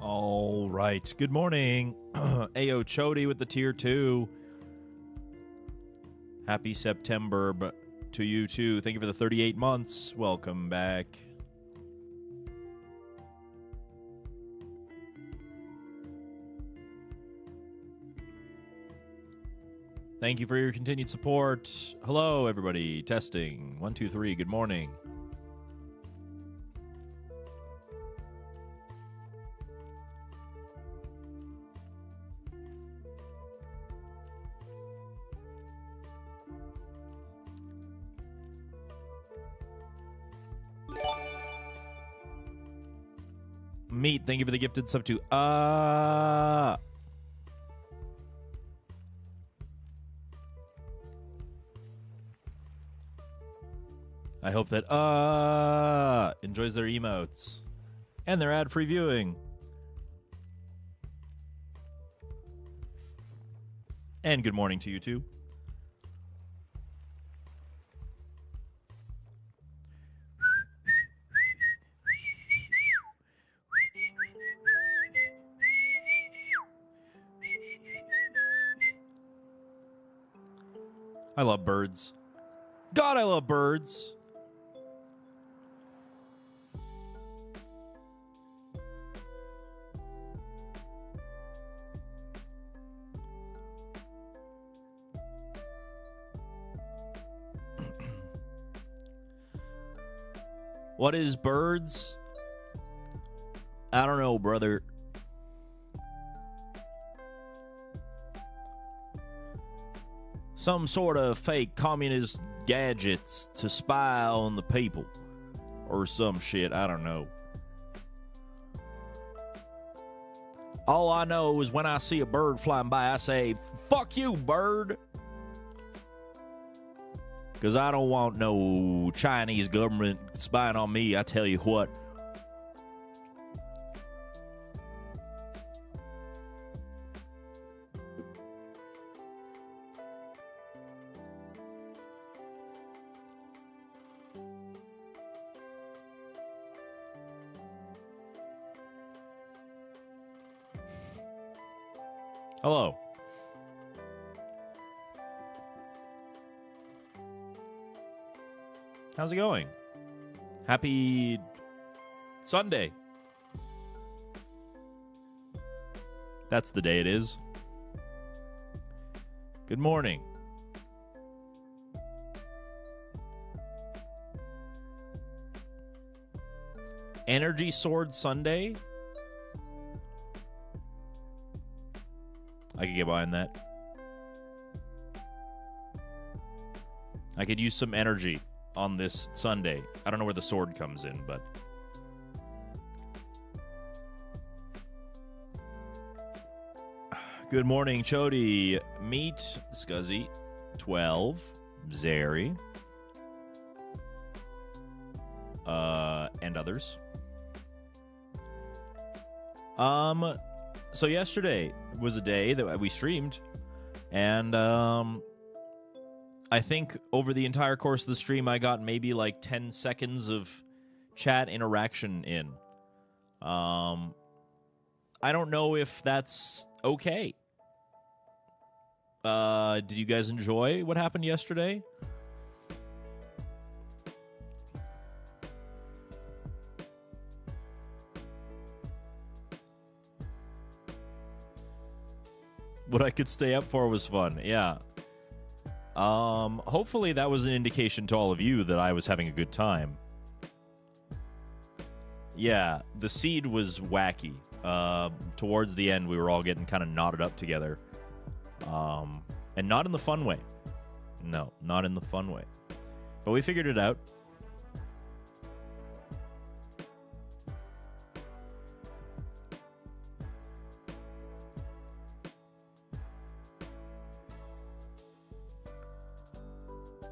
All right. Good morning. Ayo Chody with the tier 2. Happy September to you too. Thank you for the 38 months. Welcome back. Thank you for your continued support. Hello, everybody. Testing. 1, 2, 3. Good morning. Meat, thank you for the gifted sub to I hope that enjoys their emotes and their ad-free viewing. And good morning to you too. I love birds. God, I love birds. What is birds? I don't know, brother. Some sort of fake communist gadgets to spy on the people. Or some shit, I don't know. All I know is when I see a bird flying by, I say, fuck you, bird. Because I don't want no Chinese government spying on me, I tell you what. Hello. How's it going? Happy Sunday. That's the day it is. Good morning. Energy Sword Sunday? I could get behind that. I could use some energy on this Sunday. I don't know where the sword comes in, but... Good morning, Chody. Meet Scuzzy. 12. Zeri. And others. So yesterday was a day that we streamed, and I think over the entire course of the stream, I got maybe like 10 seconds of chat interaction in. I don't know if that's okay. Did you guys enjoy what happened yesterday? What I could stay up for was fun, yeah. Hopefully that was an indication to all of you that I was having a good time. Yeah, the seed was wacky. Towards the end, we were all getting kind of knotted up together. And not in the fun way. No, not in the fun way. But we figured it out.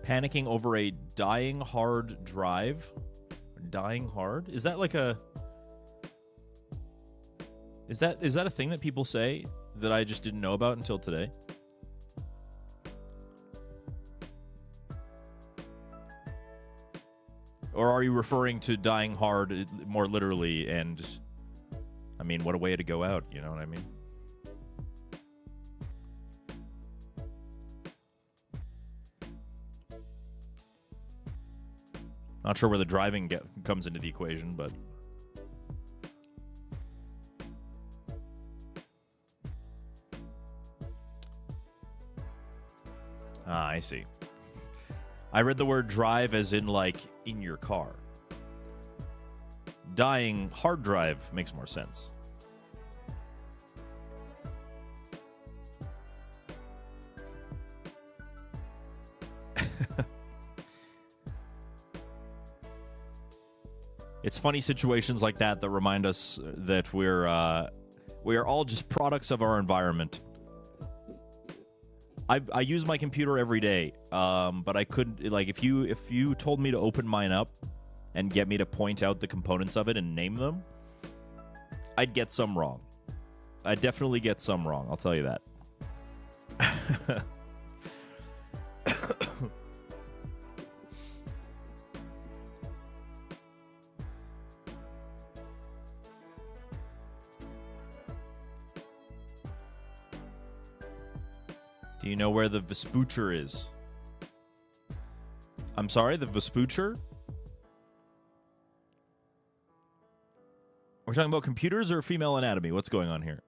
Panicking over a dying hard drive? Dying hard? Is that like a... Is that a thing that people say that I just didn't know about until today? Or are you referring to dying hard more literally and... I mean, what a way to go out, you know what I mean? Not sure where the driving comes into the equation, but... Ah, I see. I read the word drive as in, like, in your car. Dying hard drive makes more sense. It's funny situations like that that remind us that we are all just products of our environment. I use my computer every day, but I couldn't, like, if you told me to open mine up and get me to point out the components of it and name them, I'd get some wrong. I'd definitely get some wrong, I'll tell you that. Do you know where the Vespucture is? I'm sorry, the Vespucture? We're talking about computers or female anatomy? What's going on here?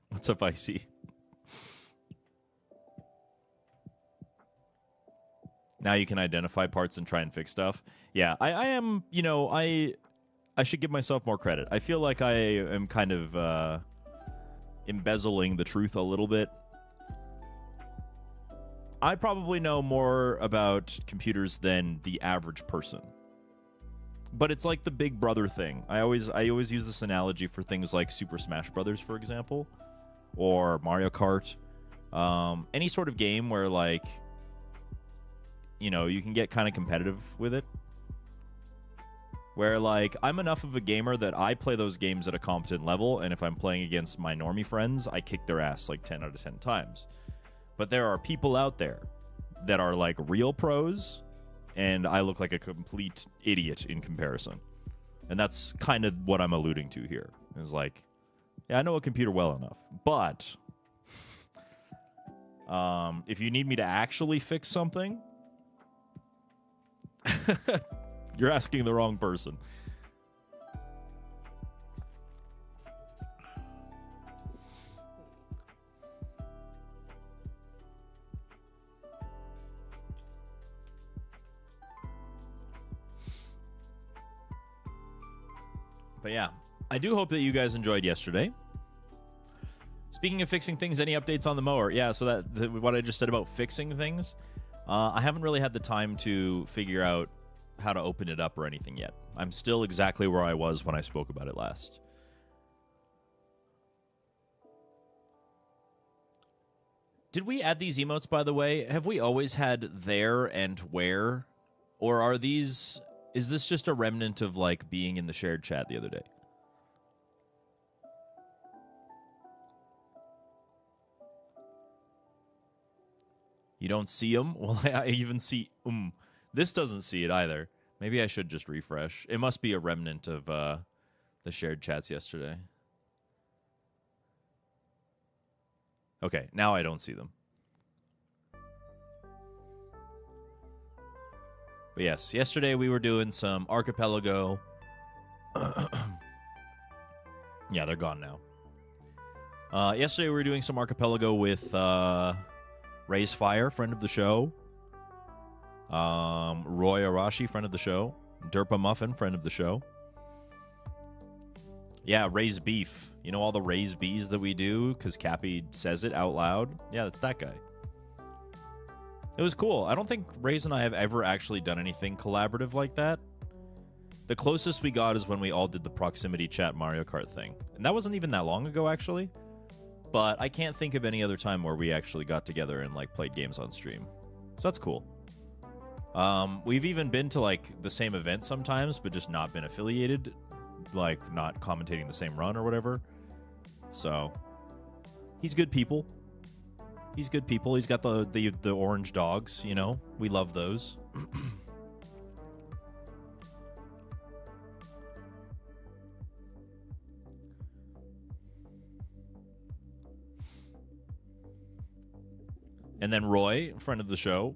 What's up, Icy? Now you can identify parts and try and fix stuff. Yeah, I am, you know, I should give myself more credit. I feel like I am kind of embezzling the truth a little bit. I probably know more about computers than the average person. But it's like the Big Brother thing. I always use this analogy for things like Super Smash Brothers, for example, or Mario Kart. Any sort of game where, like, you know, you can get kind of competitive with it. Where, like, I'm enough of a gamer that I play those games at a competent level, and if I'm playing against my normie friends, I kick their ass like 10 out of 10 times. But there are people out there that are, like, real pros, and I look like a complete idiot in comparison. And that's kind of what I'm alluding to here. Is like, yeah, I know a computer well enough, but if you need me to actually fix something... You're asking the wrong person. But yeah, I do hope that you guys enjoyed yesterday. Speaking of fixing things, any updates on the mower? Yeah, so what I just said about fixing things, I haven't really had the time to figure out how to open it up or anything yet. I'm still exactly where I was when I spoke about it last. Did we add these emotes, by the way? Have we always had there and where? Or are these... Is this just a remnant of, like, being in the shared chat the other day? You don't see them? Well, I even see... This doesn't see it either. Maybe I should just refresh. It must be a remnant of the shared chats yesterday. Okay, now I don't see them. But yes, yesterday we were doing some Archipelago. Yeah, they're gone now. Yesterday we were doing some Archipelago with Raise Fire, friend of the show. Roy Arashi, friend of the show. Derpa Muffin, friend of the show. Yeah, Raise Beef. You know all the Raise Bees that we do because Cappy says it out loud? Yeah, that's that guy. It was cool. I don't think Raise and I have ever actually done anything collaborative like that. The closest we got is when we all did the proximity chat Mario Kart thing. And that wasn't even that long ago, actually. But I can't think of any other time where we actually got together and, like, played games on stream. So that's cool. We've even been to, like, the same event sometimes, but just not been affiliated, like, not commentating the same run or whatever. So he's good people. He's good people. He's got the orange dogs, you know. We love those. And then Roy, friend of the show.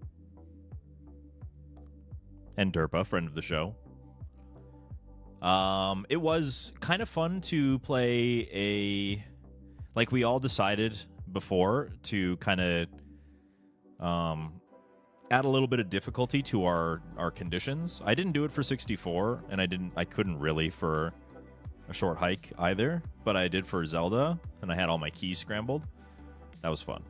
And Derpa, friend of the show. It was kind of fun to play like we all decided before to kind of add a little bit of difficulty to our conditions. I didn't do it for 64, and I couldn't really for a short hike either, but I did for Zelda, and I had all my keys scrambled. That was fun.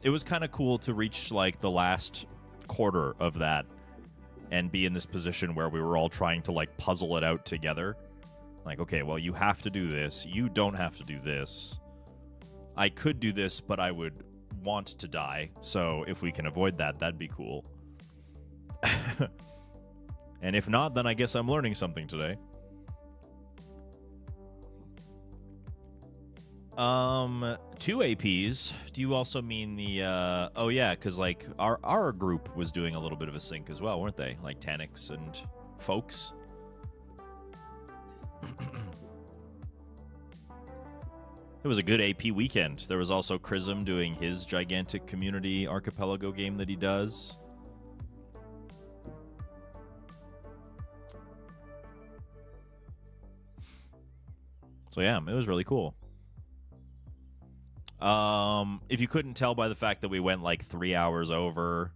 It was kind of cool to reach like the last quarter of that and be in this position where we were all trying to like puzzle it out together. Like, okay, well, you have to do this. You don't have to do this. I could do this, but I would want to die. So if we can avoid that, that'd be cool. And if not, then I guess I'm learning something today. Two APs. Do you also mean the, oh yeah, because like our group was doing a little bit of a sync as well, weren't they? Like Tanix and folks. It was a good AP weekend. There was also Chrism doing his gigantic community archipelago game that he does. So yeah, it was really cool. If you couldn't tell by the fact that we went like 3 hours over,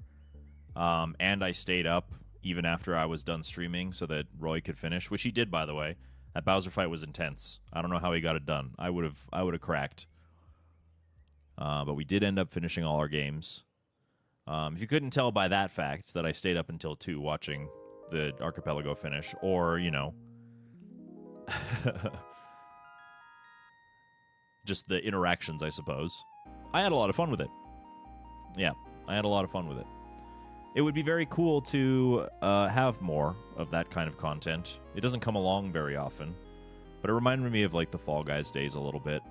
and I stayed up even after I was done streaming so that Roy could finish, which he did, by the way. That Bowser fight was intense. I don't know how he got it done. I would have cracked. But we did end up finishing all our games. If you couldn't tell by that fact that I stayed up until 2 watching the archipelago finish, or, you know, just the interactions, I suppose. I had a lot of fun with it. Yeah, I had a lot of fun with it. It would be very cool to have more of that kind of content. It doesn't come along very often, but it reminded me of like the Fall Guys days a little bit,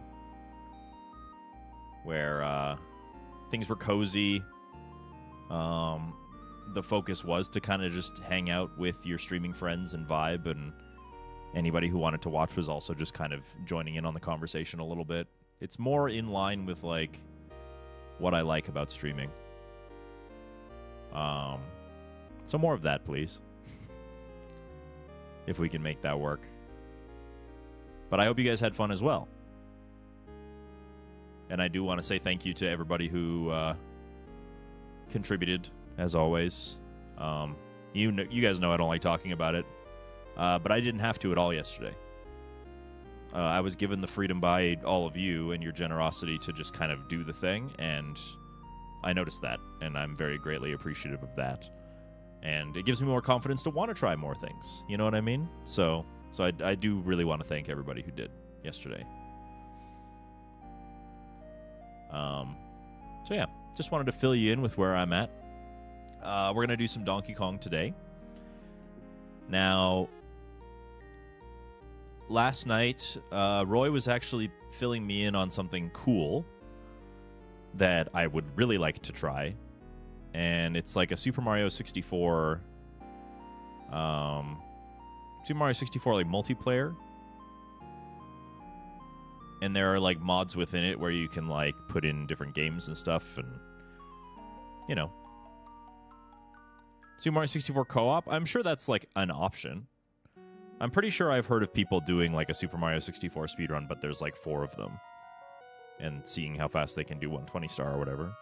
where things were cozy. The focus was to kind of just hang out with your streaming friends and vibe, and anybody who wanted to watch was also just kind of joining in on the conversation a little bit. It's more in line with like what I like about streaming. So more of that, please. If we can make that work. But I hope you guys had fun as well. And I do want to say thank you to everybody who contributed, as always. You guys know I don't like talking about it. But I didn't have to at all yesterday. I was given the freedom by all of you and your generosity to just kind of do the thing, and I noticed that, and I'm very greatly appreciative of that. And it gives me more confidence to want to try more things. You know what I mean? So I do really want to thank everybody who did yesterday. So yeah, just wanted to fill you in with where I'm at. We're going to do some Donkey Kong today. Now, last night, Roy was actually filling me in on something cool that I would really like to try. And it's like a Super Mario 64... Super Mario 64 like multiplayer. And there are like mods within it where you can like put in different games and stuff, and you know. Super Mario 64 co-op, I'm sure that's like an option. I'm pretty sure I've heard of people doing like a Super Mario 64 speedrun, but there's like 4 of them. And seeing how fast they can do 120 star or whatever.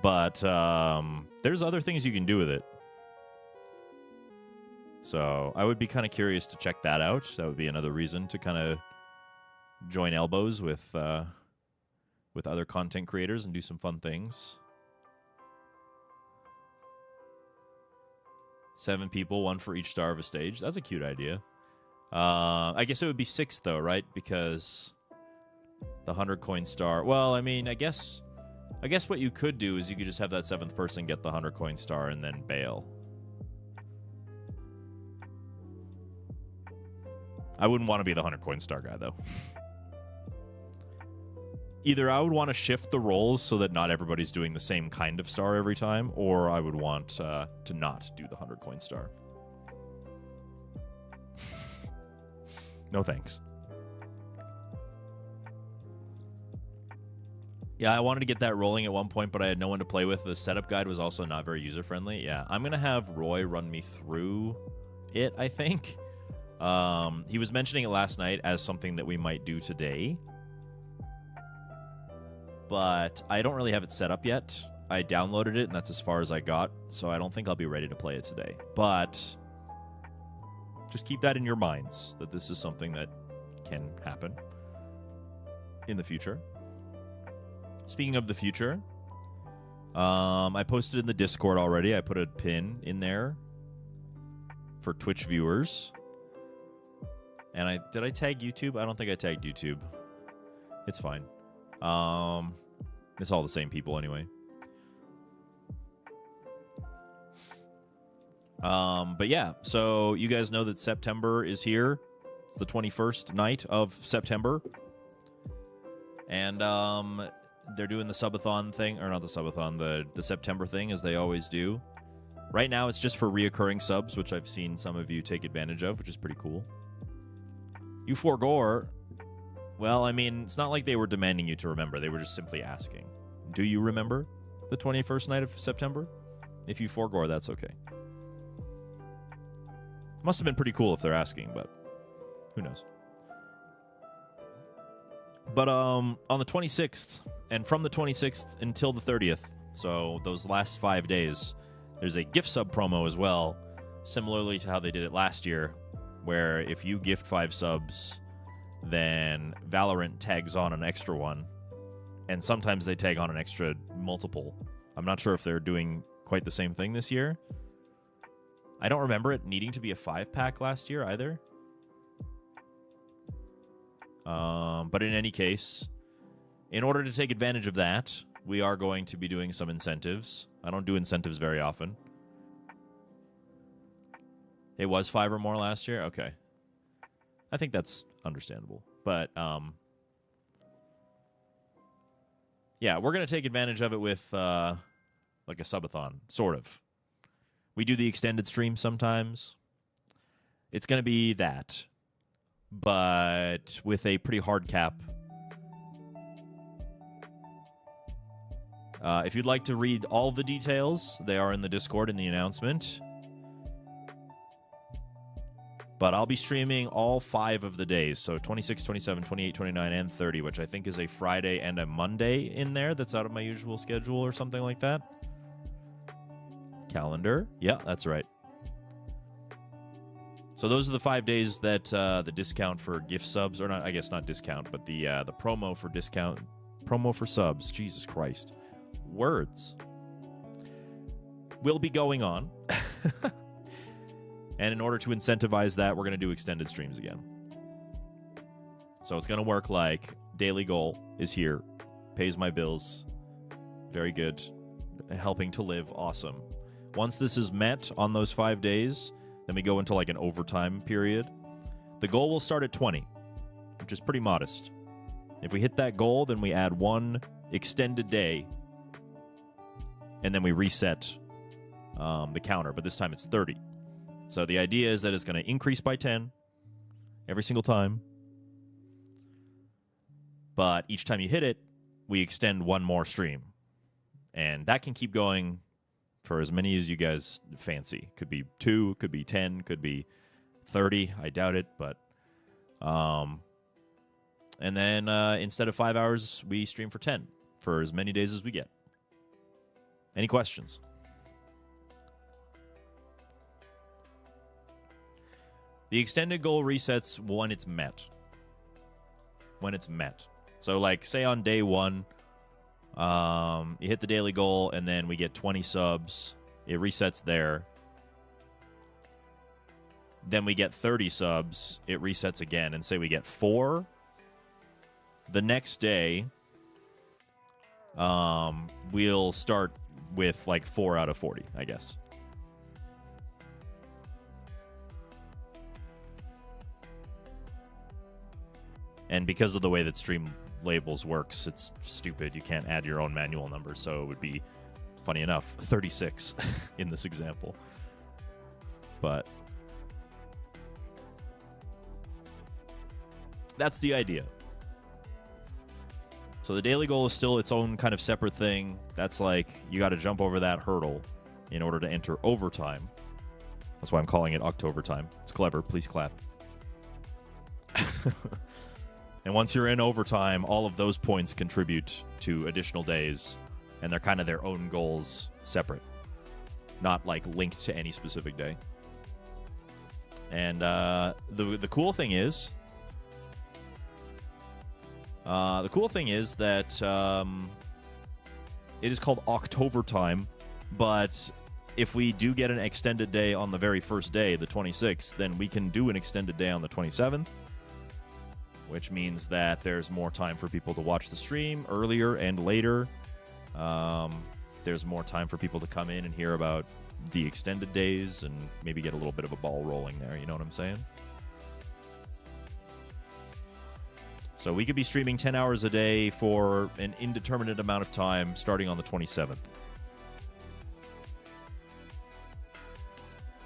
But there's other things you can do with it. So I would be kind of curious to check that out. That would be another reason to kind of join elbows with other content creators and do some fun things. 7 people, 1 for each star of a stage. That's a cute idea. I guess it would be 6 though, right? Because the 100 coin star. Well, I mean, I guess what you could do is you could just have that 7th person get the 100 coin star and then bail. I wouldn't want to be the 100 coin star guy, though. Either I would want to shift the roles so that not everybody's doing the same kind of star every time, or I would want to not do the 100 coin star. No thanks. Yeah, I wanted to get that rolling at one point, but I had no one to play with. The setup guide was also not very user-friendly. Yeah, I'm going to have Roy run me through it, I think. He was mentioning it last night as something that we might do today. But I don't really have it set up yet. I downloaded it, and that's as far as I got, so I don't think I'll be ready to play it today. But just keep that in your minds, that this is something that can happen in the future. Speaking of the future, I posted in the Discord already. I put a pin in there for Twitch viewers. And did I tag YouTube? I don't think I tagged YouTube. It's fine. It's all the same people anyway. But yeah, so you guys know that September is here. It's the 21st night of September. And they're doing the subathon thing, or not the subathon, the September thing, as they always do. Right now, it's just for reoccurring subs, which I've seen some of you take advantage of, which is pretty cool. U4Gore, well, I mean, it's not like they were demanding you to remember. They were just simply asking. Do you remember the 21st night of September? If you U4Gore, that's okay. Must have been pretty cool if they're asking, but who knows. But on the 26th, and from the 26th until the 30th, so those last 5 days, there's a gift sub promo as well, similarly to how they did it last year, where if you gift 5 subs, then Valorant tags on an extra one, and sometimes they tag on an extra multiple. I'm not sure if they're doing quite the same thing this year. I don't remember it needing to be a 5-pack last year either. But in any case, in order to take advantage of that, we are going to be doing some incentives. I don't do incentives very often. It was 5 or more last year? Okay. I think that's understandable. But, yeah, we're going to take advantage of it with, like a subathon, sort of. We do the extended stream sometimes. It's going to be that, but with a pretty hard cap. If you'd like to read all the details, they are in the Discord in the announcement. But I'll be streaming all 5 of the days, so 26, 27, 28, 29, and 30, which I think is a Friday and a Monday in there that's out of my usual schedule or something like that. Calendar. Yeah, that's right. So those are the 5 days that the discount for gift subs, or not, I guess not discount, but the promo for discount, promo for subs, Jesus Christ, words, will be going on. And in order to incentivize that, we're going to do extended streams again. So it's going to work like daily goal is here, pays my bills, very good, helping to live, awesome. Once this is met on those 5 days, then we go into like an overtime period. The goal will start at 20, which is pretty modest. If we hit that goal, then we add 1 extended day, and then we reset the counter, but this time it's 30. So the idea is that it's going to increase by 10 every single time. But each time you hit it, we extend 1 more stream. And that can keep going for as many as you guys fancy. Could be 2, could be 10, could be 30. I doubt it, but... and then instead of 5 hours, we stream for 10 for as many days as we get. Any questions? The extended goal resets when it's met. When it's met. So, like, say on day 1, you hit the daily goal, and then we get 20 subs. It resets there. Then we get 30 subs. It resets again. And say we get 4. The next day, we'll start with, like, 4 out of 40, I guess. And because of the way that stream labels works, it's stupid. You can't add your own manual number, so it would be, funny enough, 36 in this example. But that's the idea. So the daily goal is still its own kind of separate thing. That's like, you got to jump over that hurdle in order to enter overtime. That's why I'm calling it Octobertime. It's clever. Please clap. And once you're in overtime, all of those points contribute to additional days, and they're kind of their own goals separate, not like linked to any specific day. And the cool thing is, that it is called Octobertime, but if we do get an extended day on the very first day, the 26th, then we can do an extended day on the 27th, which means that there's more time for people to watch the stream earlier and later. There's more time for people to come in and hear about the extended days and maybe get a little bit of a ball rolling there, you know what I'm saying? So we could be streaming 10 hours a day for an indeterminate amount of time starting on the 27th.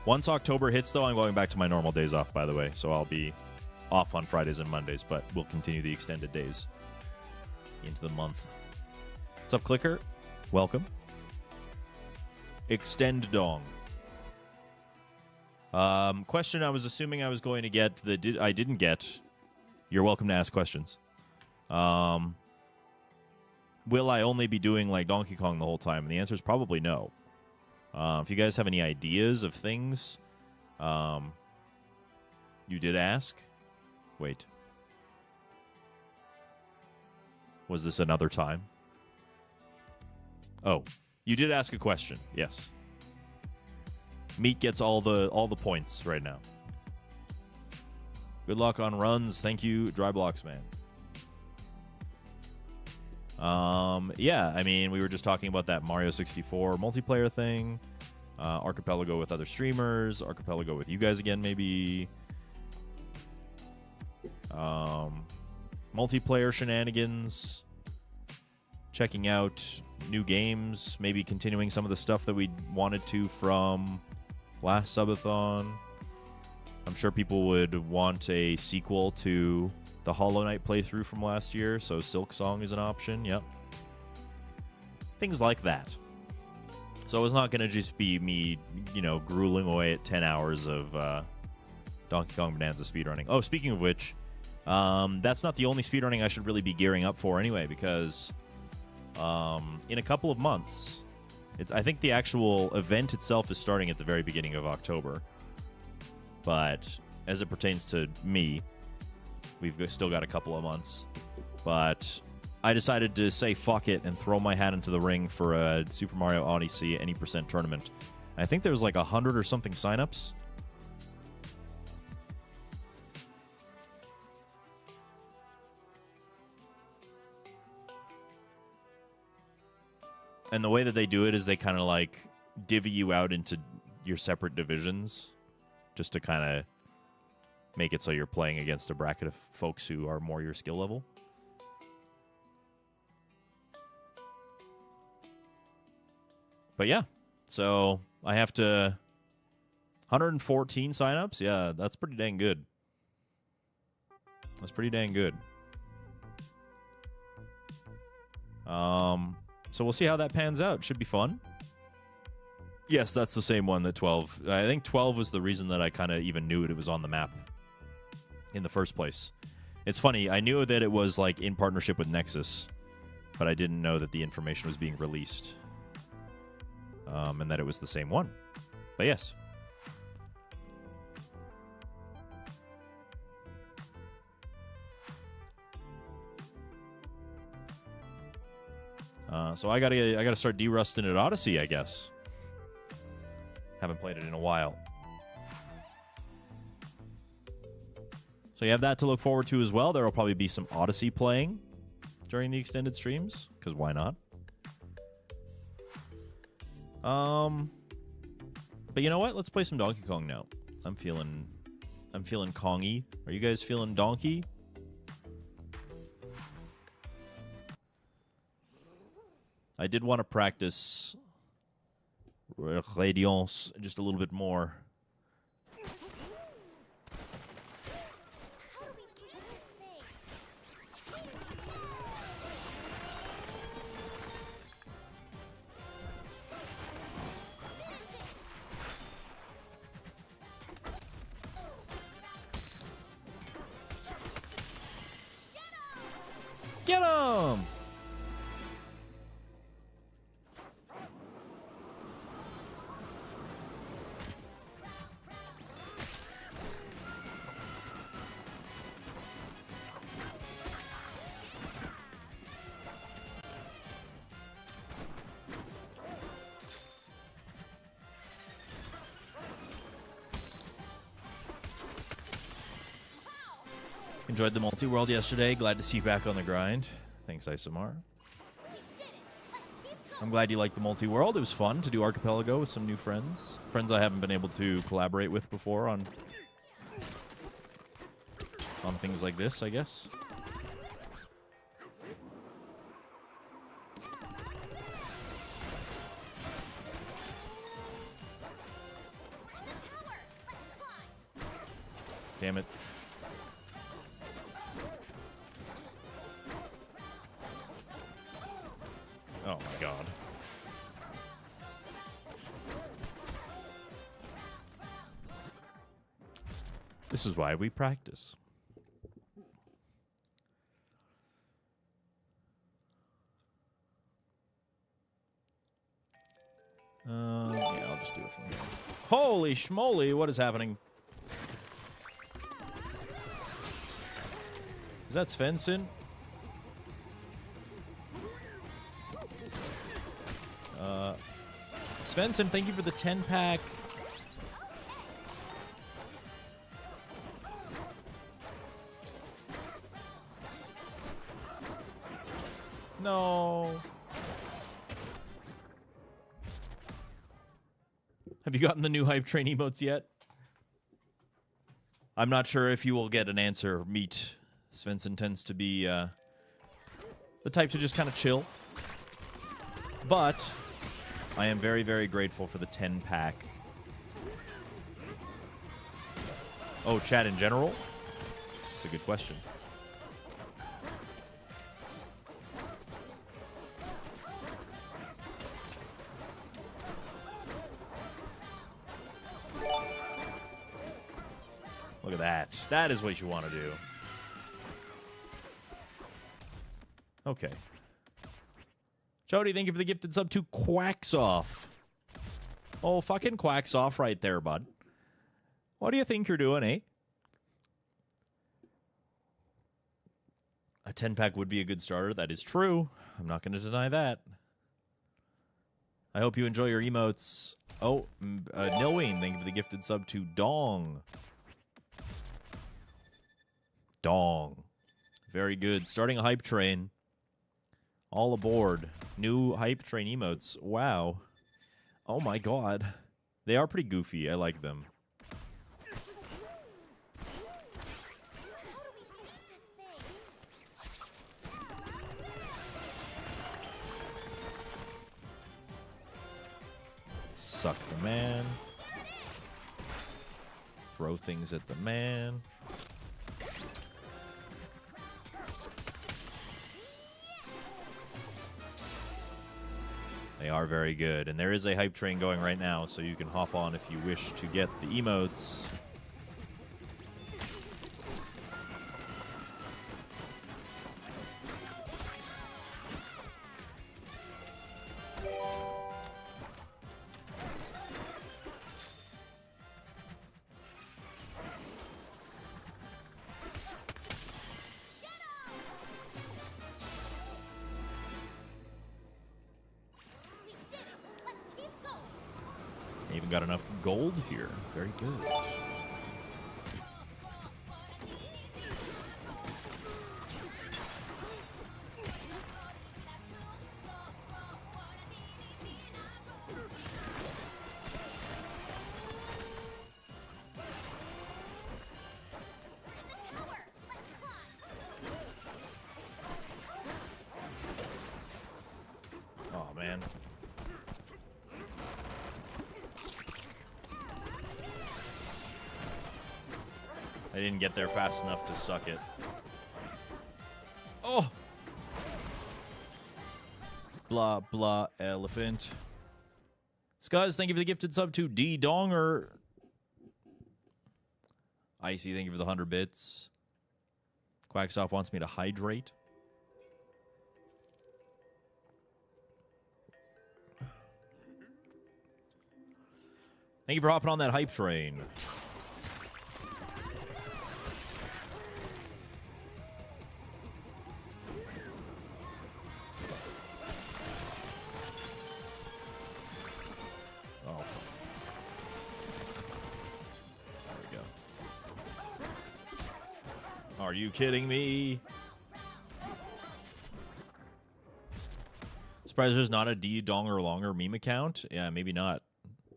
Once October hits, though, I'm going back to my normal days off, by the way. So I'll be off on Fridays and Mondays, but we'll continue the extended days into the month. What's up, Clicker? Welcome. Extend Dong. Question I was assuming I was going to get that I didn't get. You're welcome to ask questions. Will I only be doing like Donkey Kong the whole time? And the answer is probably no. If you guys have any ideas of things you did ask. Wait. Was this another time? Oh, you did ask a question. Yes. Meat gets all the points right now. Good luck on runs. Thank you, Dry Blocks Man. Yeah, I mean, we were just talking about that Mario 64 multiplayer thing. Archipelago with other streamers. Archipelago with you guys again, maybe. Multiplayer shenanigans. Checking out new games. Maybe continuing some of the stuff that we wanted to from last subathon. I'm sure people would want a sequel to the Hollow Knight playthrough from last year, so Silk Song is an option, yep. Things like that. So it's not going to just be me, you know, grueling away at 10 hours of Donkey Kong Bonanza speedrunning. Oh, speaking of which, that's not the only speedrunning I should really be gearing up for anyway, because in a couple of months, I think the actual event itself is starting at the very beginning of October. But as it pertains to me, we've still got a couple of months. But I decided to say fuck it and throw my hat into the ring for a Super Mario Odyssey any % tournament. I think there's like 100 or something signups. And the way that they do it is they kind of like divvy you out into your separate divisions, just to kind of make it so you're playing against a bracket of folks who are more your skill level. But yeah, so I have to 114 signups. Yeah, that's pretty dang good. That's pretty dang good. So we'll see how that pans out. Should be fun. Yes, that's the same one that 12. I think 12 was the reason that I kind of even knew it was on the map in the first place. It's funny. I knew that it was like in partnership with Nexus, but I didn't know that the information was being released and that it was the same one. But yes. So I gotta start de-rusting at Odyssey, I guess. Haven't played it in a while. So you have that to look forward to as well. There will probably be some Odyssey playing during the extended streams, because why not? But you know what? Let's play some Donkey Kong now. I'm feeling Kongy. Are you guys feeling Donkey? I did want to practice Radiance just a little bit more. Get him! Enjoyed the multi-world yesterday. Glad to see you back on the grind. Thanks, Isomar. I'm glad you liked the multi-world. It was fun to do Archipelago with some new friends. Friends I haven't been able to collaborate with before on things like this, I guess. Damn it. Oh my god. This is why we practice. Yeah, I'll just do it from here. Holy schmoly, what is happening? Is that Svensson? Svensson, thank you for the 10-pack. No. Have you gotten the new Hype Train emotes yet? I'm not sure if you will get an answer. Meet Svensson tends to be the type to just kind of chill. But I am very, very grateful for the 10-pack. Oh, chat in general? That's a good question. Look at that. That is what you want to do. Okay. Jody, thank you for the gifted sub to Quacksoff. Oh, fucking Quacksoff right there, bud. What do you think you're doing, eh? A 10-pack would be a good starter. That is true. I'm not going to deny that. I hope you enjoy your emotes. Oh, Nilwayne, thank you for the gifted sub to Dong. Dong. Very good. Starting a hype train. All aboard. New hype train emotes. Wow. Oh my god. They are pretty goofy. I like them. Suck the man. Throw things at the man. They are very good. And there is a hype train going right now, so you can hop on if you wish to get the emotes. Even got enough gold here. Very good. Oh didn't get there fast enough to suck it. Oh! Blah, blah, elephant. Scuzz, thank you for the gifted sub to D Donger. Icy, thank you for the 100 bits. Quacksoft wants me to hydrate. Thank you for hopping on that hype train. Oh. There we go. Are you kidding me? Surprised there's not a D Donger Longer meme account? Yeah, maybe not.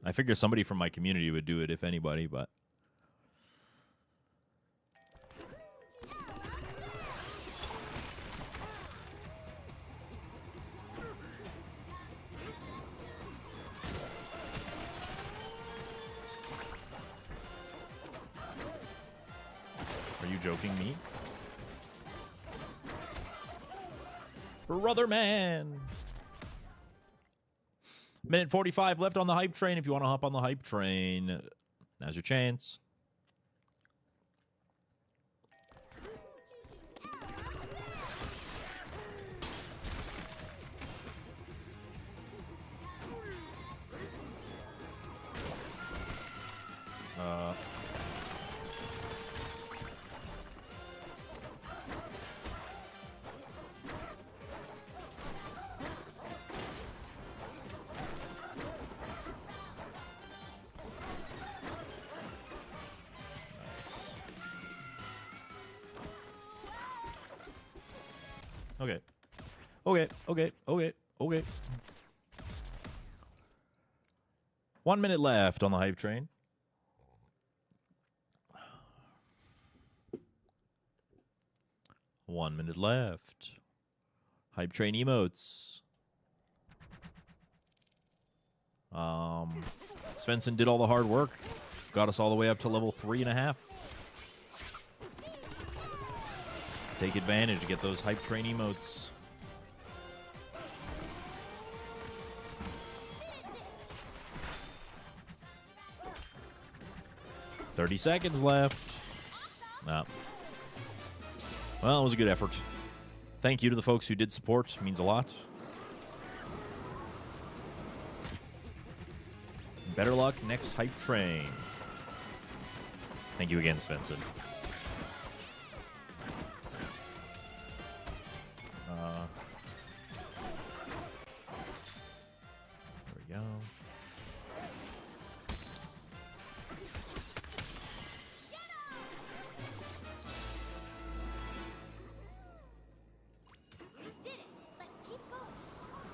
I figure somebody from my community would do it, if anybody, but... Are you joking me? Brother man! Minute 45 left on the hype train. If you want to hop on the hype train, now's your chance. Okay. Okay. 1 minute left on the hype train. One minute left. Hype train emotes. Svensson did all the hard work. Got us all the way up to level 3.5. Take advantage, get those hype train emotes. $30 seconds left. Nah. Well, it was a good effort. Thank you to the folks who did support. It means a lot. Better luck next hype train. Thank you again, Svensson. There we go.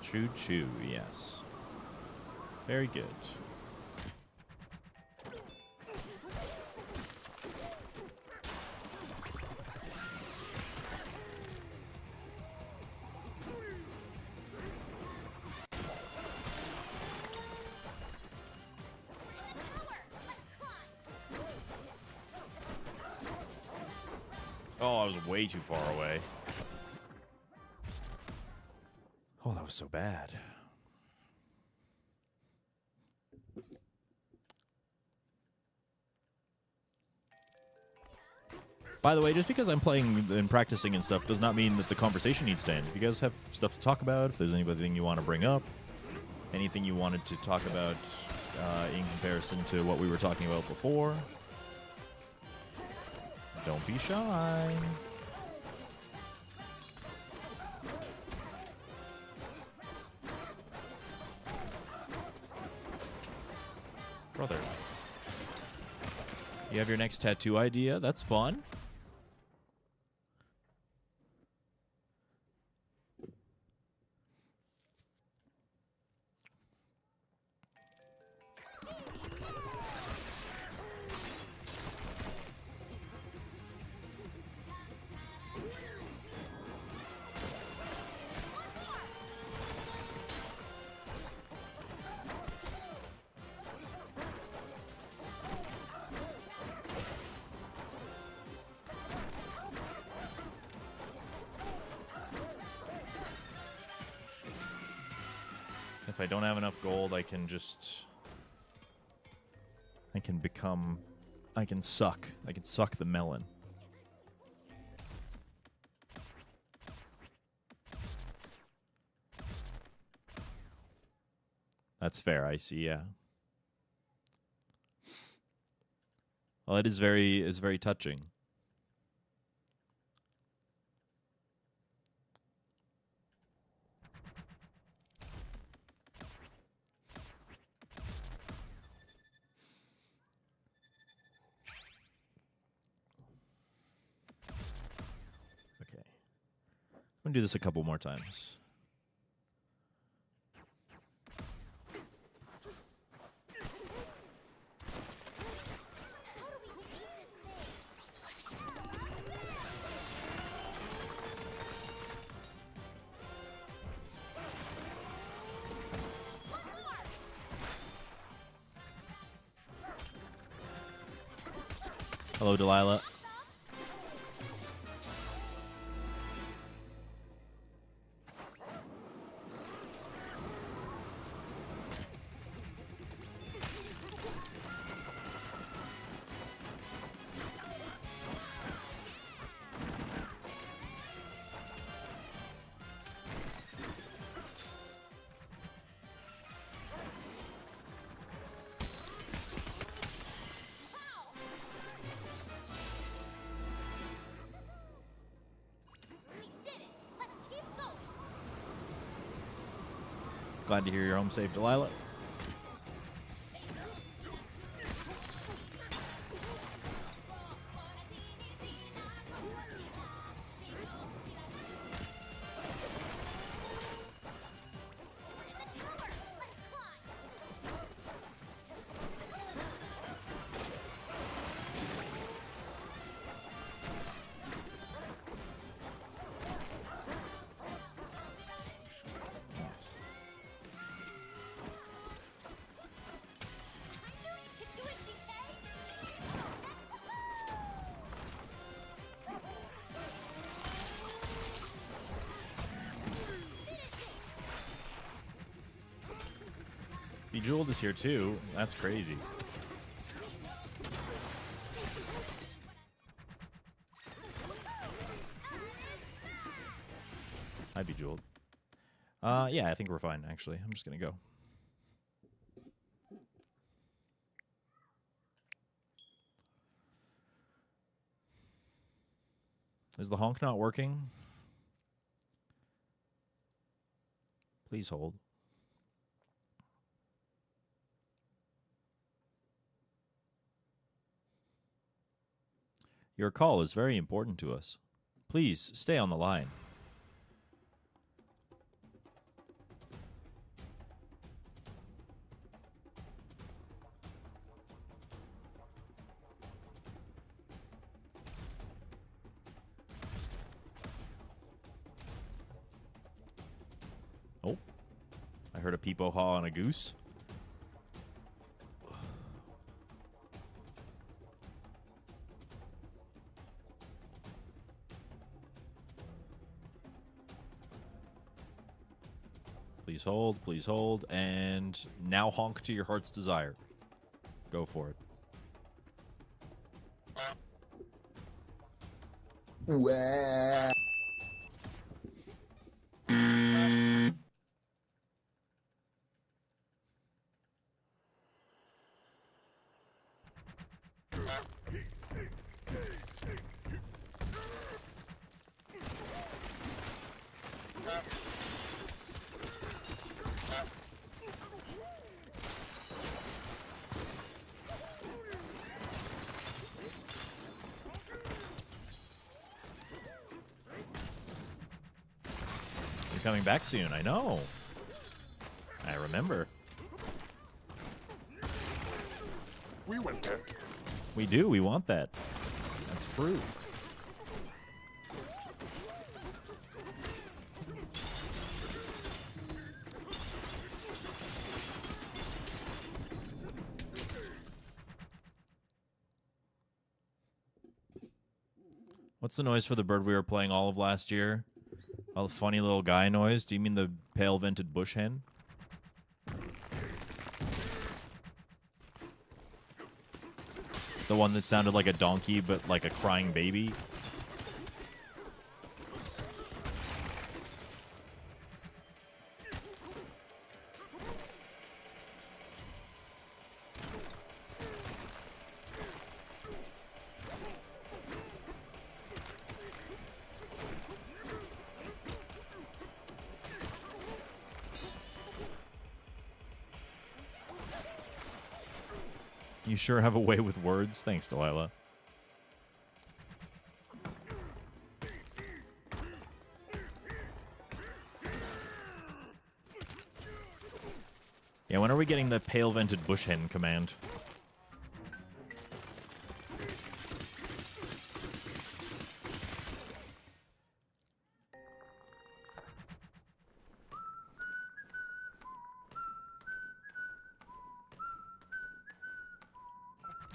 Choo-choo, yes. Very good. Oh, I was way too far away. Oh, that was so bad. By the way, just because I'm playing and practicing and stuff does not mean that the conversation needs to end. If you guys have stuff to talk about, if there's anything you want to bring up, anything you wanted to talk about in comparison to what we were talking about before, don't be shy. Brother. You have your next tattoo idea? That's fun. if I don't have enough gold, I can just... I can suck. I can suck the melon. That's fair, I see, yeah. Well, it is very touching. Okay. I'm gonna do this a couple more times. Hello, Delilah. Glad to hear you're home safe, Delilah. Bejeweled is here too. That's crazy. Hi, Bejeweled. Yeah, I think we're fine, actually. I'm just gonna go. Is the honk not working? Please hold. Your call is very important to us. Please stay on the line. Oh, I heard a peepo haw on a goose. Please hold, and now honk to your heart's desire. Go for it. Wah. You're coming back soon, I know. I remember. We want that. We do, we want that. That's true. What's the noise for the bird we were playing all of last year? Oh, the funny little guy noise? Do you mean the pale vented bush hen? The one that sounded like a donkey, but like a crying baby. You sure have a way with words. Thanks, Delilah. Yeah, when are we getting the pale-vented bush hen command?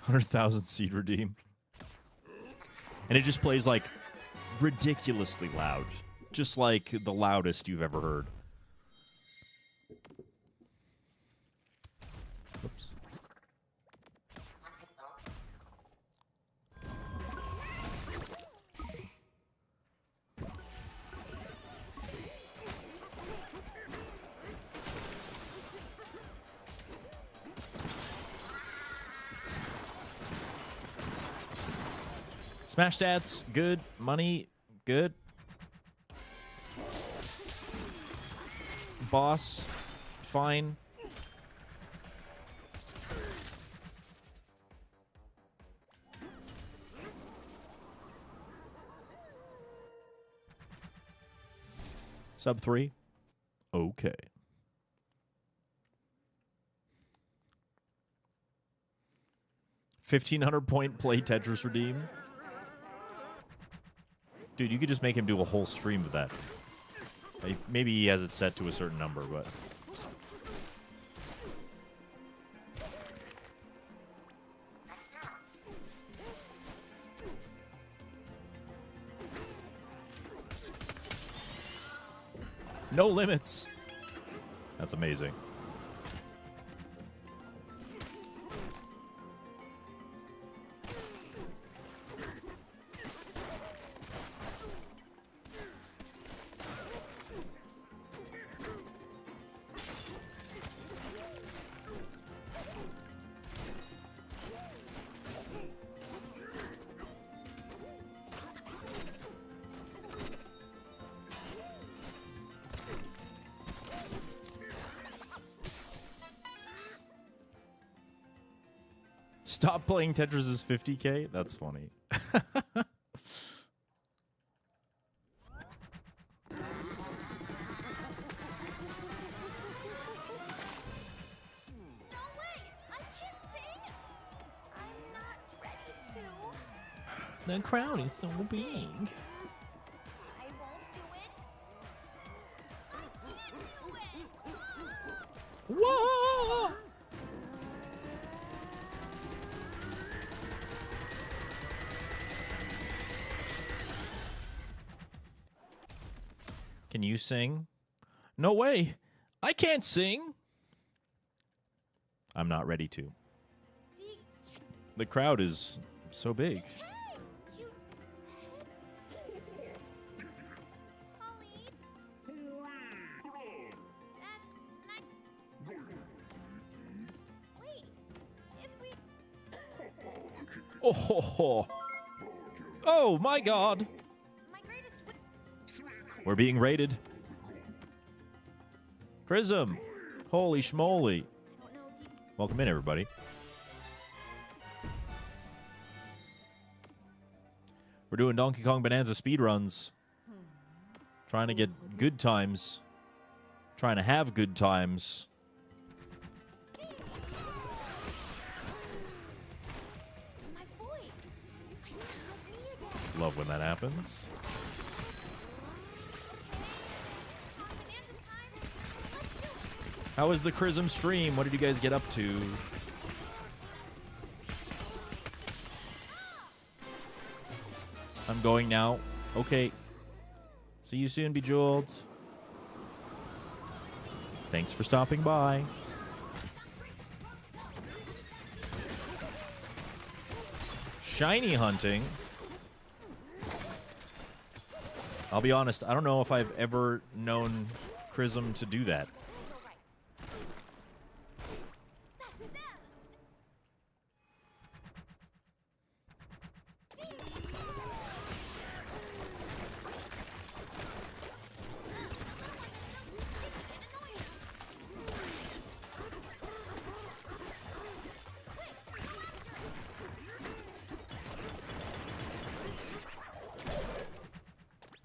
$100,000 seed redeem. And it just plays, like, ridiculously loud. Just like the loudest you've ever heard. Oops. Smash stats, good. Money, good. Boss, fine. Sub 3? Okay. $1,500 play Tetris redeem. Dude, you could just make him do a whole stream of that. Maybe he has it set to a certain number, but... No limits! That's amazing. Stop playing Tetris is 50K? That's funny. The crowd is so big. I won't do it. I can't do it. Whoa! Can you sing? No way. I can't sing. I'm not ready to. The crowd is so big. Oh, ho, ho. Oh my God. We're being raided. Chrism. Holy schmoly. Welcome in, everybody. We're doing Donkey Kong Bonanza speedruns. Trying to get good times. Trying to have good times. Love when that happens. How was the Chrism stream? What did you guys get up to? I'm going now. Okay. See you soon, Bejeweled. Thanks for stopping by. Shiny hunting. I'll be honest, I don't know if I've ever known Chrism to do that.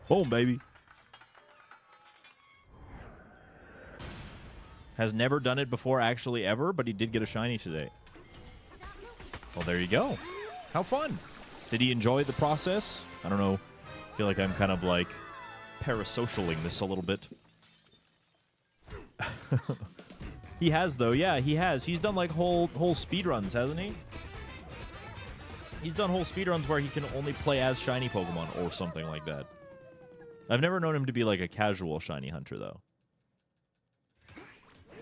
Boom, baby. Has never done it before, actually, ever, but he did get a shiny today. Well, there you go. How fun. Did he enjoy the process? I don't know. I feel like I'm kind of like parasocialing this a little bit. He has, though. Yeah, he has. He's done like whole speedruns, hasn't he? He's done whole speedruns where he can only play as shiny Pokemon or something like that. I've never known him to be like a casual shiny hunter, though.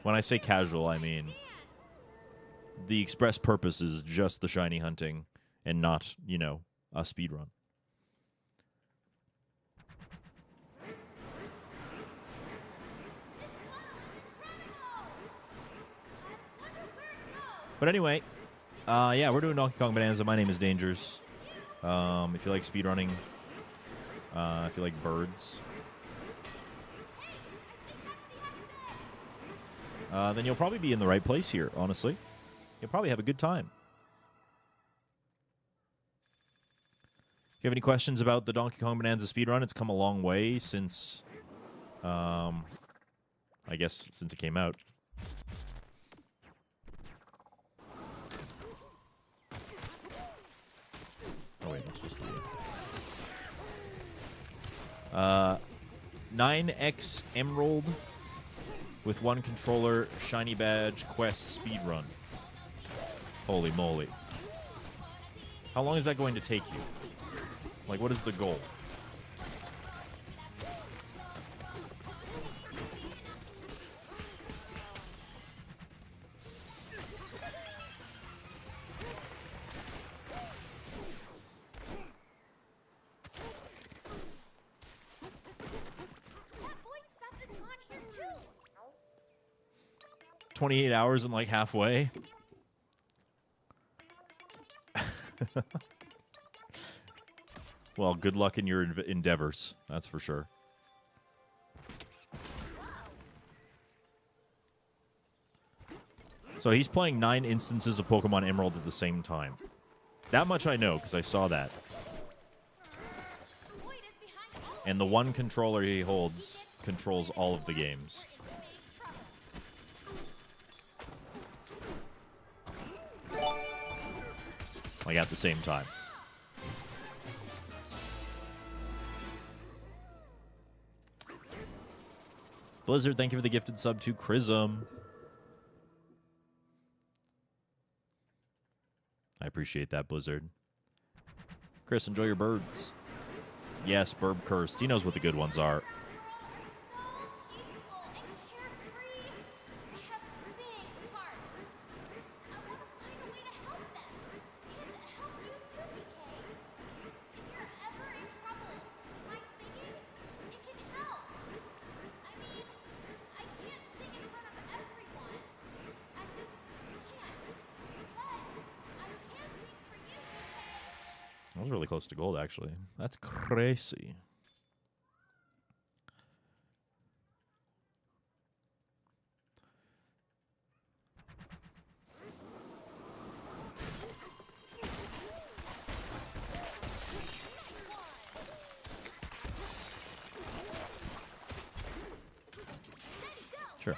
When I say casual, I mean the express purpose is just the shiny hunting and not, you know, a speedrun. But anyway, yeah, we're doing Donkey Kong Bonanza. My name is Dangers. If you like speedrunning, if you like birds, then you'll probably be in the right place here, honestly. You'll probably have a good time. If you have any questions about the Donkey Kong Bonanza speedrun, it's come a long way since, I guess, since it came out. Oh, wait, I'm supposed to be... 9x Emerald with one controller, shiny badge, quest, speedrun. Holy moly. How long is that going to take you? Like, what is the goal? That void stuff is gone here too. 28 hours and like halfway? Well, good luck in your endeavors, that's for sure. So he's playing 9 instances of Pokemon Emerald at the same time. That much I know, because I saw that. And the one controller he holds controls all of the games. Like at the same time. Blizzard, thank you for the gifted sub to Chrism. I appreciate that, Blizzard. Chris, enjoy your birds. Yes, Burb Cursed. He knows what the good ones are. I was really close to gold, actually. That's crazy. Sure.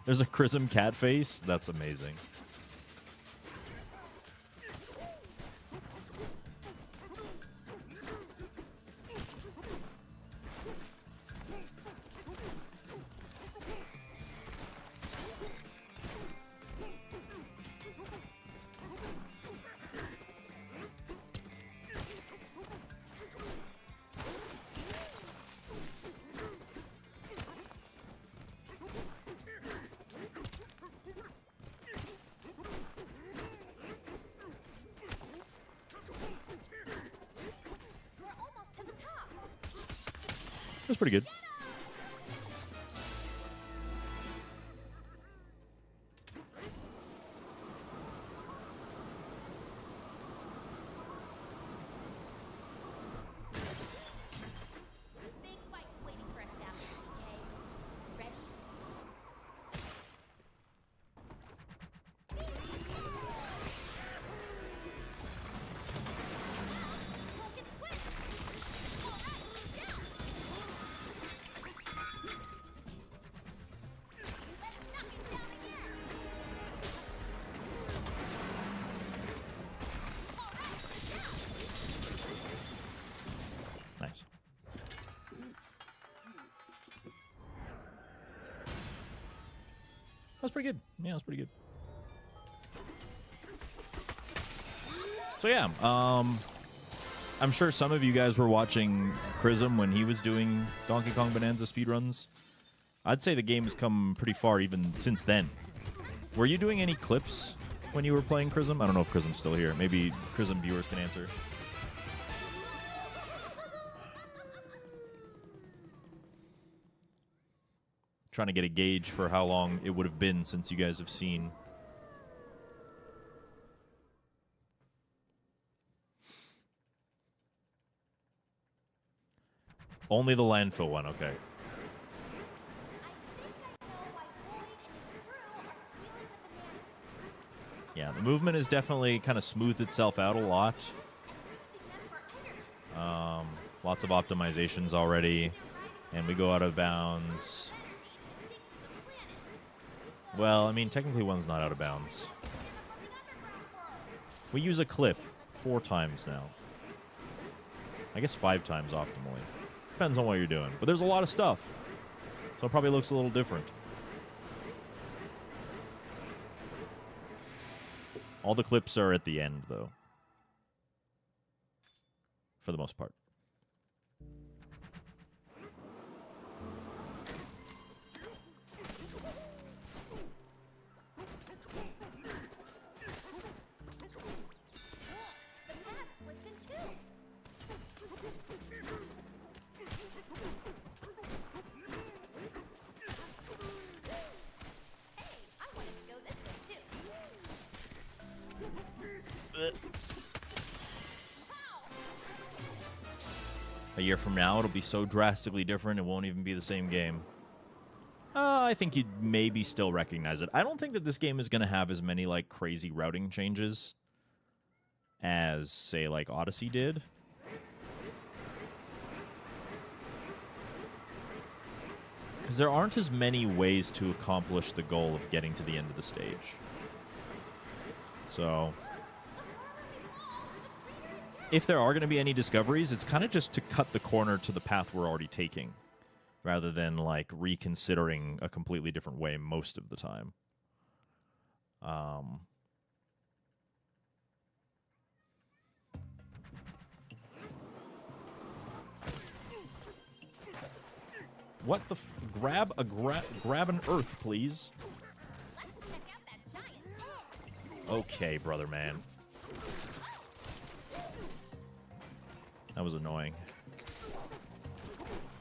There's a Chrism cat face. That's amazing. That's pretty good. Big fight's waiting for us down there, TK. Ready? Broken switch! Alright, down! Let's knock it down again! Alright, down! Nice. That's pretty good. Yeah, that's pretty good. So yeah, I'm sure some of you guys were watching Chrism when he was doing Donkey Kong Bonanza speedruns. I'd say the game has come pretty far even since then. Were you doing any clips when you were playing Chrism? I don't know if Chrism's still here. Maybe Chrism viewers can answer. Trying to get a gauge for how long it would have been since you guys have seen. Only the landfill one, okay. I think I know why Boyd and his crew are stealing the bananas. Yeah, the movement has definitely kind of smoothed itself out a lot. And using them for energy. Lots of optimizations already, and we go out of bounds. Well, I mean, technically one's not out of bounds. We use a clip 4 times now. I guess 5 times optimally. Depends on what you're doing. But there's a lot of stuff, so it probably looks a little different. All the clips are at the end, though. For the most part. The map splits in 2. Hey, I wanted to go this way too. A year from now, it'll be so drastically different, it won't even be the same game. I think you'd maybe still recognize it. I don't think that this game is going to have as many, like, crazy routing changes as, say, like, Odyssey did. Because there aren't as many ways to accomplish the goal of getting to the end of the stage. So, if there are going to be any discoveries, it's kind of just to cut the corner to the path we're already taking, rather than, like, reconsidering a completely different way most of the time. What the grab an earth, please. Let's check out that giant egg. Okay, brother man. That was annoying.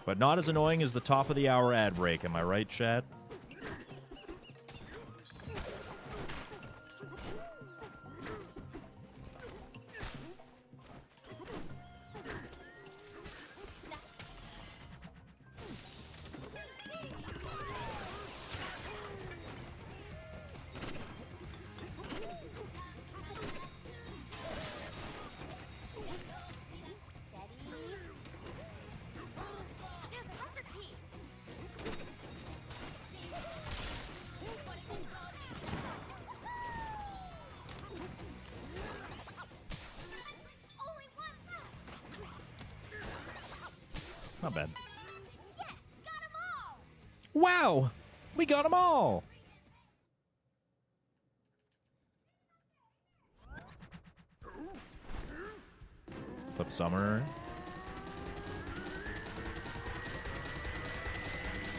But not as annoying as the top of the hour ad break, am I right, Chad? Steady. There's a record piece. Only one left. Not bad. Yes, got 'em all. Wow! We got them all! What's up, Summer?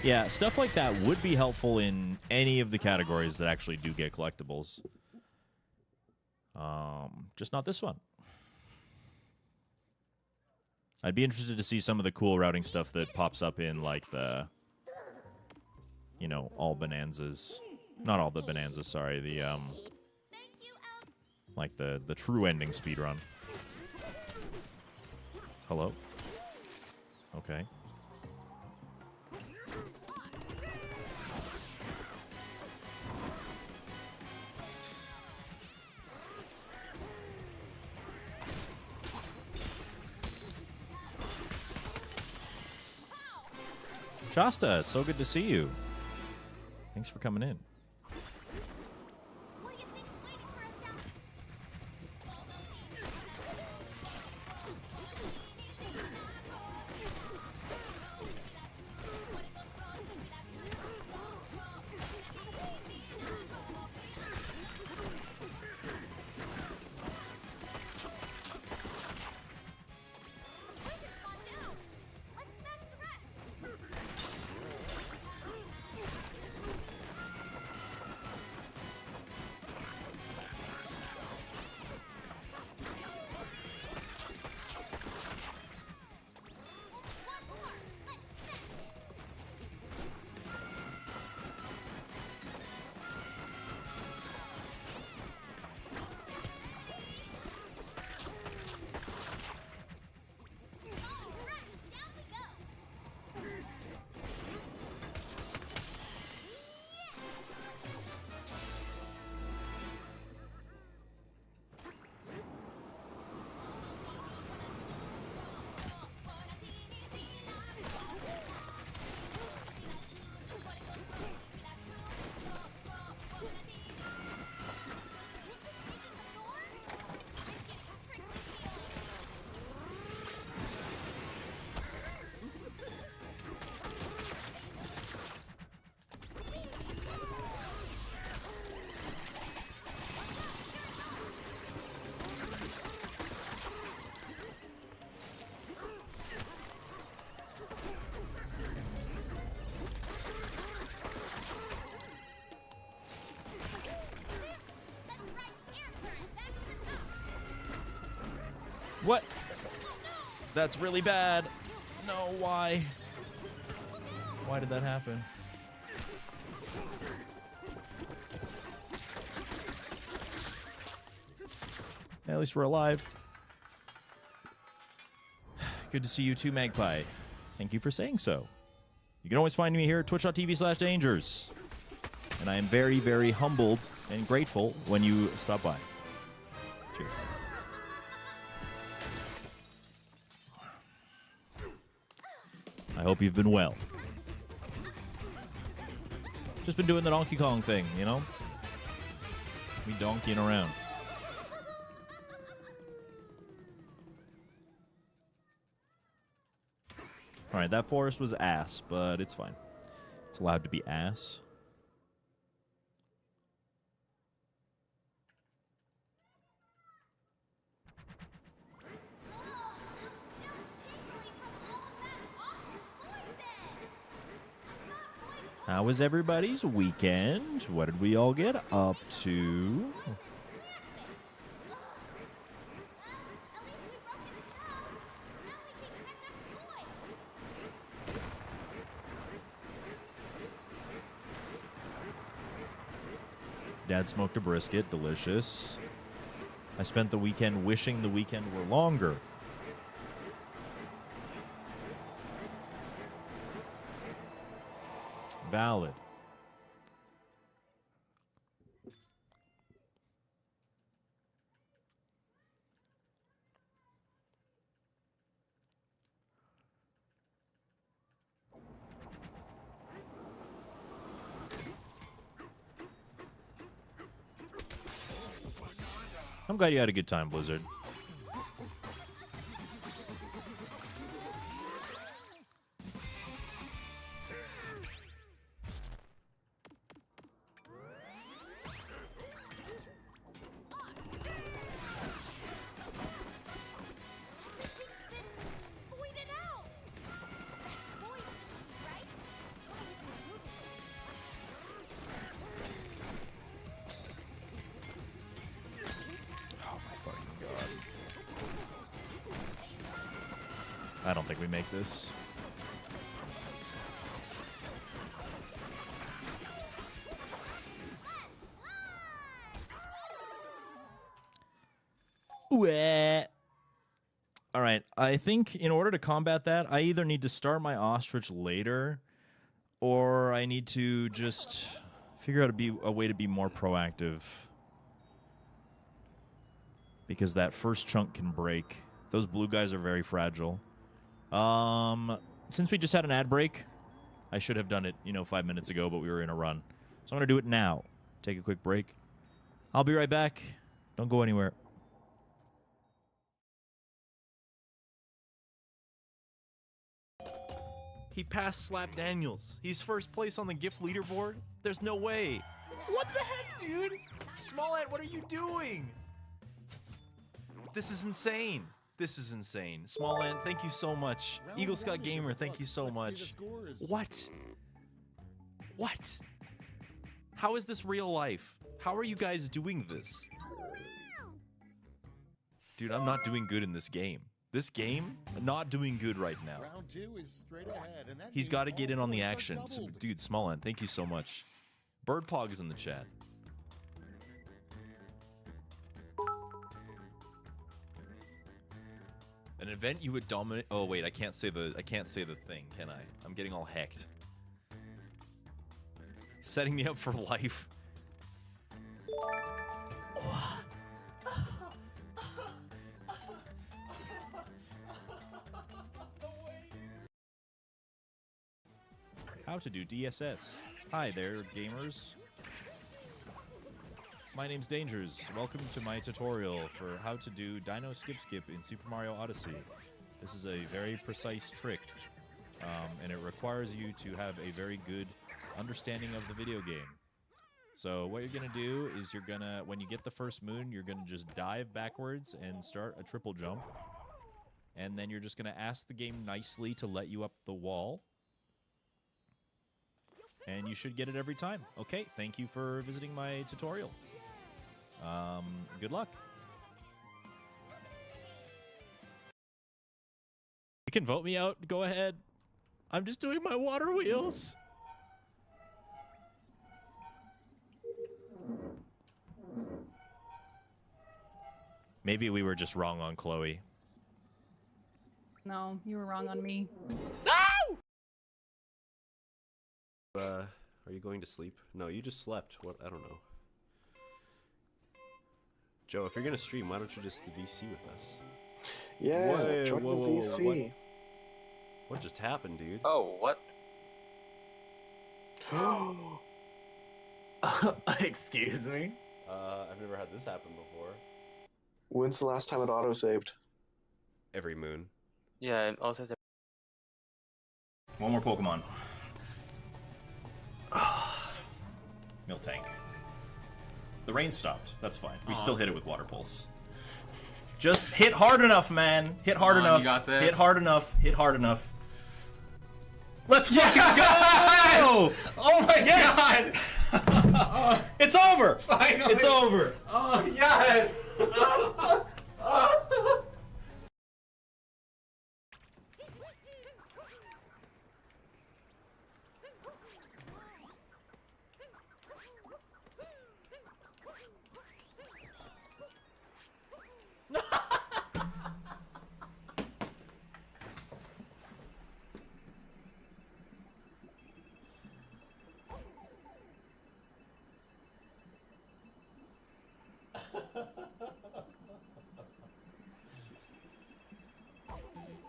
Yeah, stuff like that would be helpful in any of the categories that actually do get collectibles. Just not this one. I'd be interested to see some of the cool routing stuff that pops up in, like, the, you know, all Bananzas. Not all the Bananzas, sorry. The, like, the true ending speedrun. Hello? Okay. Shasta, it's so good to see you. Thanks for coming in. What do you think's waiting for us down Let's smash the rest. One more. Let's smash it. All right, down we go. Let's ride the air current back to the top. What? That's really bad. No, why? Why did that happen? At least we're alive. Good to see you too, Magpie. Thank you for saying so. You can always find me here at twitch.tv/dangers. And I am very, very humbled and grateful when you stop by. Cheers. I hope you've been well. Just been doing the Donkey Kong thing, you know? Me donkeying around. Alright, that forest was ass, but it's fine. It's allowed to be ass. How was everybody's weekend? What did we all get up to? Dad smoked a brisket, delicious. I spent the weekend wishing the weekend were longer. Valid. I'm glad you had a good time, Blizzard. Oh my fucking god. I don't think we make this. All right, I think in order to combat that, I either need to start my ostrich later, or I need to just figure out a way to be more proactive. Because that first chunk can break. Those blue guys are very fragile. Since we just had an ad break, I should have done it, 5 minutes ago, but we were in a run. So I'm going to do it now. Take a quick break. I'll be right back. Don't go anywhere. He passed Slap Daniels. He's first place on the gift leaderboard. There's no way. What the heck, dude? Small Ant, what are you doing? This is insane. This is insane. Small Ant, thank you so much. Eagle Scout Gamer, thank you so much. What? What? How is this real life? How are you guys doing this? Dude, I'm not doing good in this game. This game, not doing good right now. Round 2 is straight ahead, and that He's means got to get in all on the points are action. So, doubled. dude, Small Ant, thank you so much. Birdpog is in the chat. An event you would dominate. Oh wait, I can't say the thing, can I? I'm getting all hecked. Setting me up for life. How to do DSS. Hi there, gamers. My name's Dangers. Welcome to my tutorial for how to do Dino Skip Skip in Super Mario Odyssey. This is a very precise trick, and it requires you to have a very good understanding of the video game. So what you're going to do is when you get the first moon, you're going to just dive backwards and start a triple jump. And then you're just going to ask the game nicely to let you up the wall. And you should get it every time. Okay, thank you for visiting my tutorial. Good luck. You can vote me out. Go ahead. I'm just doing my water wheels. Maybe we were just wrong on Chloe. No, you were wrong on me. Are you going to sleep? No, you just slept. What? I don't know. Joe, if you're gonna stream, why don't you just VC with us? Yeah, Whoa, join whoa, the whoa, VC. What just happened, dude? Oh, what? Excuse me? I've never had this happen before. When's the last time it auto-saved? Every moon. Yeah, and also One more Pokemon. Miltank. The rain stopped. That's fine. We still hit it with Water Pulse. Just hit hard enough, man. Hit hard enough. You got this. Hit hard enough. Hit hard enough. Let's fucking go! Oh my god! It's over! Finally! It's over! Oh, yes!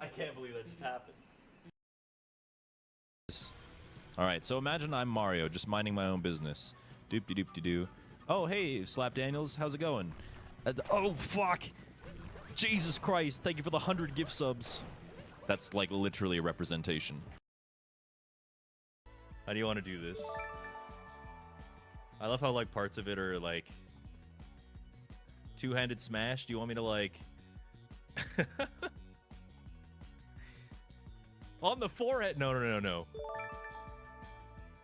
I can't believe that just happened. Alright, so imagine I'm Mario, just minding my own business. Doop-de-doop-de-doo. Oh, hey, Slap Daniels, how's it going? Oh, fuck! Jesus Christ, thank you for the 100 gift subs. That's, like, literally a representation. How do you want to do this? I love how, like, parts of it are, like... Two-handed smash? Do you want me to, like... On the forehead? No, no, no, no.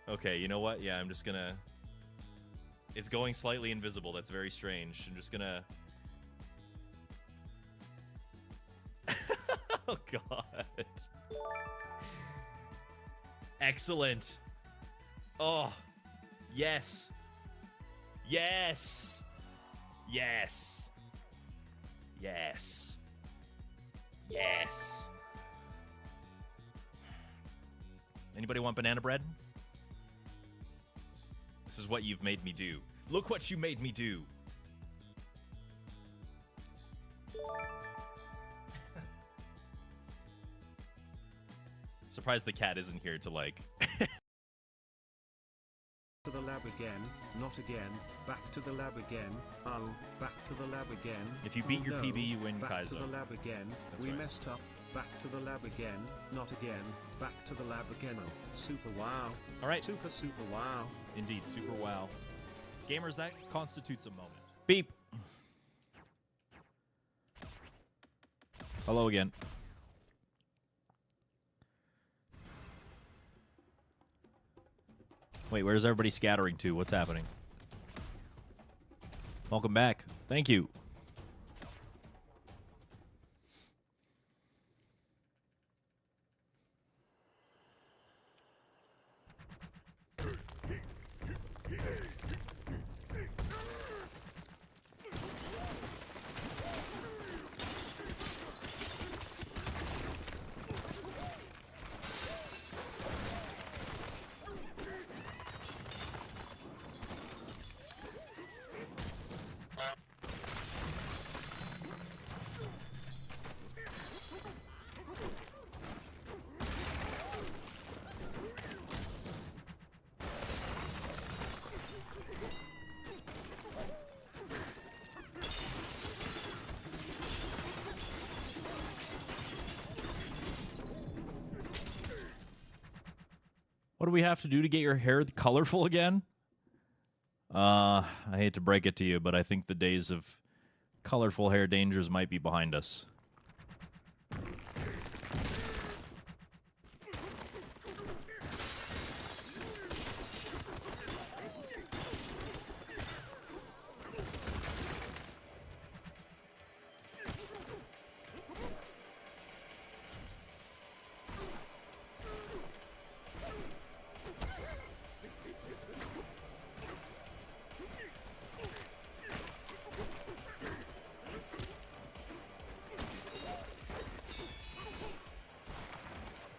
Okay, you know what? Yeah, I'm just gonna... It's going slightly invisible. That's very strange. I'm just gonna... Oh, God. Excellent. Oh, yes. Yes. Yes. Yes. Yes. Anybody want banana bread? This is what you've made me do. Look what you made me do. Surprised the cat isn't here to like. To the lab again, not again, back to the lab again, oh, back to the lab again. If you beat oh your no, PB, you win back Kaizo. to the lab again, That's we right. messed up, back to the lab again, not again, back to the lab again, oh, super wow. All right. Super wow. Indeed, super wow. Gamers, that constitutes a moment. Beep. Hello again. Wait, where's everybody scattering to? What's happening? Welcome back. Thank you. What do we have to do to get your hair colorful again? I hate to break it to you, but I think the days of colorful hair dangers might be behind us.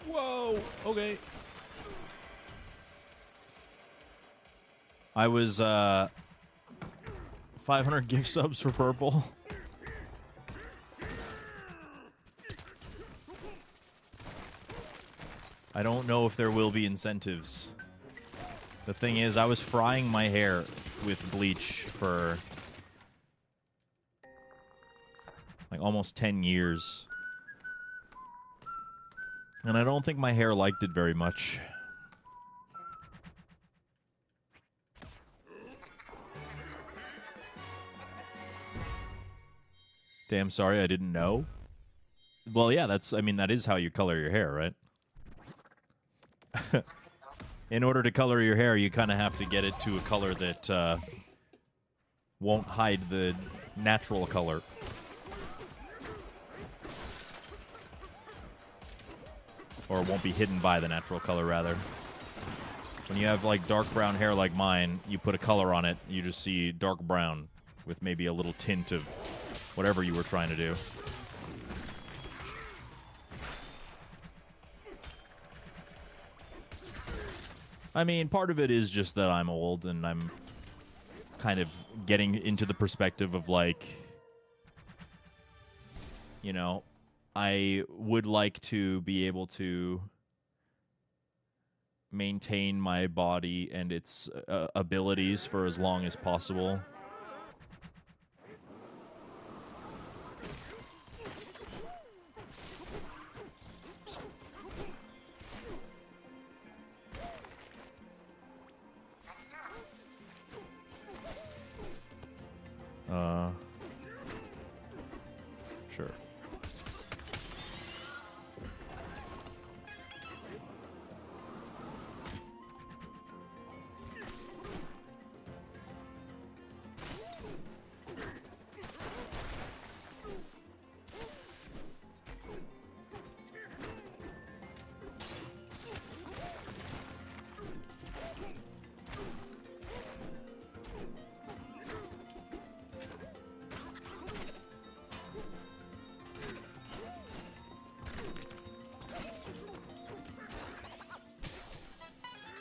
Whoa, okay. I was 500 gift subs for purple. I don't know if there will be incentives. The thing is, I was frying my hair with bleach for like almost 10 years. And I don't think my hair liked it very much. Damn, sorry, I didn't know. Well, yeah, that is how you color your hair, right? In order to color your hair, you kind of have to get it to a color that won't hide the natural color. Or won't be hidden by the natural color, rather. When you have, like, dark brown hair like mine, you put a color on it, you just see dark brown with maybe a little tint of whatever you were trying to do. I mean, part of it is just that I'm old and I'm kind of getting into the perspective of, like, you know, I would like to be able to maintain my body and its abilities for as long as possible. Sure.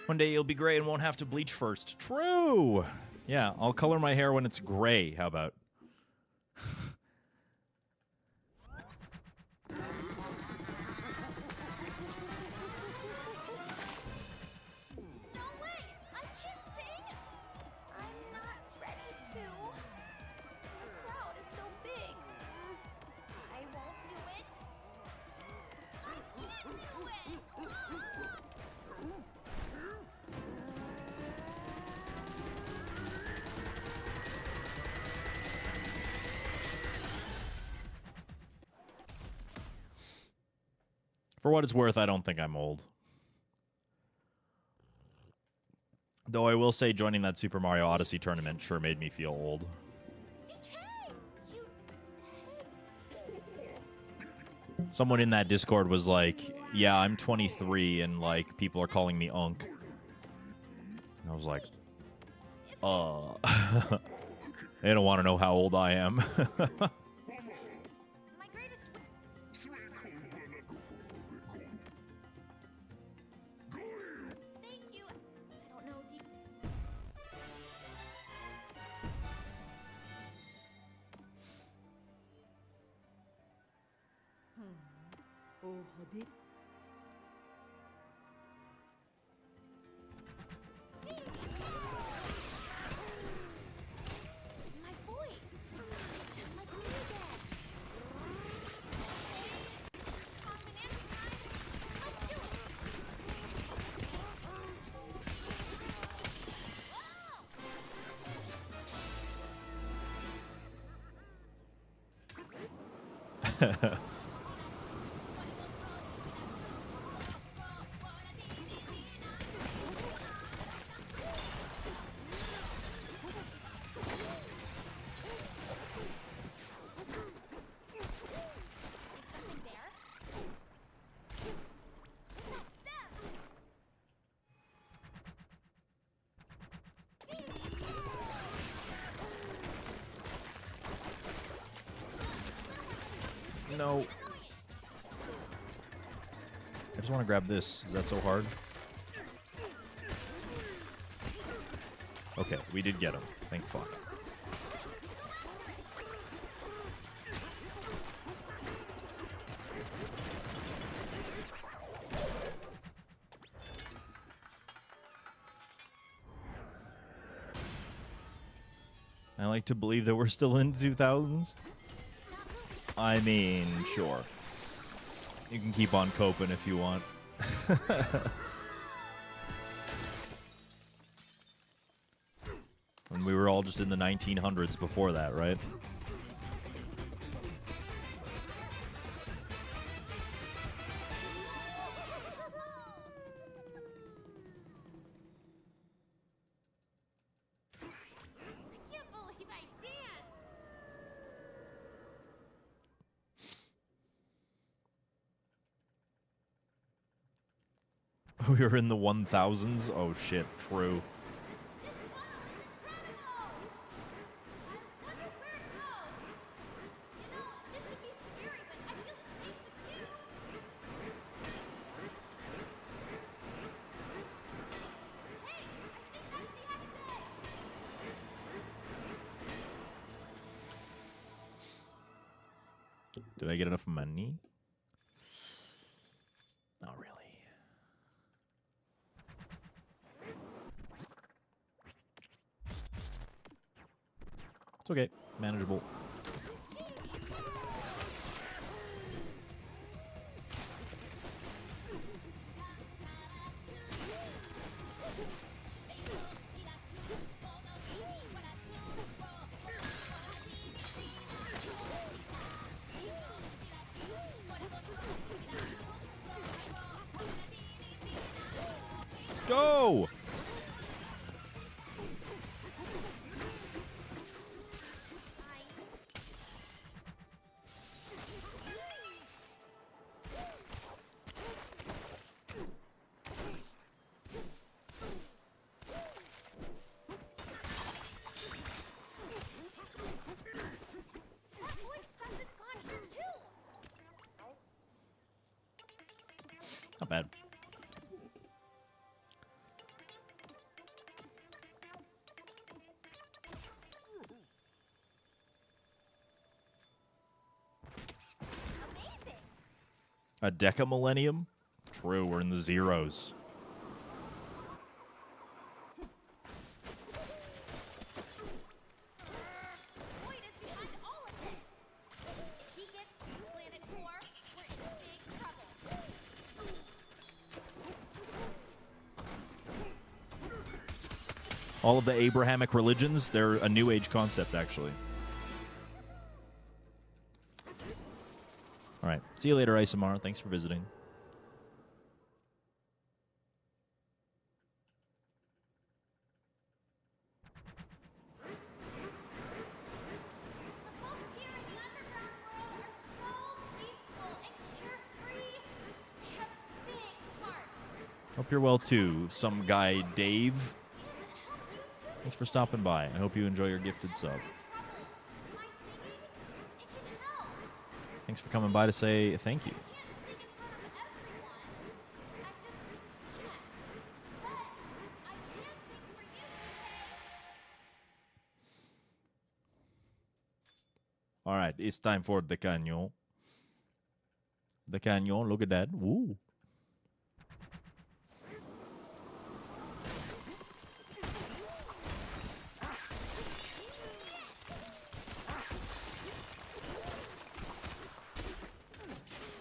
One day you'll be gray and won't have to bleach first. True! Yeah, I'll color my hair when it's gray. How about? No way! I can't sing! I'm not ready to. The crowd is so big. I won't do it. I can't do it! For what it's worth, I don't think I'm old. Though I will say joining that Super Mario Odyssey tournament sure made me feel old. DK! You... Someone in that Discord was like, yeah, I'm 23 and, like, people are calling me Unk. And I was like, they don't want to know how old I am. My greatest... Thank you. I don't know, My voice. I sound like me again. On Bananza time. Let's do it. Is something there? That's them. No. I just want to grab this. Is that so hard? Okay, we did get him. Thank fuck. I like to believe that we're still in the 2000s. I mean, sure. You can keep on coping if you want. When we were all just in the 1900s before that, right? I can't believe I danced. We were in the 1000s? Oh shit, true. This should be scary, but I feel safe with you. Hey, I think that's the exit. Did I get enough money? Not really. It's okay. Manageable. Go! That void stuff is gone here too. Not bad. A decamillennium? True, we're in the zeros. Boyd is behind all of this. If he gets to Planet 4, we're in big trouble. All of the Abrahamic religions, they're a New Age concept, actually. All right. See you later, Isamar. Thanks for visiting. The folks here in the underground world are so peaceful and carefree. They have big hearts. Hope you're well, too. Some guy, Dave. And help you too. Thanks for stopping by. I hope you enjoy your gifted sub. You're in trouble. My singing, it can help. Thanks for coming by to say thank you. I can't sing in front of everyone. I just can't. But I can sing for you, okay? All right, it's time for the canyon. The canyon, look at that. Woo.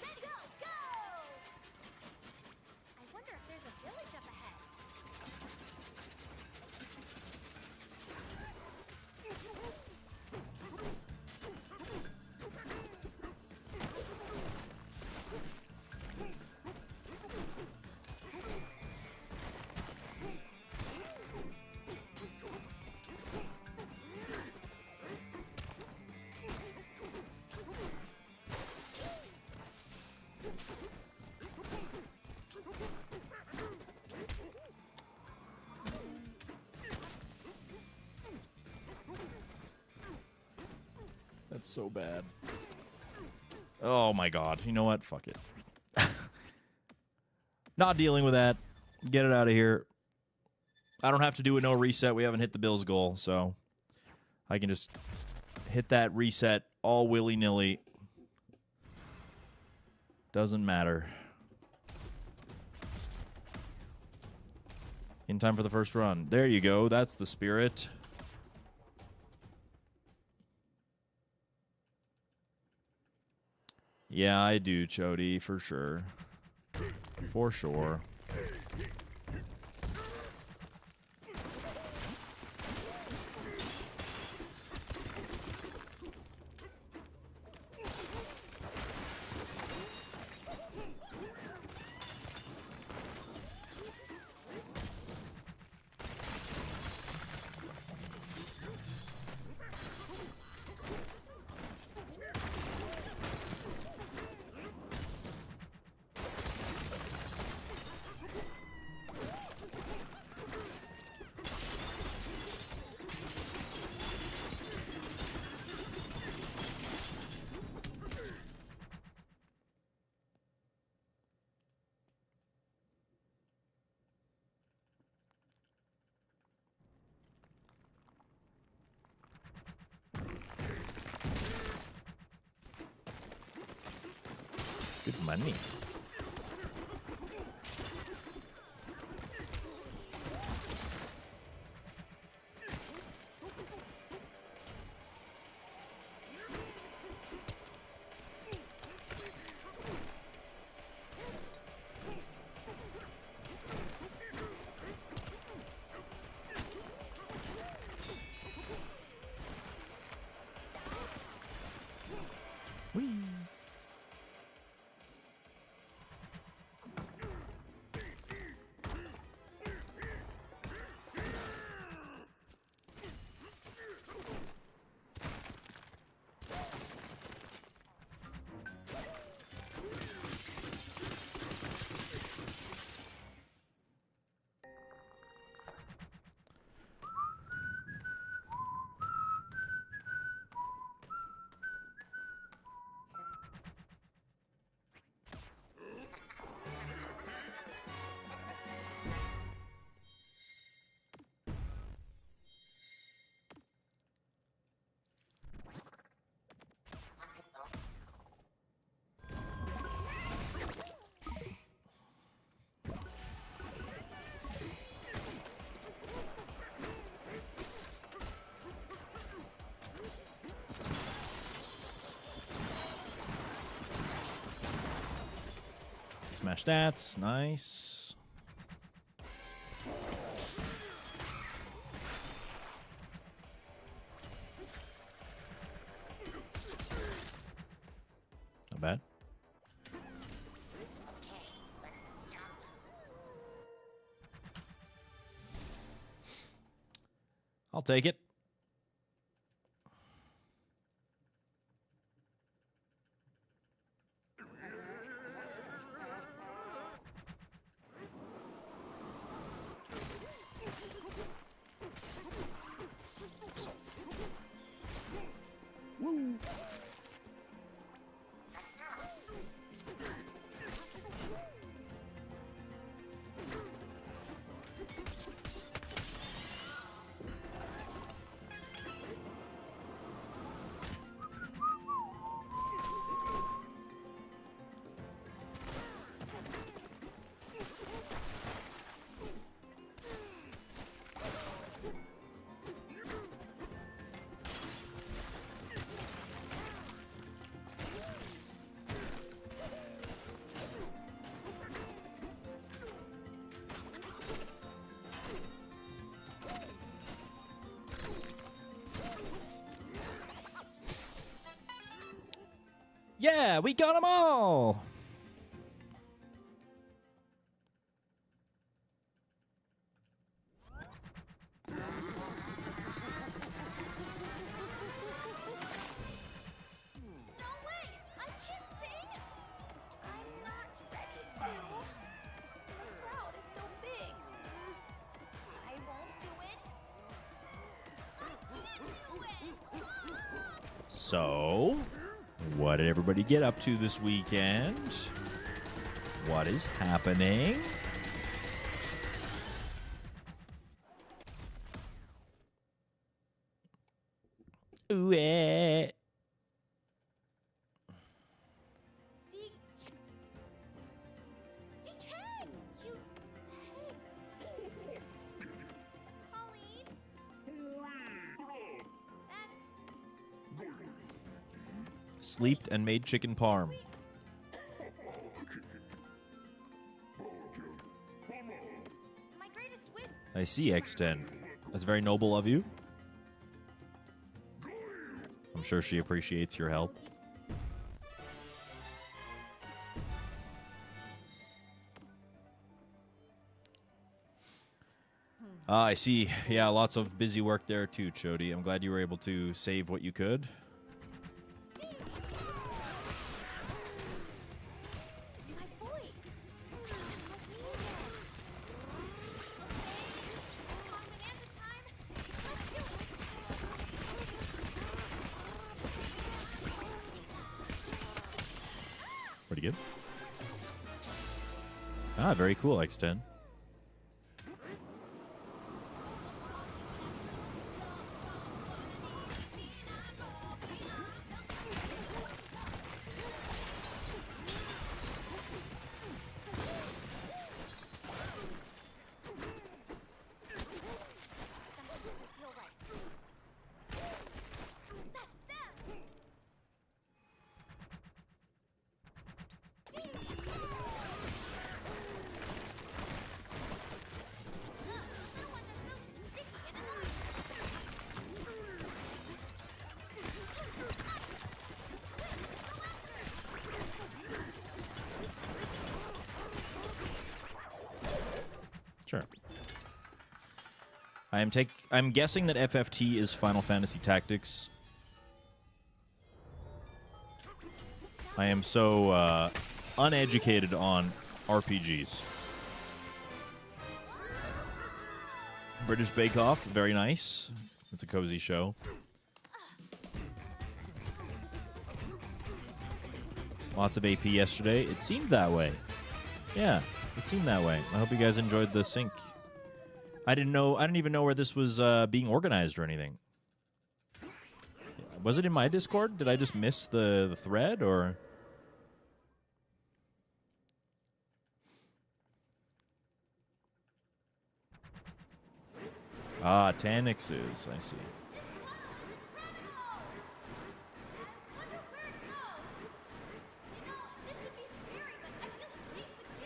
Then go, go! I wonder if there's a village up ahead. That's so bad. Oh my god. You know what? Fuck it. Not dealing with that. Get it out of here. I don't have to do a no reset. We haven't hit the Bills goal, so I can just hit that reset all willy-nilly. Doesn't matter. In time for the first run. There you go. That's the spirit. Yeah, I do, Chody, for sure. For sure. Good money. Smash stats. Nice. Not bad. I'll take it. Woo. Yeah, we got them all. No way! I can't sing! I'm not ready to. The crowd is so big. I won't do it. I can't do it! So, what did everybody get up to this weekend? What is happening? Ooh, eh. DK! You... Hey. Colleen? That's... Sleeped and made chicken parm. My greatest win. I see, X10. That's very noble of you. I'm sure she appreciates your help. I see. Yeah, lots of busy work there too, Chody. I'm glad you were able to save what you could. My voice. On Bananza time. Let's do it. Pretty good. Ah, very cool, X10. Something doesn't feel right. That's them. Little ones are so sticky and annoying. Sure. I'm guessing that FFT is Final Fantasy Tactics. I am so uneducated on RPGs. British Bake Off, very nice. It's a cozy show. Lots of AP yesterday. It seemed that way. Yeah, it seemed that way. I hope you guys enjoyed the sync. I didn't even know where this was being organized or anything. Was it in my Discord? Did I just miss the thread, or? Ah, Tanix's. I see. I wonder where it goes. You know, this should be scary, but I feel safe with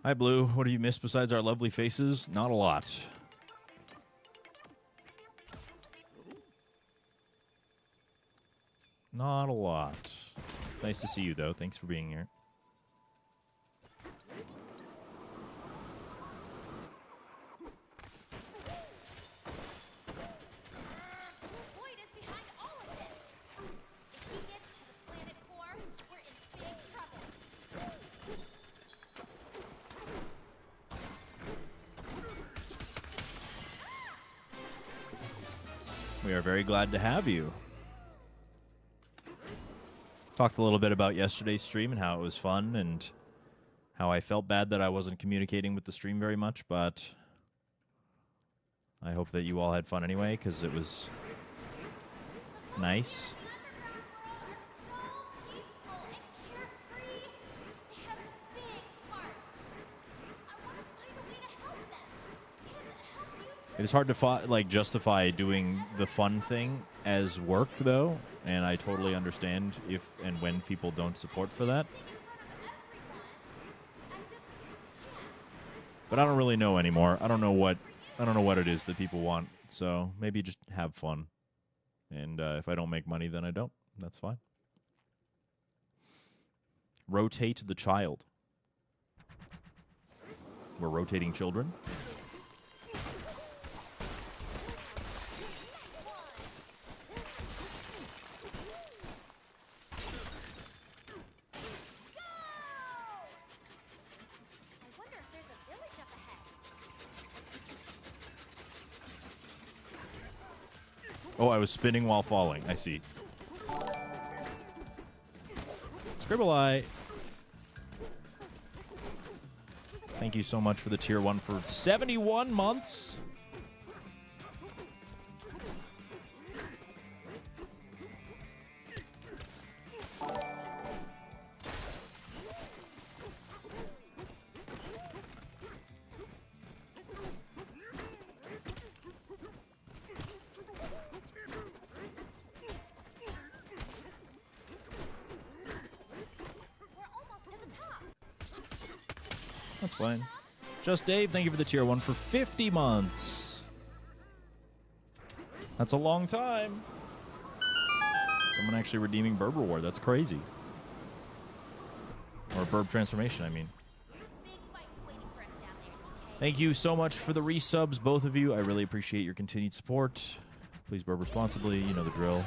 Hi, Blue. What have you missed besides our lovely faces? Not a lot. Not a lot. It's nice to see you, though. Thanks for being here. Boyd is behind all of this. If he gets to the planet core, we're in big trouble. We are very glad to have you. Talked a little bit about yesterday's stream and how it was fun and how I felt bad that I wasn't communicating with the stream very much, but I hope that you all had fun anyway, because it was nice. The underground world are so peaceful and carefree. They have big hearts. I want to find a way to help them and help you too. It is hard to justify doing the fun thing as work, though, and I totally understand if and when people don't support for that. But I don't really know anymore. I don't know what it is that people want. So maybe just have fun. And if I don't make money, then I don't. That's fine. Rotate the child. We're rotating children. I wonder if there's a village up ahead. Oh, I was spinning while falling. I see. Scribble Eye. Thank you so much for the tier 1 for 71 months. We're almost to the top. That's fine. Just Dave, thank you for the tier 1 for 50 months. That's a long time. Someone actually redeeming Burb reward. That's crazy. Or Burb transformation, I mean. Big fights waiting for us down there, DK. Thank you so much for the resubs, both of you. I really appreciate your continued support. Please burp responsibly. You know the drill.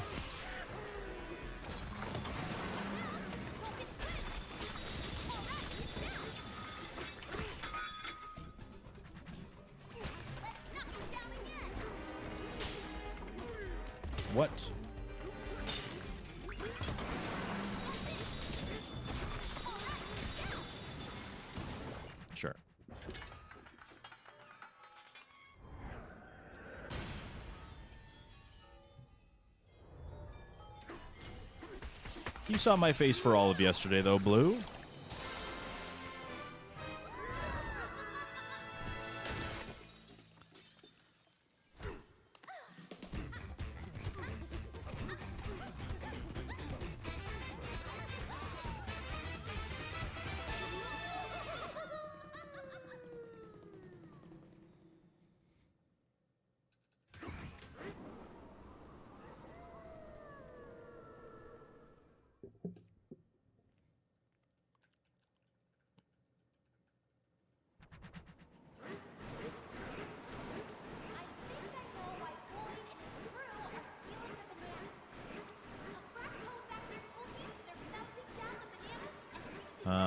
What? Sure. You saw my face for all of yesterday, though, Blue.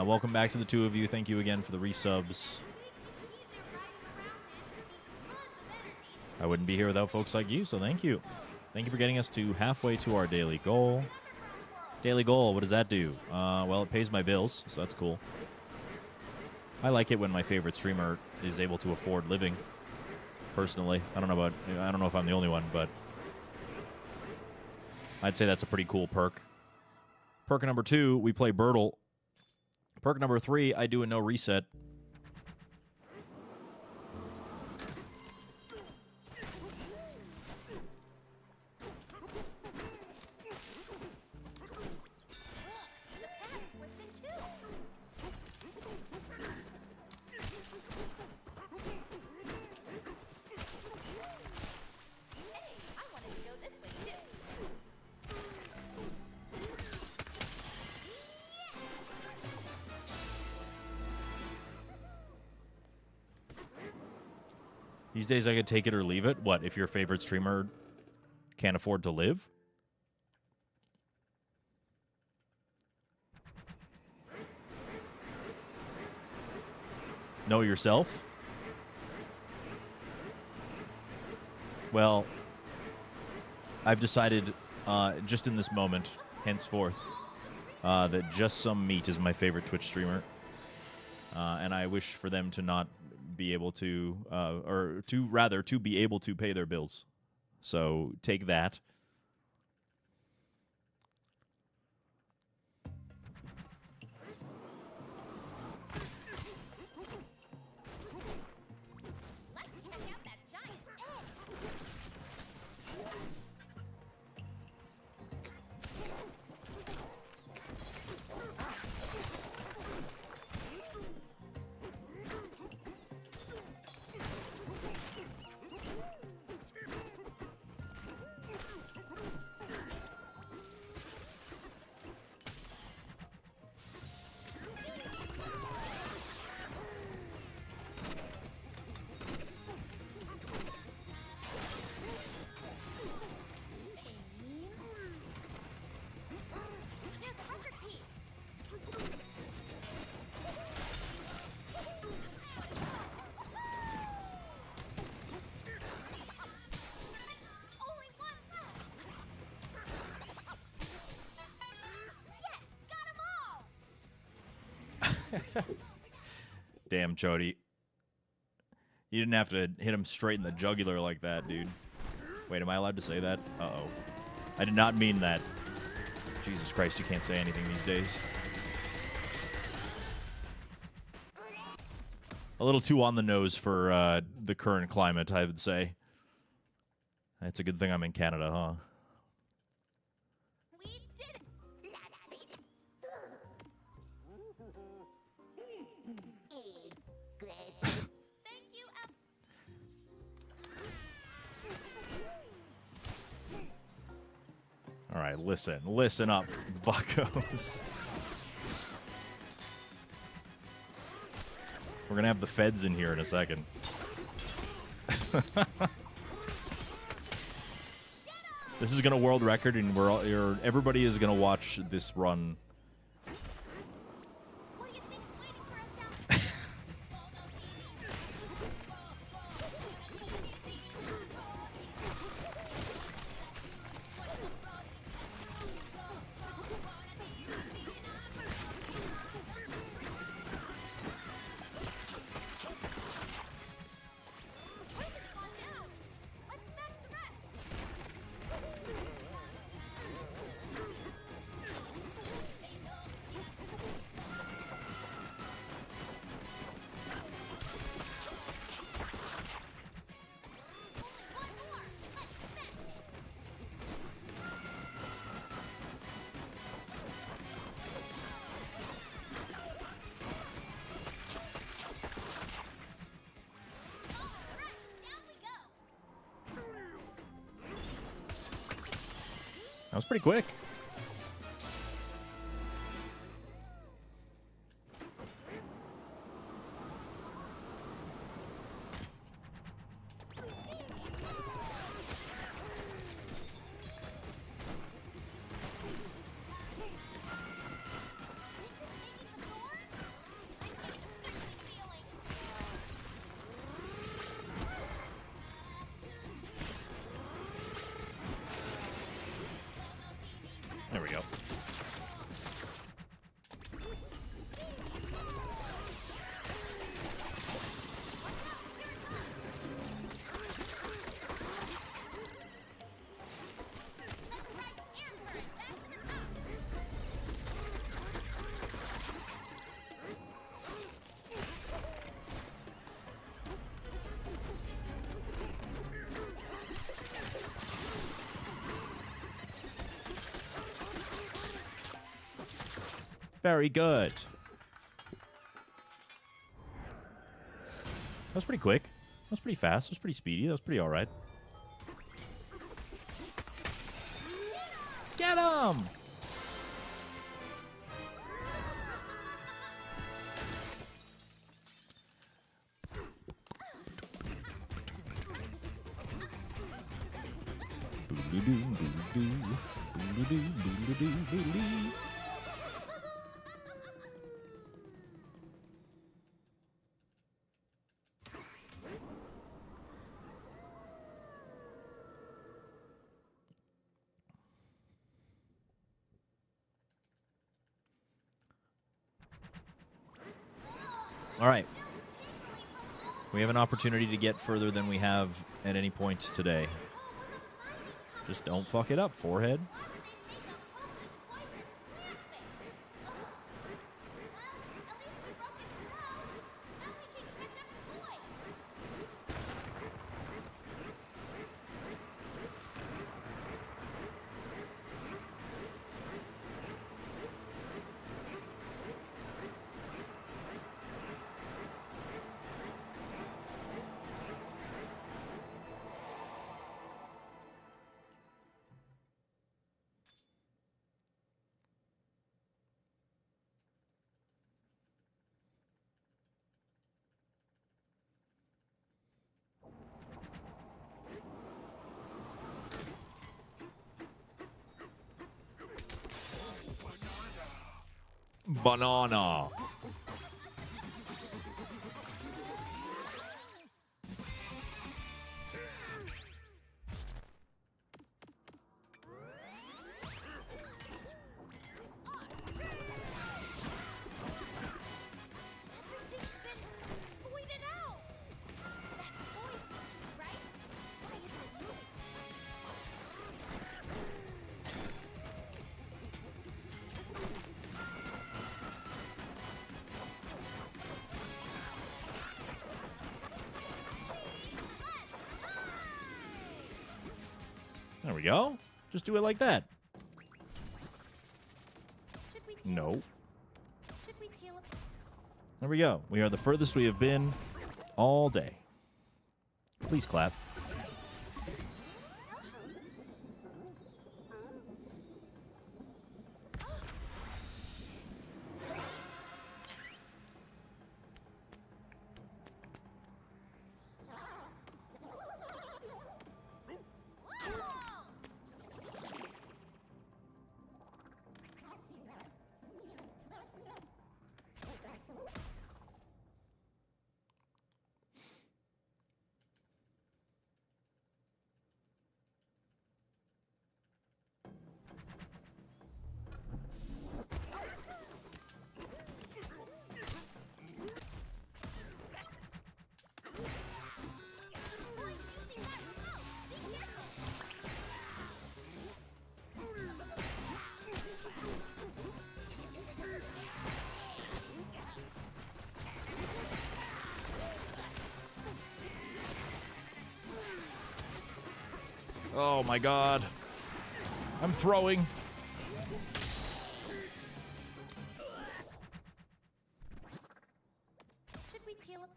Welcome back to the two of you. Thank you again for the resubs. I wouldn't be here without folks like you, so thank you. Thank you for getting us to halfway to our daily goal. Daily goal, what does that do? Well, it pays my bills, so that's cool. I like it when my favorite streamer is able to afford living, personally. I don't know if I'm the only one, but I'd say that's a pretty cool perk. Perk number 2, we play Birdle. Perk number 3, I do a no reset. These days I could take it or leave it. What, if your favorite streamer can't afford to live? Know yourself? Well, I've decided just in this moment, henceforth, that Just Some Meat is my favorite Twitch streamer. And I wish for them to not be able to, or to rather, to be able to pay their bills. So take that. Let's check out that giant egg. There's a record piece. Only one left. Yes, got 'em all. Damn, Chody. You didn't have to hit him straight in the jugular like that, dude. Wait, am I allowed to say that? Uh-oh. I did not mean that. Jesus Christ, you can't say anything these days. A little too on the nose for the current climate, I would say. It's a good thing I'm in Canada, huh? We did it. Thank you, All right, listen up, buckos. We're gonna have the feds in here in a second. This is gonna world record, and everybody is gonna watch this run. What do you think's waiting for us down there? Where's it gone down? Let's smash the rest. Only one more. Let's smash it. All right, down we go. That was pretty quick. This is making the board? I'm getting a crazy feeling. There we go. Let's ride the air current back to the top. Very good. That was pretty quick. That was pretty fast. That was pretty speedy. That was pretty all right. Get him! All right. We have an opportunity to get further than we have at any point today. Just don't fuck it up, forehead. Banana. There we go. Just do it like that. No. There we go. We are the furthest we have been all day. Please clap. Oh my god. I'm throwing. Should we teal up?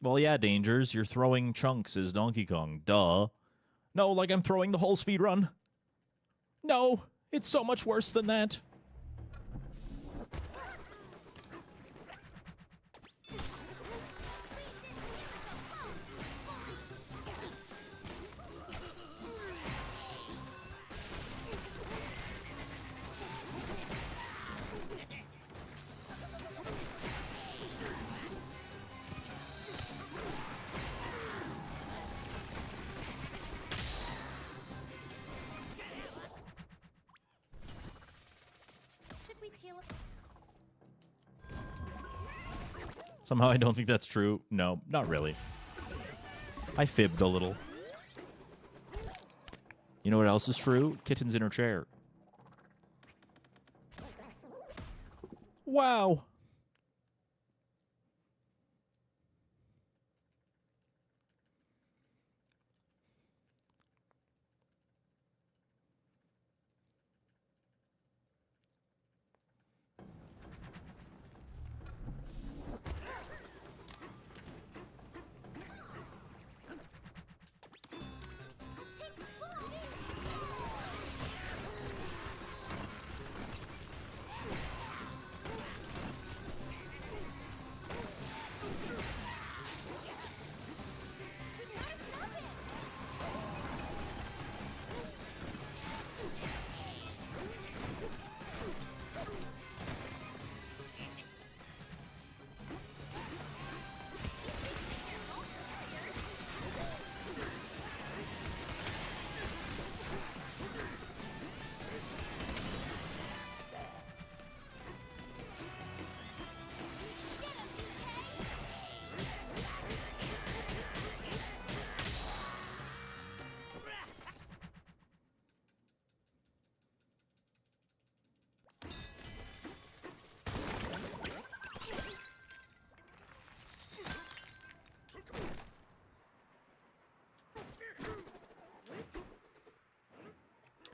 Well, yeah, Dangers. You're throwing chunks as Donkey Kong. Duh. No, like I'm throwing the whole speed run. No, it's so much worse than that. Somehow I don't think that's true. No, not really. I fibbed a little. You know what else is true? Kitten's in her chair. Wow.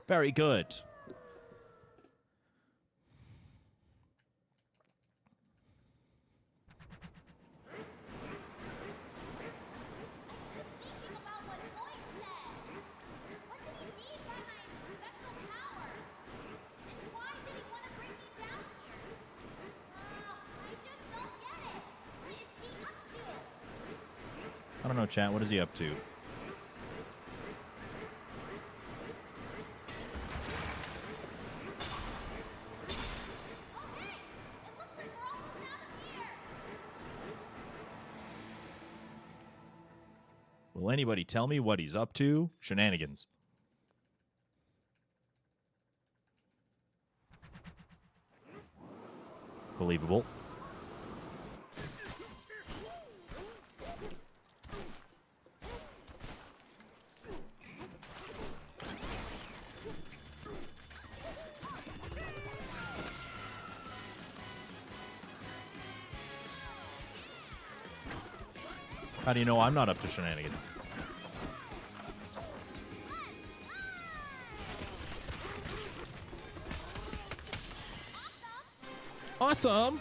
Very good. Thinking about what Boyd said. What did he mean by my special power? And why did he want to bring me down here? I just don't get it. What is he up to? I don't know, chat. What is he up to? Okay, it looks like we're almost out of here. Will anybody tell me what he's up to? Shenanigans. Believable. How do you know I'm not up to shenanigans? Awesome!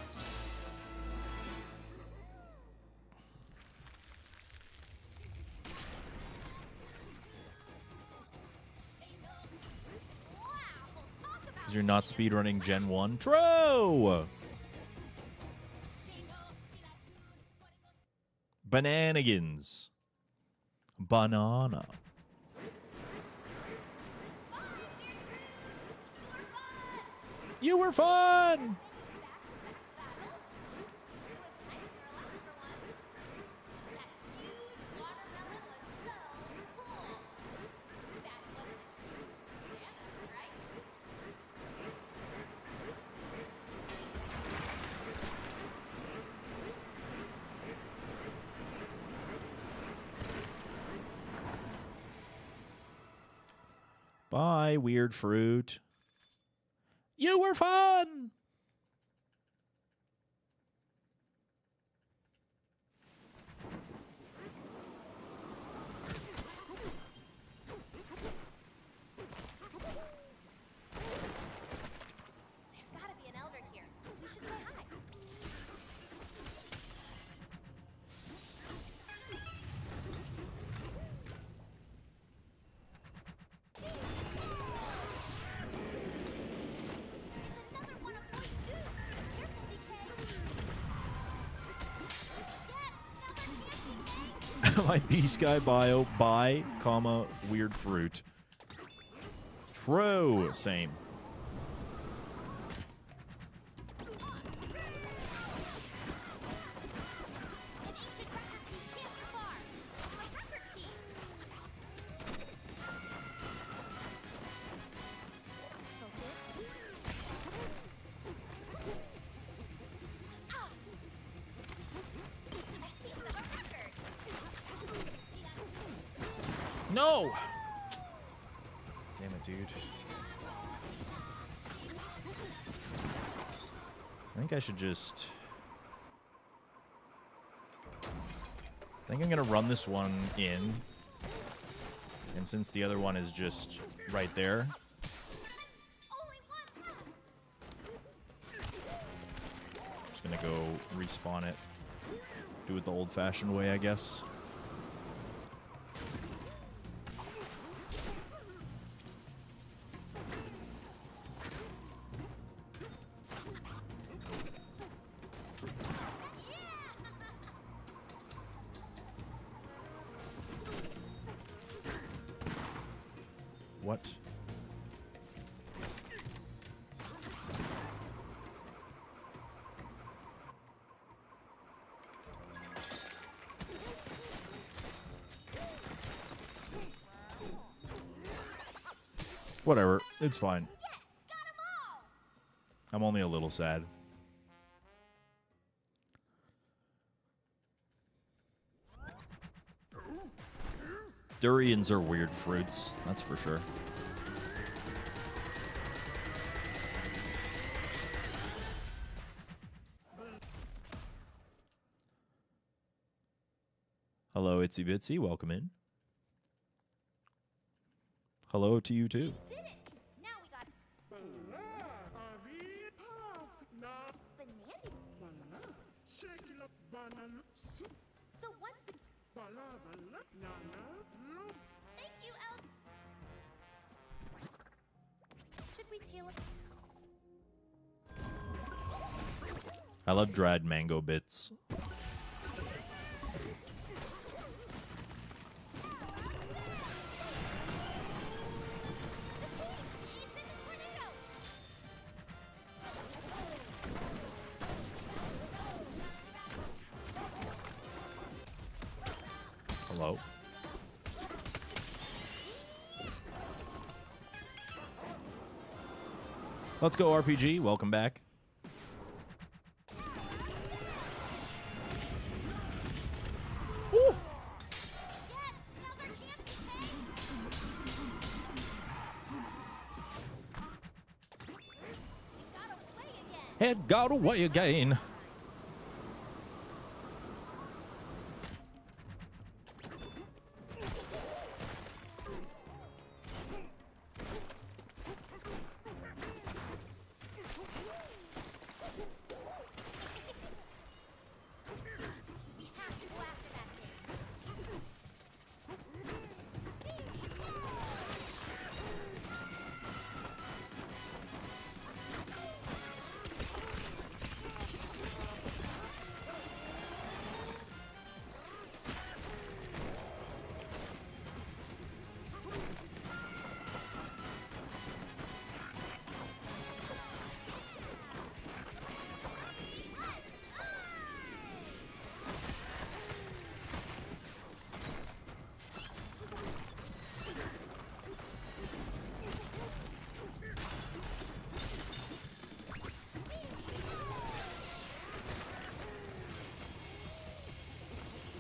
Because you're not speedrunning Gen 1? True! Bananigans. Banana. You were fun! Bye, weird fruit. You were fun! There's gotta be an elder here. We should say hi. It's another one of Boyd's dudes. Careful, DK. Yes, another chance, DK. My B-Sky bio, bye, comma, weird fruit. True. Same. An ancient record piece can't be far. A record piece. Ah! A piece of a record. No! Damn it, dude. I think I should just... I think I'm going to run this one in. And since the other one is just right there, Only one left. I'm just going to go respawn it. Do it the old-fashioned way, I guess. What? Whatever. It's fine. Yes, got 'em all. I'm only a little sad. Durians are weird fruits, that's for sure. Hello, Itsy Bitsy. Welcome in. Hello to you, too. Did it. So once we... Thank you, El... Should we teal... I love dried mango bits. Hello. Let's go, RPG. Welcome back. Ooh. Yes! Now's our chance to pay! It got away again! Head got away again. We have to go after that thing.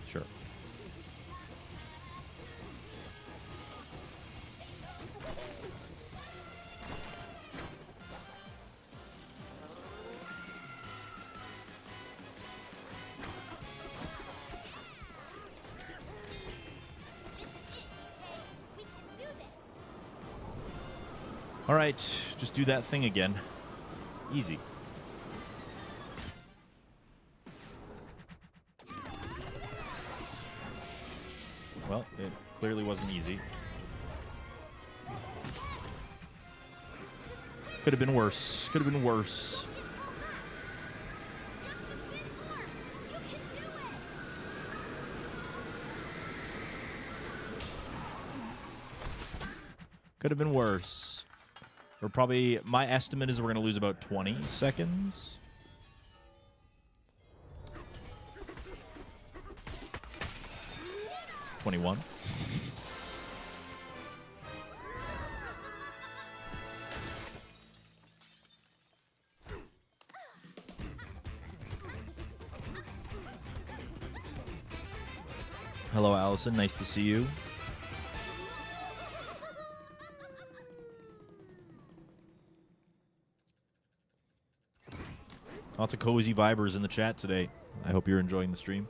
Sure. We can do this! All right, just do that thing again. Easy. Well, it clearly wasn't easy. Could have been worse. Could have been worse. Just a bit more! You can do it! Could have been worse. We're probably, my estimate is we're going to lose about 20 seconds. $21. Hello, Allison. Nice to see you. Lots of cozy vibers in the chat today. I hope you're enjoying the stream.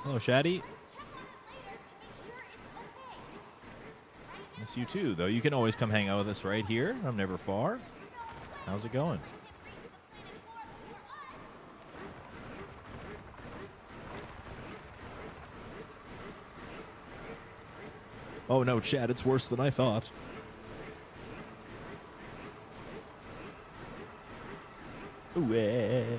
Hello, Shaddy. Miss you too, though. You can always come hang out with us right here. I'm never far. How's it going? Oh no, Chad, it's worse than I thought. Ooh, eh.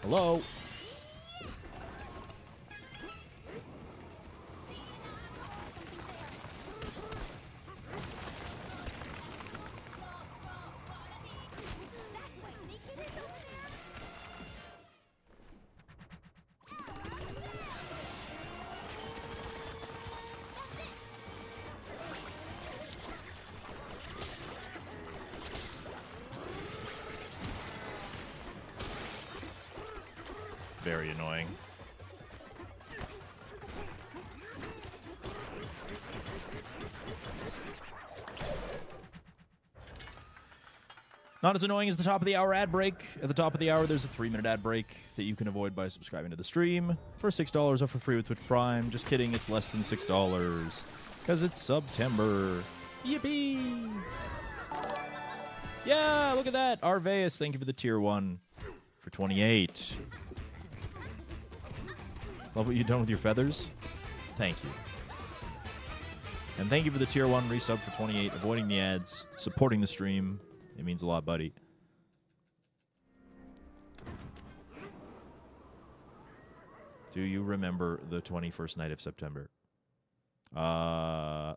Hello? Very annoying. Not as annoying as the top of the hour ad break. At the top of the hour, there's a 3-minute ad break that you can avoid by subscribing to the stream for $6 or for free with Twitch Prime. Just kidding, it's less than $6 because it's September. Yippee! Yeah, look at that. Arveus, thank you for the tier 1 for 28. Love what you've done with your feathers. Thank you. And thank you for the tier 1 resub for 28, avoiding the ads, supporting the stream. It means a lot, buddy. Do you remember the 21st night of September? No.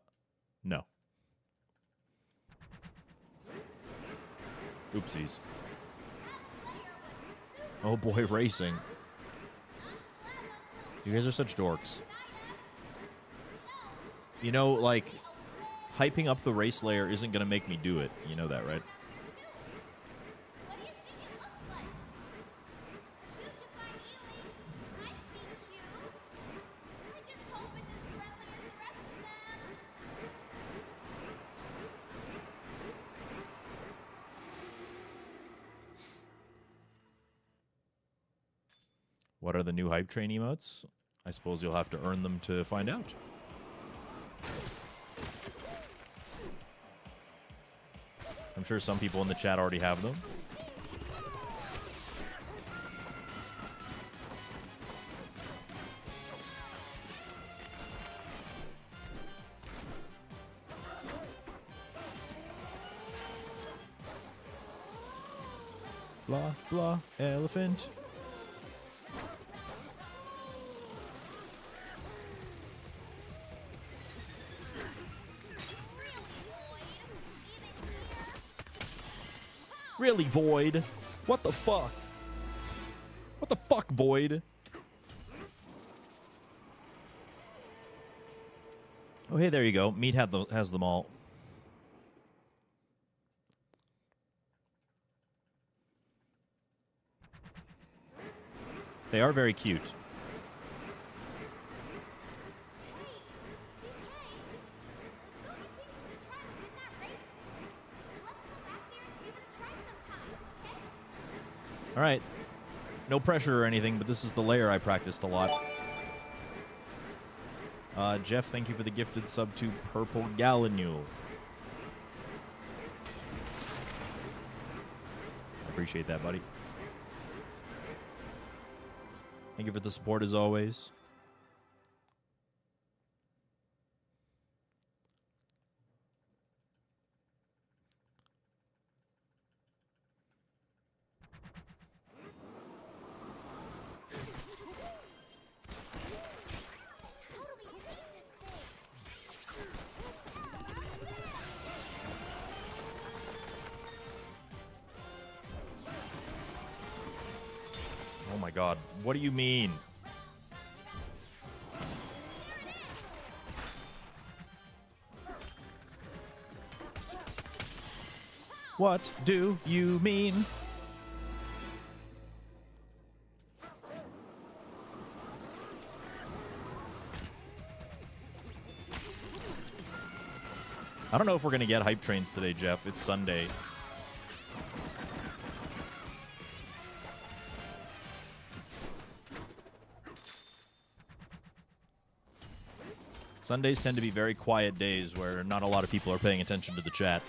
Oopsies. Oh boy, racing. You guys are such dorks. You know, like, hyping up the race layer isn't going to make me do it. You know that, right? What do you think it looks like? Cute to find Ely. I'd be cute. I just hope it's as friendly as the rest of them. What are the new hype train emotes? I suppose you'll have to earn them to find out. I'm sure some people in the chat already have them. Blah, blah, elephant. Really, Void? What the fuck? What the fuck, Void? Oh, hey, there you go. Meat has them all. They are very cute. All right. No pressure or anything, but this is the layer I practiced a lot. Jeff, thank you for the gifted sub to Purple Gallinule. Appreciate that, buddy. Thank you for the support as always. Oh my god, what do you mean? What do you mean? I don't know if we're going to get hype trains today, Jeff. It's Sunday. Sundays tend to be very quiet days where not a lot of people are paying attention to the chat.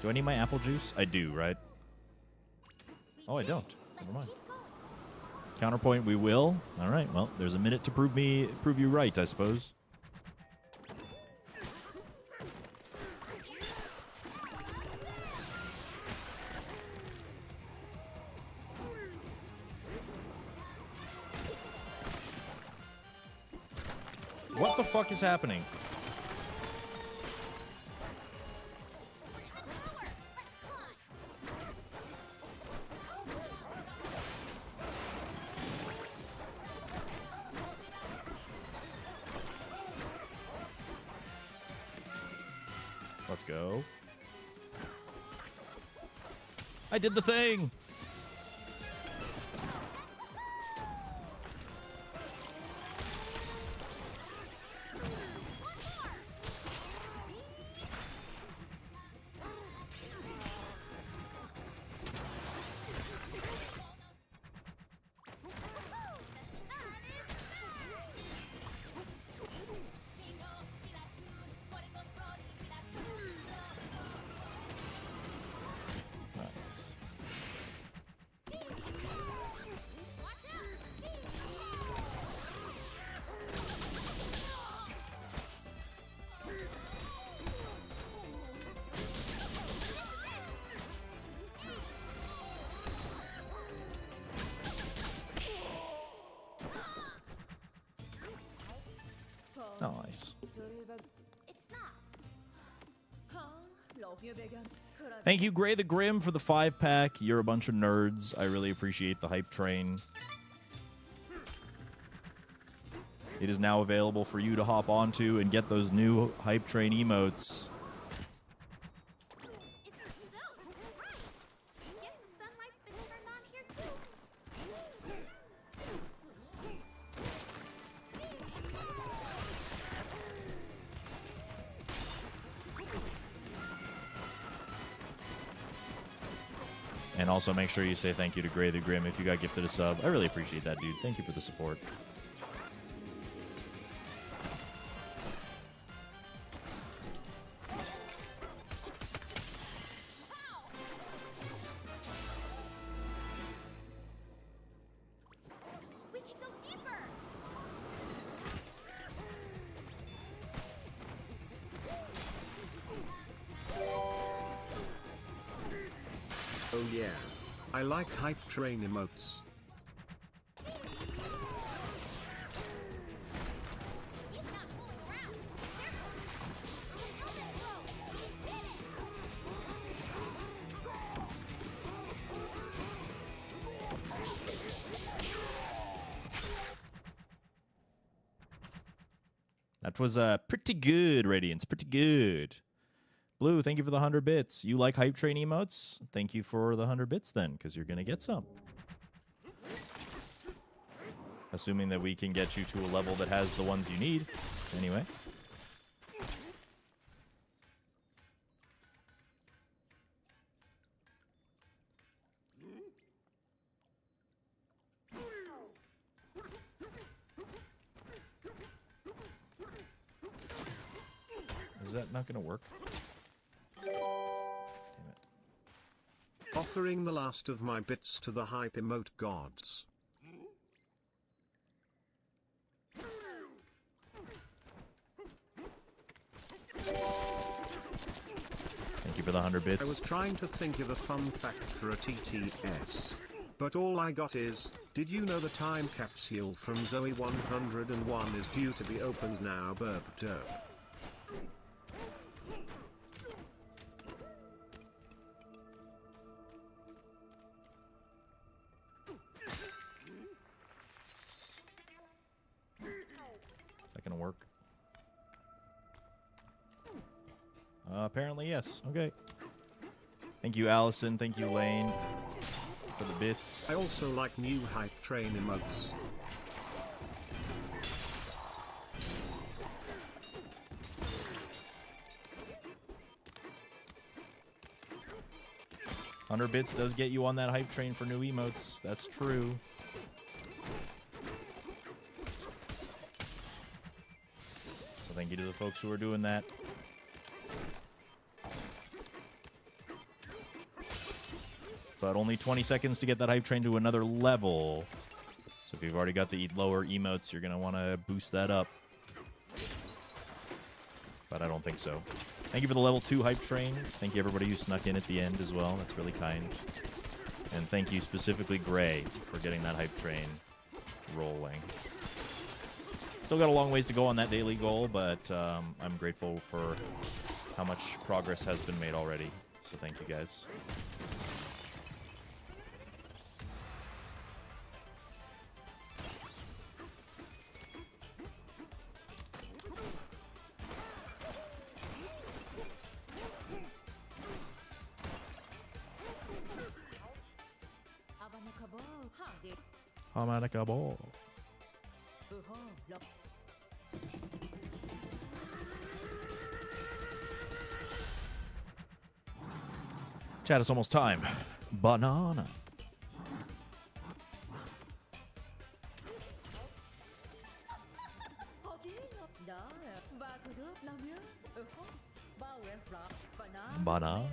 Do I need my apple juice? I do, right? Oh, I don't. Never mind. Counterpoint, we will. All right, well, there's a minute to prove you right, I suppose. What the fuck is happening? Let's go. I did the thing! Nice. It's not. Thank you, Gray the Grim, for the 5-pack. You're a bunch of nerds. I really appreciate the hype train. It is now available for you to hop onto and get those new hype train emotes. It's so bright. Guess the sunlight's been turned on here too. And also make sure you say thank you to Gray the Grim if you got gifted a sub. I really appreciate that, dude. Thank you for the support. We can go deeper. Oh yeah. I like hype train emotes. He's not fooling around. Careful. Helmet throw. We did it. That was pretty good, Radiance. Pretty good. Blue, thank you for the 100 bits. You like hype train emotes? Thank you for the 100 bits then, because you're going to get some. Assuming that we can get you to a level that has the ones you need. Anyway. Is that not going to work? Damn it. Offering the last of my bits to the hype emote gods. Thank you for the 100 bits. I was trying to think of a fun fact for a TTS. But all I got is, did you know the time capsule from Zoe 101 is due to be opened now, burp derp. Is that going to work? Apparently, yes. Okay. Thank you, Allison. Thank you, Lane, for the bits. I also like new hype train emotes. $100 bits does get you on that hype train for new emotes. That's true. So thank you to the folks who are doing that. But only 20 seconds to get that hype train to another level. So if you've already got the lower emotes, you're going to want to boost that up. But I don't think so. Thank you for the level 2 hype train. Thank you everybody who snuck in at the end as well. That's really kind. And thank you specifically Gray for getting that hype train rolling. Still got a long ways to go on that daily goal, but I'm grateful for how much progress has been made already. So thank you guys. Harmonica ball. Chat, it's almost time. Banana. Banana.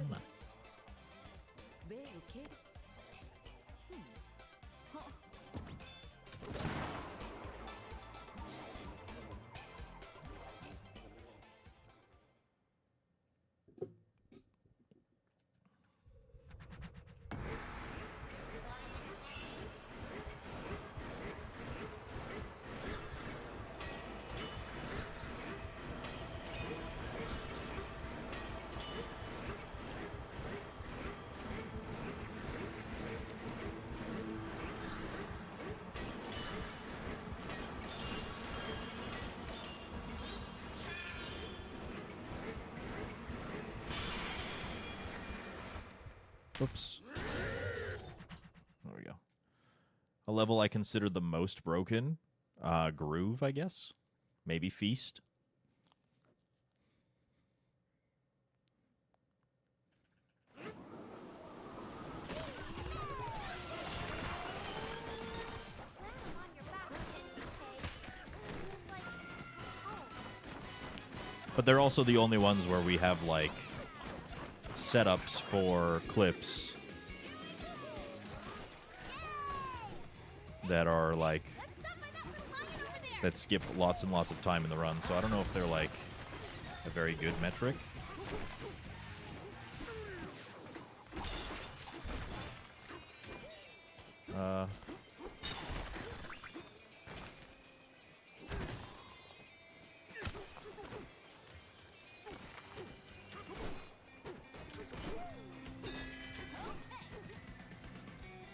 Oops. There we go. A level I consider the most broken. Groove, I guess. Maybe Feast. But they're also the only ones where we have, like, setups for clips that are, like, that skip lots and lots of time in the run. So I don't know if they're, like, a very good metric.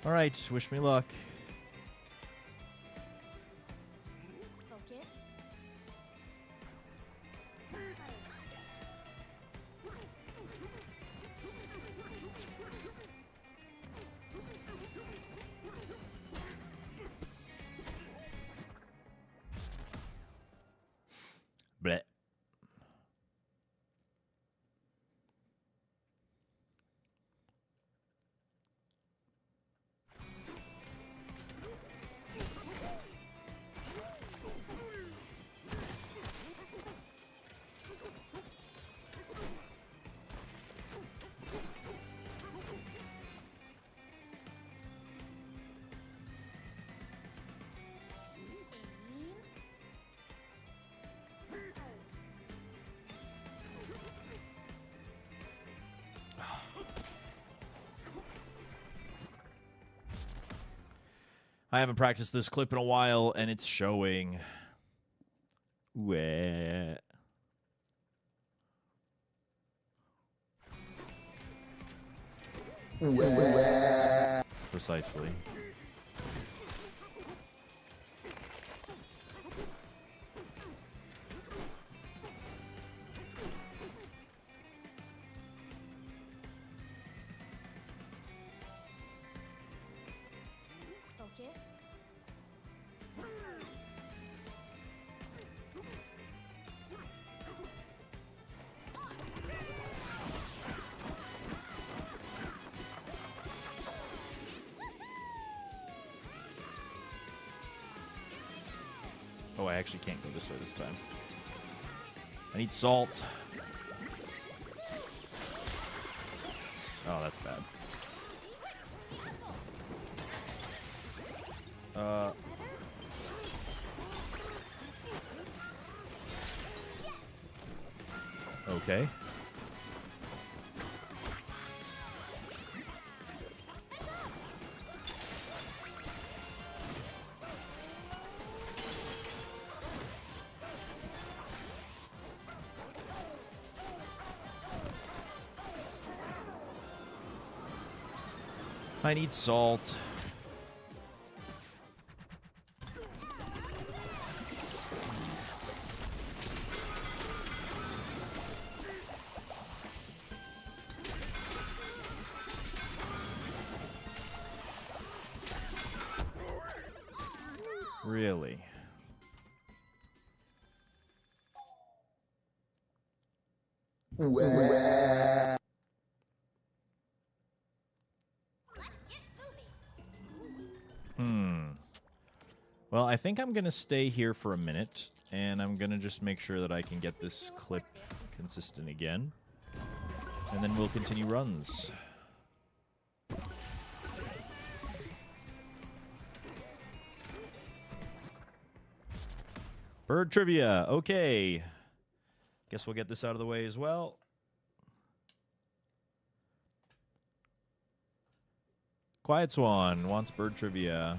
All right, wish me luck. Focus. Bleh. I haven't practiced this clip in a while, and it's showing. Wah. Precisely. Focus. Oh, I actually can't go this way this time. I need salt. Oh, that's bad. Okay. I need salt. Really? Well, I think I'm going to stay here for a minute, and I'm going to just make sure that I can get this clip consistent again. And then we'll continue runs. Bird trivia. Okay. Guess we'll get this out of the way as well. Quiet Swan wants bird trivia.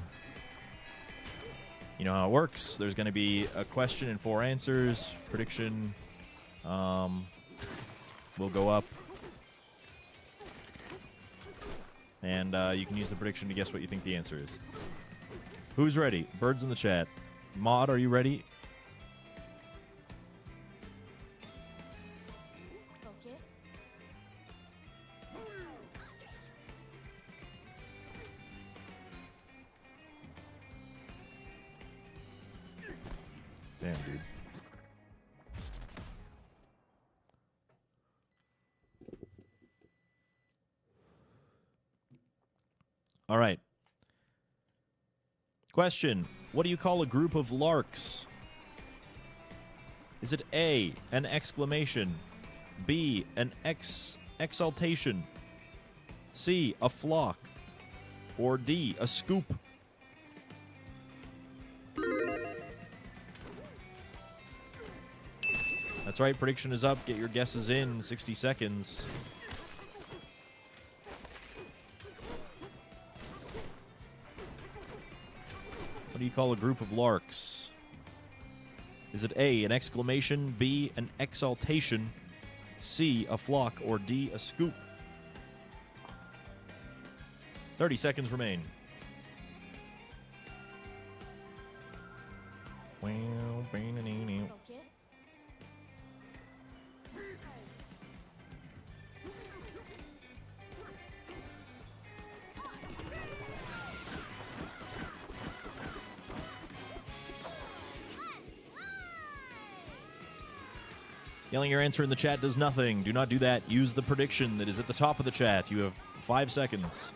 You know how it works. There's going to be a question and 4 answers. Prediction will go up. And you can use the prediction to guess what you think the answer is. Who's ready? Birds in the chat. Maud, are you ready? Focus. Damn, dude. All right. Question. What do you call a group of larks? Is it A, an exclamation, B, an exaltation, C, a flock, or D, a scoop? That's right, prediction is up. Get your guesses in 60 seconds. What do you call a group of larks? Is it A, an exclamation, B, an exaltation, C, a flock, or D, a scoop? 30 seconds remain. Focus. 'Yelling your answer in the chat does nothing. Do not do that. Use the prediction that is at the top of the chat. You have 5 seconds.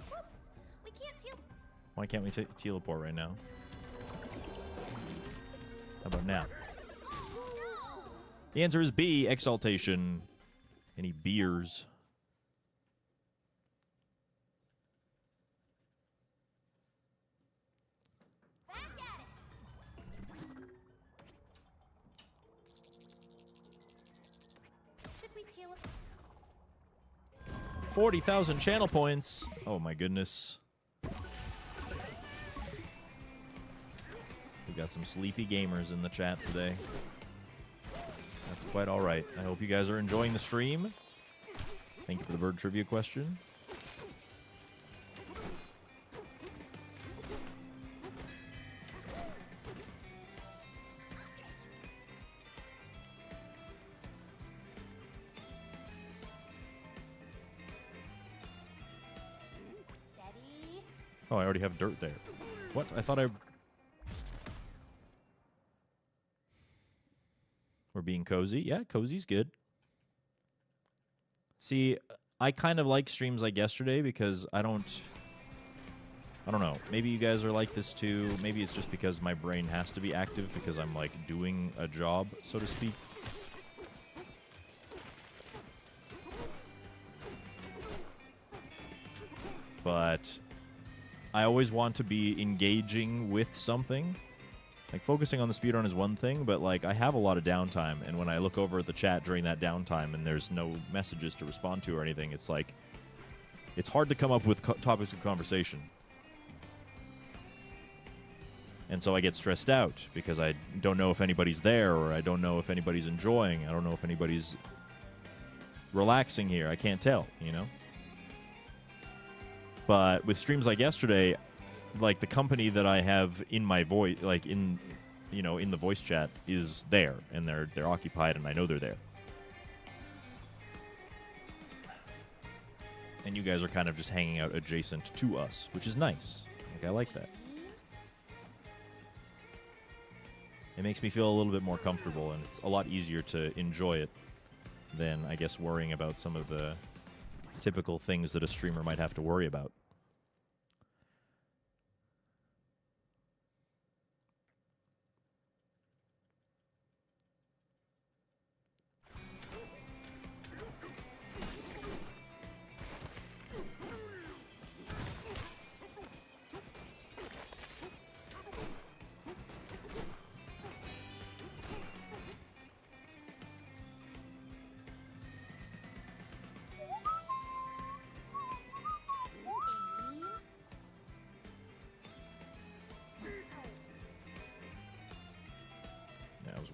Whoops! We can't tell. Why can't we teleport right now? How about now? The answer is B, exaltation. Any beers? Back at it. Should we teleport? 40,000 channel points. Oh my goodness. We got some sleepy gamers in the chat today. That's quite all right. I hope you guys are enjoying the stream. Thank you for the bird trivia question. Steady. Oh, I already have dirt there. What? I thought I... We're being cozy. Yeah, cozy's good. See, I kind of like streams like yesterday because I don't know. Maybe you guys are like this too. Maybe it's just because my brain has to be active because I'm like doing a job, so to speak. But I always want to be engaging with something. Like, focusing on the speedrun is one thing, but, like, I have a lot of downtime, and when I look over at the chat during that downtime and there's no messages to respond to or anything, it's like, it's hard to come up with topics of conversation. And so I get stressed out because I don't know if anybody's there, or I don't know if anybody's enjoying. I don't know if anybody's relaxing here. I can't tell, you know? But with streams like yesterday, like, the company that I have in my voice, like, in, you know, in the voice chat is there, and they're occupied, and I know they're there. And you guys are kind of just hanging out adjacent to us, which is nice. Like, I like that. It makes me feel a little bit more comfortable, and it's a lot easier to enjoy it than, I guess, worrying about some of the typical things that a streamer might have to worry about.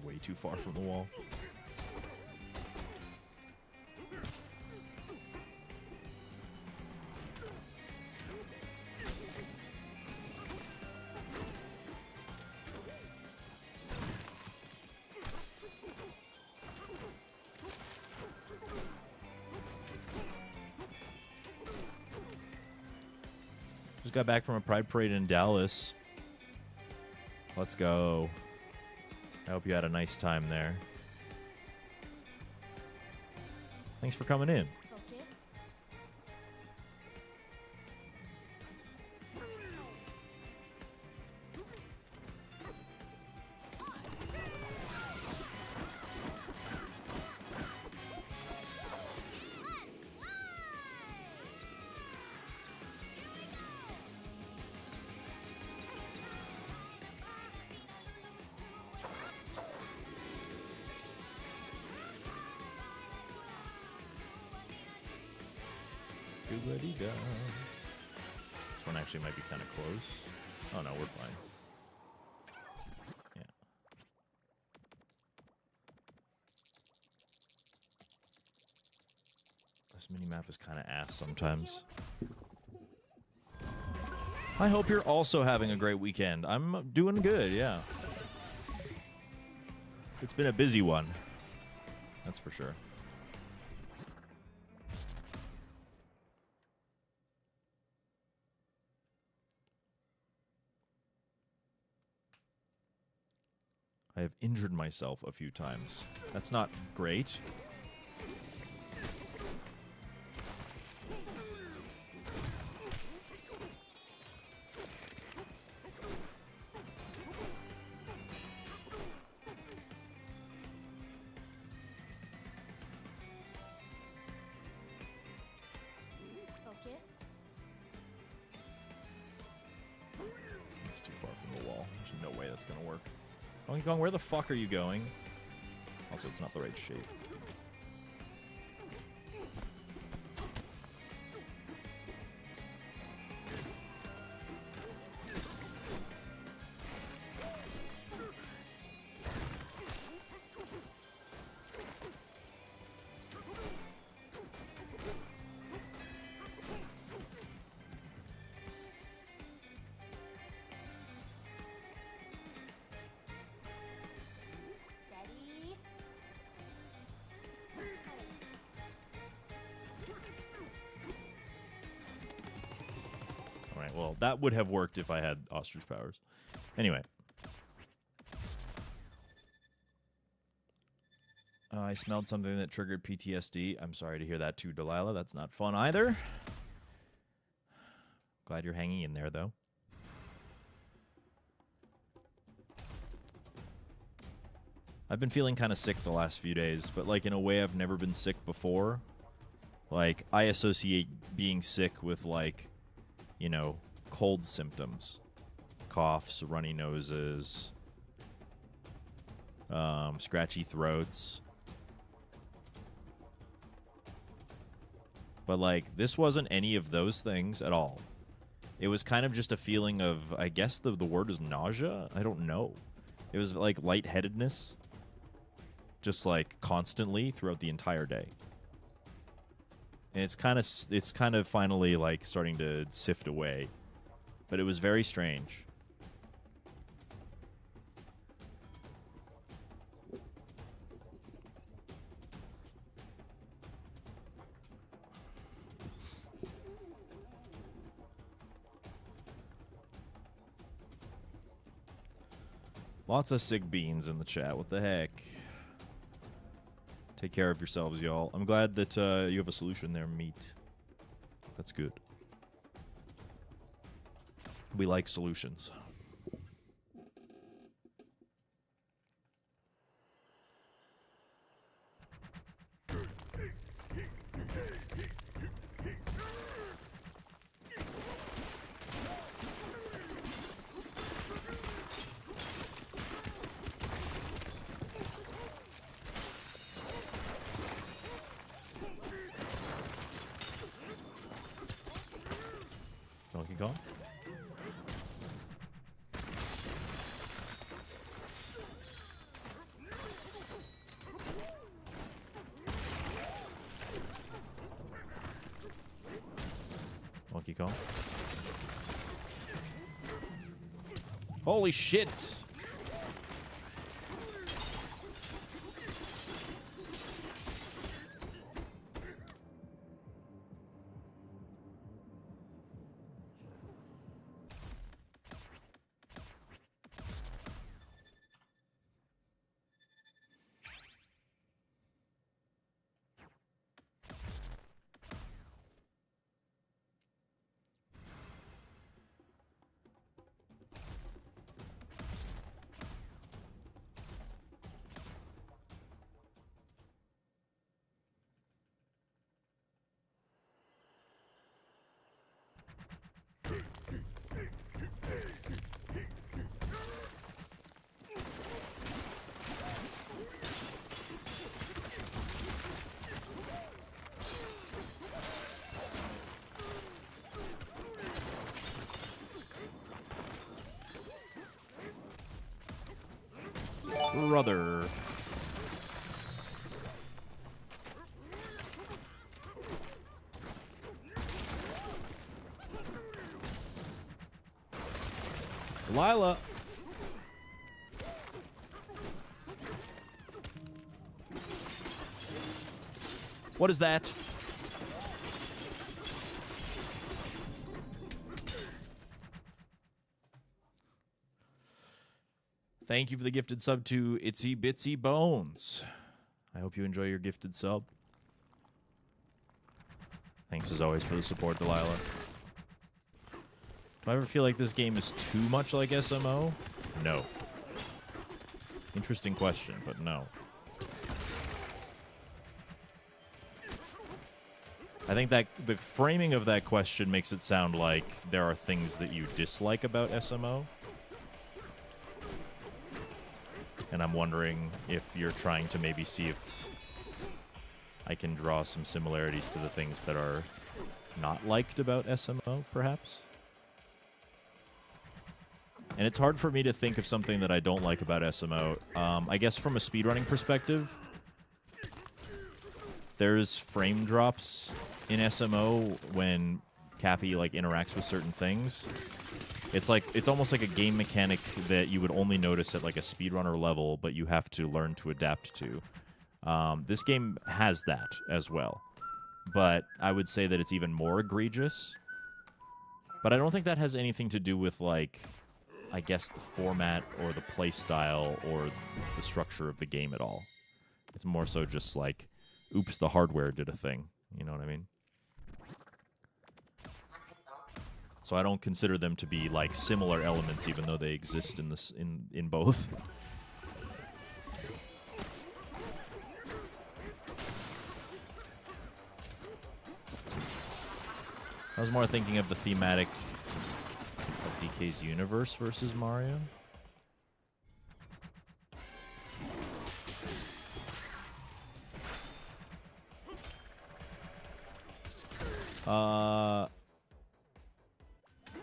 Way too far from the wall. Just got back from a Pride Parade in Dallas. Let's go. I hope you had a nice time there. Thanks for coming in. This one actually might be kind of close. Oh no, we're fine. Yeah. This minimap is kind of ass sometimes. I hope you're also having a great weekend. I'm doing good, yeah. It's been a busy one. That's for sure. I have injured myself a few times. That's not great. It's too far from the wall. There's no way that's gonna work. Donkey Kong, where the fuck are you going? Also, it's not the right shape. Alright, well, that would have worked if I had ostrich powers. Anyway. I smelled something that triggered PTSD. I'm sorry to hear that too, Delilah. That's not fun either. Glad you're hanging in there, though. I've been feeling kind of sick the last few days, but, like, in a way I've never been sick before. Like, I associate being sick with, like, you know, cold symptoms. Coughs, runny noses, scratchy throats. But, like, this wasn't any of those things at all. It was kind of just a feeling of, I guess the word is nausea? I don't know. It was, like, lightheadedness. Just, like, constantly throughout the entire day. And it's kind of finally, like, starting to sift away. But it was very strange. Lots of sick beans in the chat. What the heck? Take care of yourselves, y'all. I'm glad that you have a solution there, meat. That's good. We like solutions. Donkey Kong? Donkey Kong? Holy shit! Brother. Lila. What is that? Thank you for the gifted sub to Itsy Bitsy Bones. I hope you enjoy your gifted sub. Thanks as always for the support, Delilah. Do I ever feel like this game is too much like SMO? No. Interesting question, but no. I think that the framing of that question makes it sound like there are things that you dislike about SMO. And I'm wondering if you're trying to maybe see if I can draw some similarities to the things that are not liked about SMO, perhaps. And it's hard for me to think of something that I don't like about SMO. I guess from a speedrunning perspective, there's frame drops in SMO when Cappy like interacts with certain things. It's almost like a game mechanic that you would only notice at like a speedrunner level, but you have to learn to adapt to. This game has that as well, but I would say that it's even more egregious. But I don't think that has anything to do with like, I guess, the format or the play style or the structure of the game at all. It's more so just like, oops, the hardware did a thing. You know what I mean? So I don't consider them to be like similar elements, even though they exist in this in both. I was more thinking of the thematic of DK's universe versus Mario. I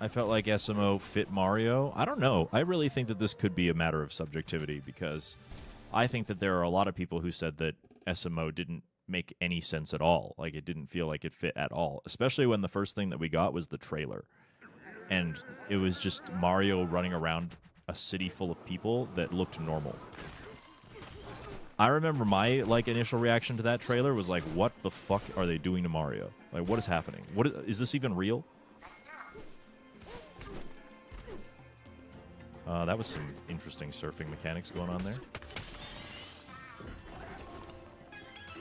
felt like SMO fit Mario. I don't know. I really think that this could be a matter of subjectivity because I think that there are a lot of people who said that SMO didn't make any sense at all. Like, it didn't feel like it fit at all, especially when the first thing that we got was the trailer. And it was just Mario running around a city full of people that looked normal. I remember my initial reaction to that trailer was like, what the fuck are they doing to Mario? Like, what is happening? Is this even real? That was some interesting surfing mechanics going on there.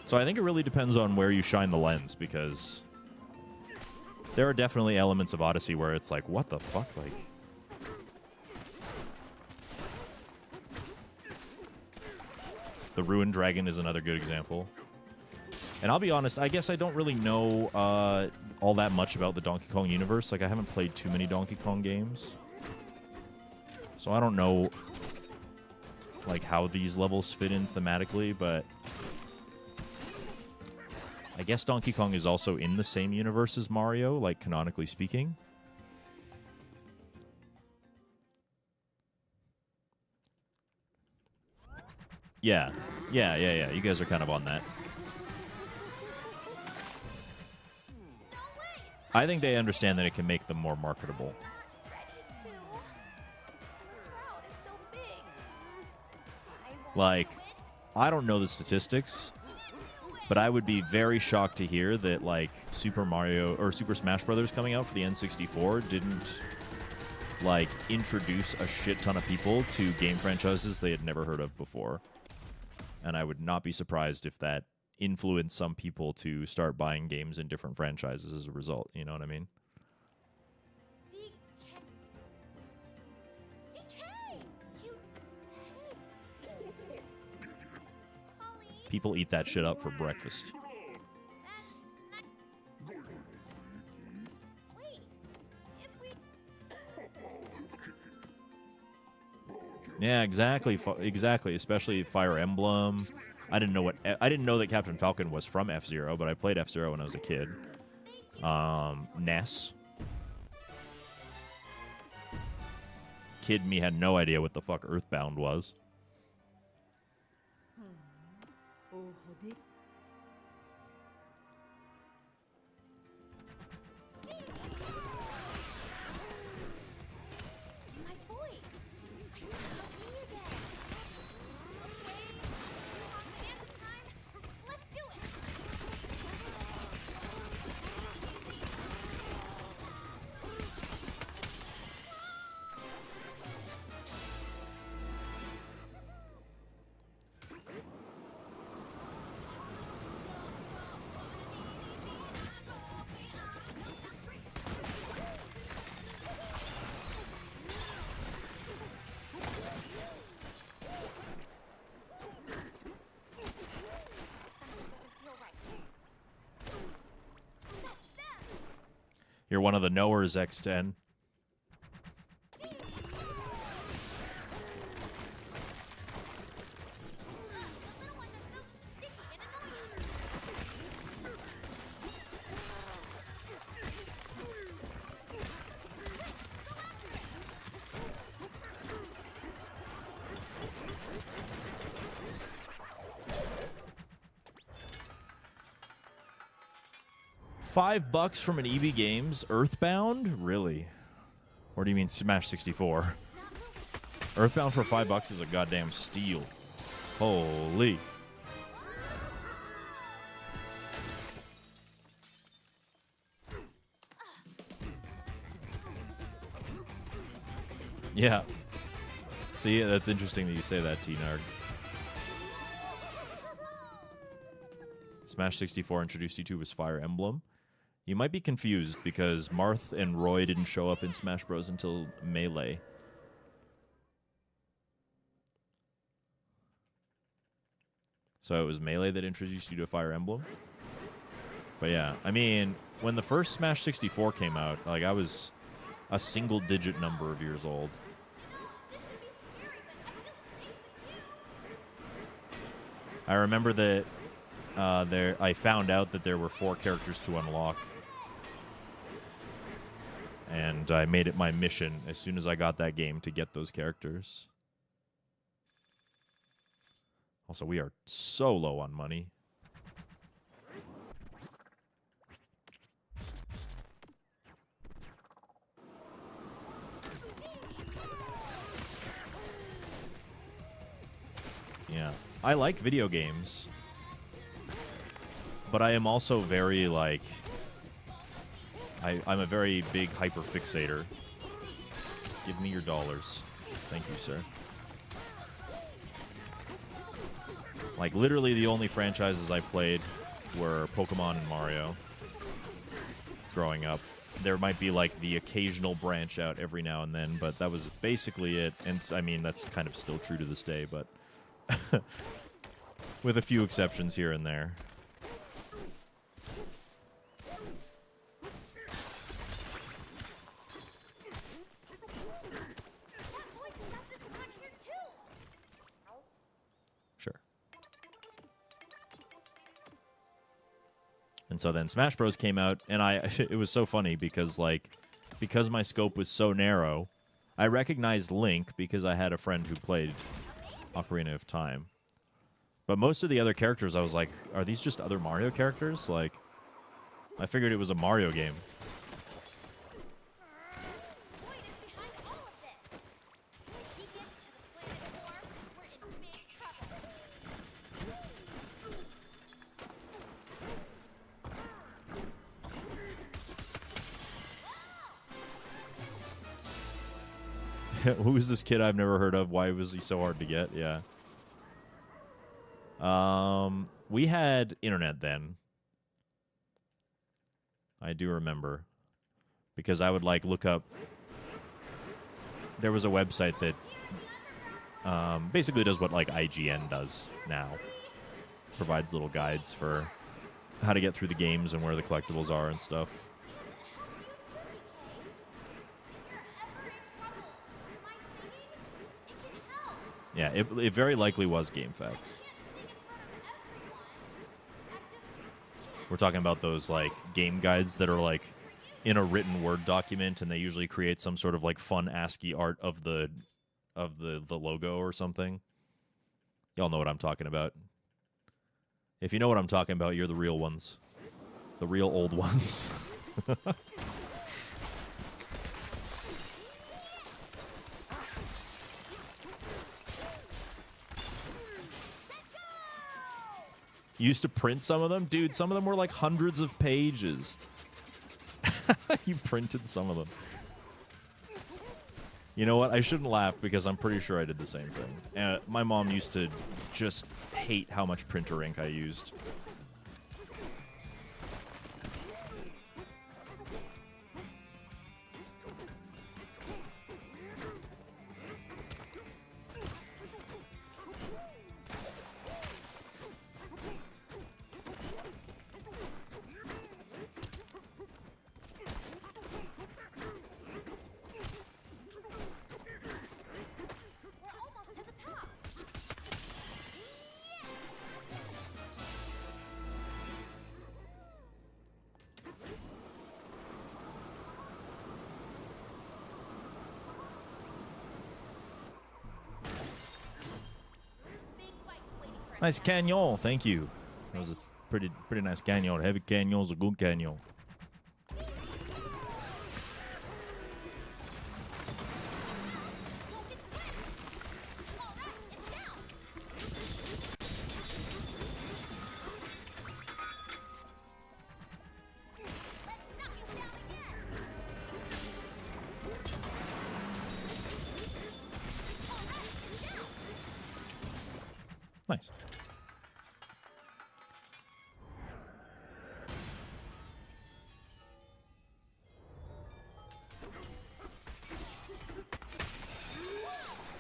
So I think it really depends on where you shine the lens, because there are definitely elements of Odyssey where it's like, what the fuck? Like, the Ruined Dragon is another good example. And I'll be honest, I guess I don't really know all that much about the Donkey Kong universe. Like, I haven't played too many Donkey Kong games. So I don't know, like, how these levels fit in thematically, but I guess Donkey Kong is also in the same universe as Mario, like, canonically speaking. Yeah. You guys are kind of on that. I think they understand that it can make them more marketable. Like, I don't know the statistics, but I would be very shocked to hear that, like, Super Mario or Super Smash Brothers coming out for the N64 didn't, like, introduce a shit ton of people to game franchises they had never heard of before. And I would not be surprised if that influenced some people to start buying games in different franchises as a result. You know what I mean? People eat that shit up for breakfast. Yeah, exactly. Exactly. Especially Fire Emblem. I didn't know that Captain Falcon was from F-Zero, but I played F-Zero when I was a kid. NES. Kid me had no idea what the fuck Earthbound was. You're one of the knowers, X10. $5 from an EB Games? Earthbound? Really? Or do you mean Smash 64? Earthbound for $5 is a goddamn steal. Holy. Yeah. See, that's interesting that you say that, T-Nerd. Smash 64 introduced you to was Fire Emblem. You might be confused because Marth and Roy didn't show up in Smash Bros. Until Melee. So it was Melee that introduced you to Fire Emblem. But yeah, I mean, when the first Smash 64 came out, like, I was a single-digit number of years old. I remember that I found out that there were 4 characters to unlock and I made it my mission as soon as I got that game to get those characters. Also, we are so low on money. Yeah. I like video games. But I am also very, like... I'm a very big hyper-fixator. Give me your dollars. Thank you, sir. Like, literally the only franchises I played were Pokemon and Mario growing up. There might be, like, the occasional branch out every now and then, but that was basically it. And, I mean, that's kind of still true to this day, but... with a few exceptions here and there. Sure. And so then Smash Bros. Came out, and it was so funny because, like, because my scope was so narrow, I recognized Link because I had a friend who played Ocarina of Time. But most of the other characters, I was like, are these just other Mario characters? Like, I figured it was a Mario game. Who is this kid I've never heard of? Why was he so hard to get? Yeah. We had internet then. I do remember. Because I would, like, look up... There was a website that basically does what, like, IGN does now. Provides little guides for how to get through the games and where the collectibles are and stuff. Yeah, it very likely was GameFAQs. We're talking about those, like, game guides that are, like, in a written Word document, and they usually create some sort of, like, fun ASCII art of the logo or something. Y'all know what I'm talking about. If you know what I'm talking about, you're the real ones. The real old ones. You used to print some of them? Dude, some of them were like hundreds of pages. You printed some of them. You know what? I shouldn't laugh because I'm pretty sure I did the same thing. My mom used to just hate how much printer ink I used. Nice canyon, thank you. That was a pretty nice canyon. Heavy canyon's a good canyon. Nice.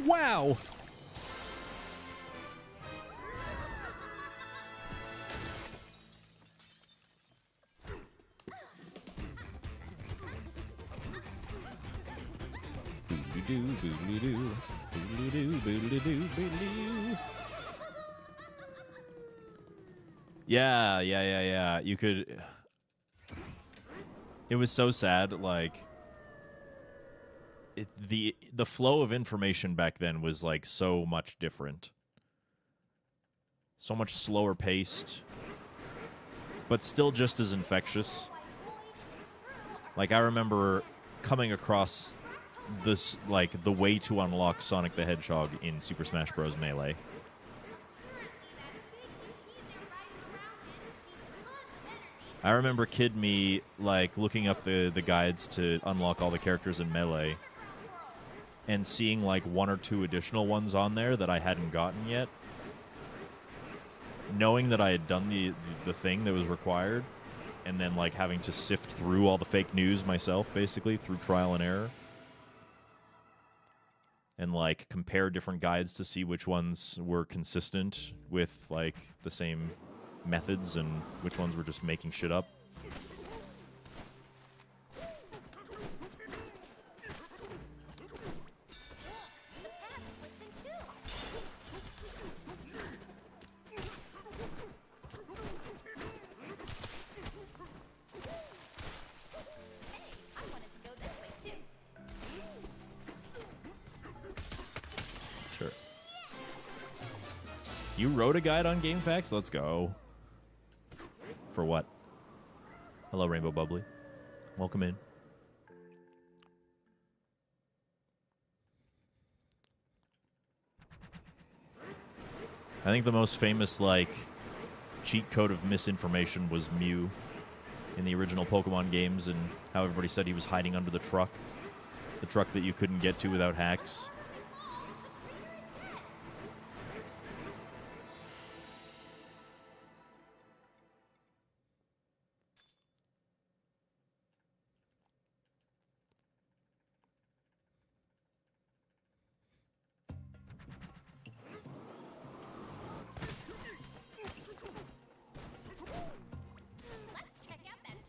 Wow. Boodly-doo, boodly-doo, boodly-doo, boodly-doo, boodly-doo. Yeah. You could... It was so sad, like... the flow of information back then was like so much different, so much slower paced, but still just as infectious. Like, I remember coming across this, like, the way to unlock Sonic the Hedgehog in Super Smash Bros. Melee. I remember Kid Me, like, looking up the guides to unlock all the characters in Melee and seeing, like, 1 or 2 additional ones on there that I hadn't gotten yet. Knowing that I had done the thing that was required, and then, like, having to sift through all the fake news myself, basically, through trial and error. And, like, compare different guides to see which ones were consistent with, like, the same methods and which ones were just making shit up. Sure. You wrote a guide on GameFAQs? Let's go. For what? Hello, Rainbow Bubbly. Welcome in. I think the most famous, like, cheat code of misinformation was Mew in the original Pokemon games, and how everybody said he was hiding under the truck that you couldn't get to without hacks.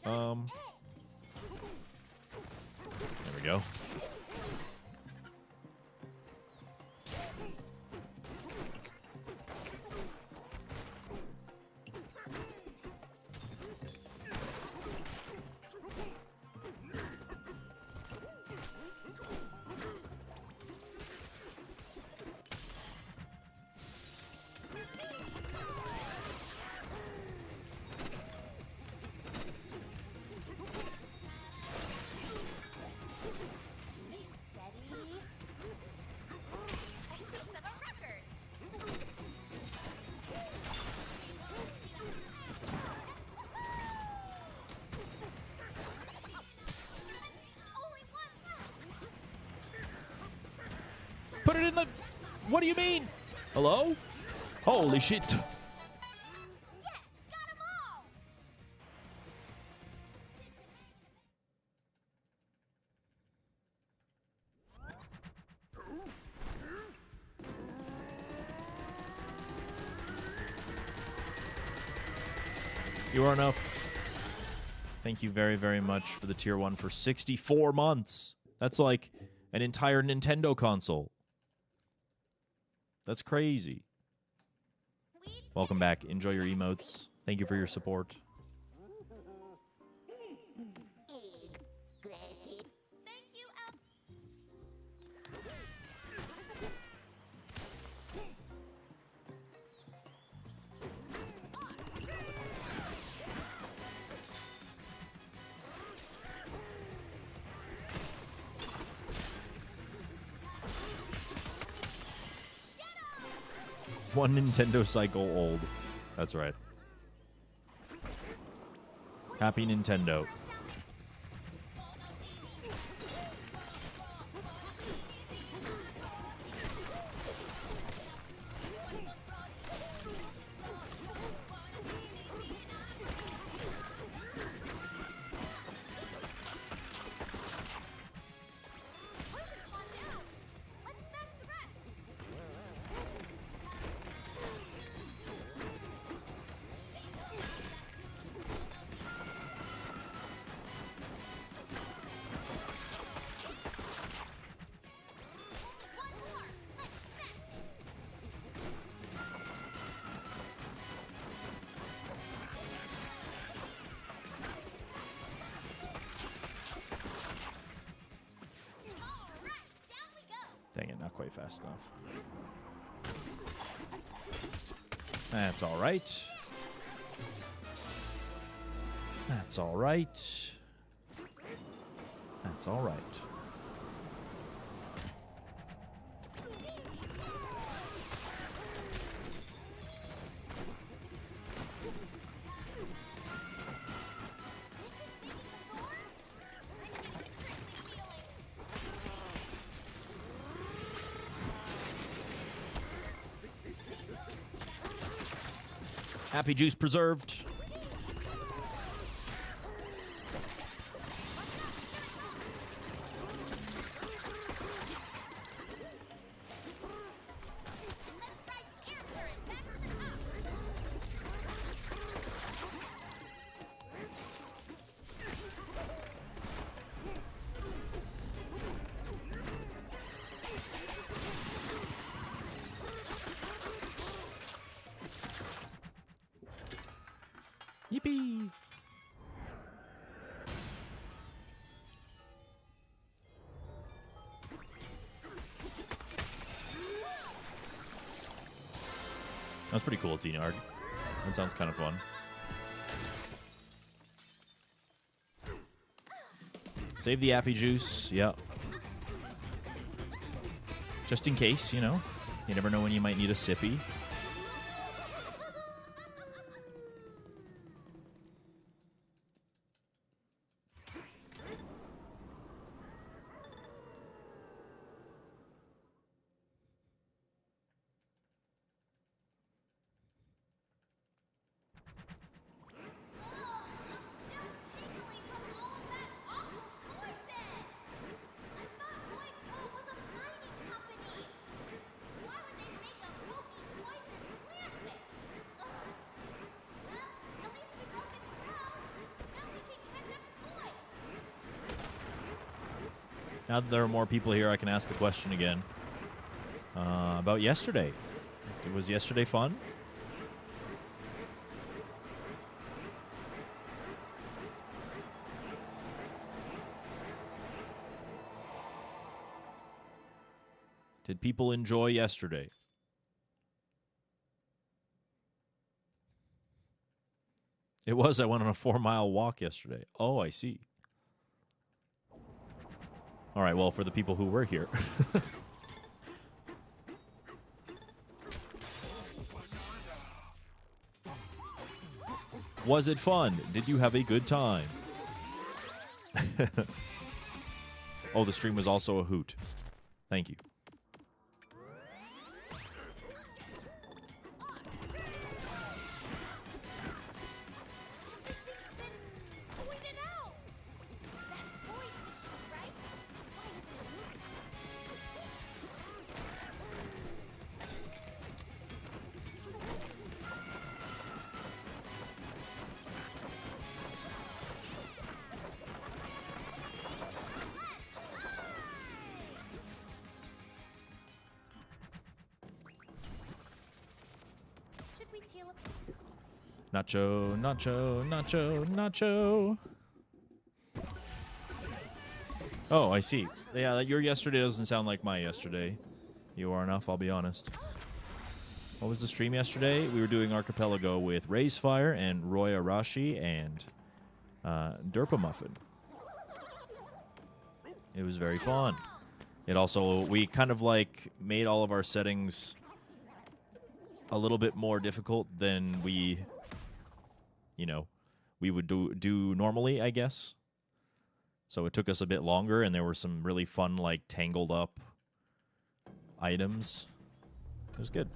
There we go. Put it in the... What do you mean? Hello? Holy shit. Yes, got 'em all. You are enough. Thank you very, very much for the tier 1 for 64 months. That's like an entire Nintendo console. That's crazy. Welcome back. Enjoy your emotes. Thank you for your support. Thank you, One Nintendo cycle old. That's right. Happy Nintendo. Dang it, not quite fast enough. That's all right. That's all right. That's all right. Happy juice preserved. Yippee! That's pretty cool, Teenard. That sounds kind of fun. Save the appy juice. Yep. Just in case, you know. You never know when you might need a sippy. Now that there are more people here, I can ask the question again. About yesterday. Was yesterday fun? Did people enjoy yesterday? It was. I went on a 4-mile walk yesterday. Oh, I see. All right, well, for the people who were here. Was it fun? Did you have a good time? Oh, the stream was also a hoot. Thank you. Nacho, nacho, nacho, nacho. Oh, I see. Yeah, your yesterday doesn't sound like my yesterday. You are enough, I'll be honest. What was the stream yesterday? We were doing Archipelago with Ray's Fire and Roy Arashi and Derpa Muffin. It was very fun. It also, we kind of like made all of our settings a little bit more difficult than we, you know, we would do normally, I guess. So it took us a bit longer, and there were some really fun, like, tangled up items. It was good.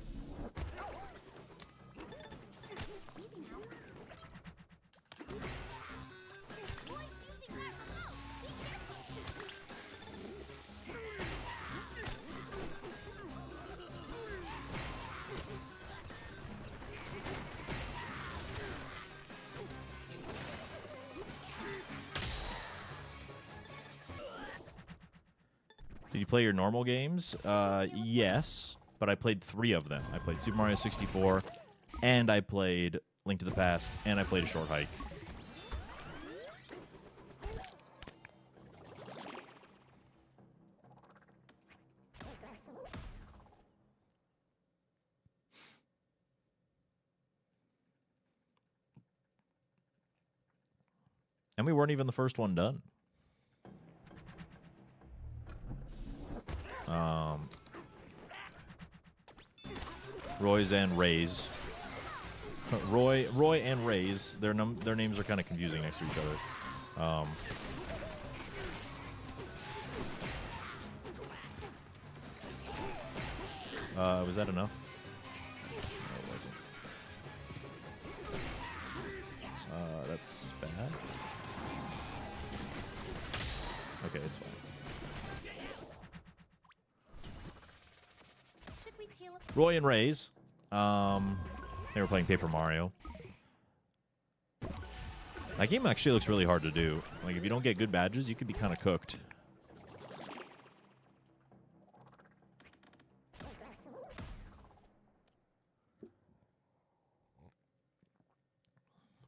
Did you play your normal games? Yes, but I played 3 of them. I played Super Mario 64, and I played Link to the Past, and I played A Short Hike. And we weren't even the first one done. Roy's and Ray's. Roy and Ray's. Their names are kind of confusing next to each other. Was that enough? No, it wasn't. That's bad. Okay, it's fine. Should we teal up? Roy and Ray's. They were playing Paper Mario. That game actually looks really hard to do. Like, if you don't get good badges, you could be kind of cooked.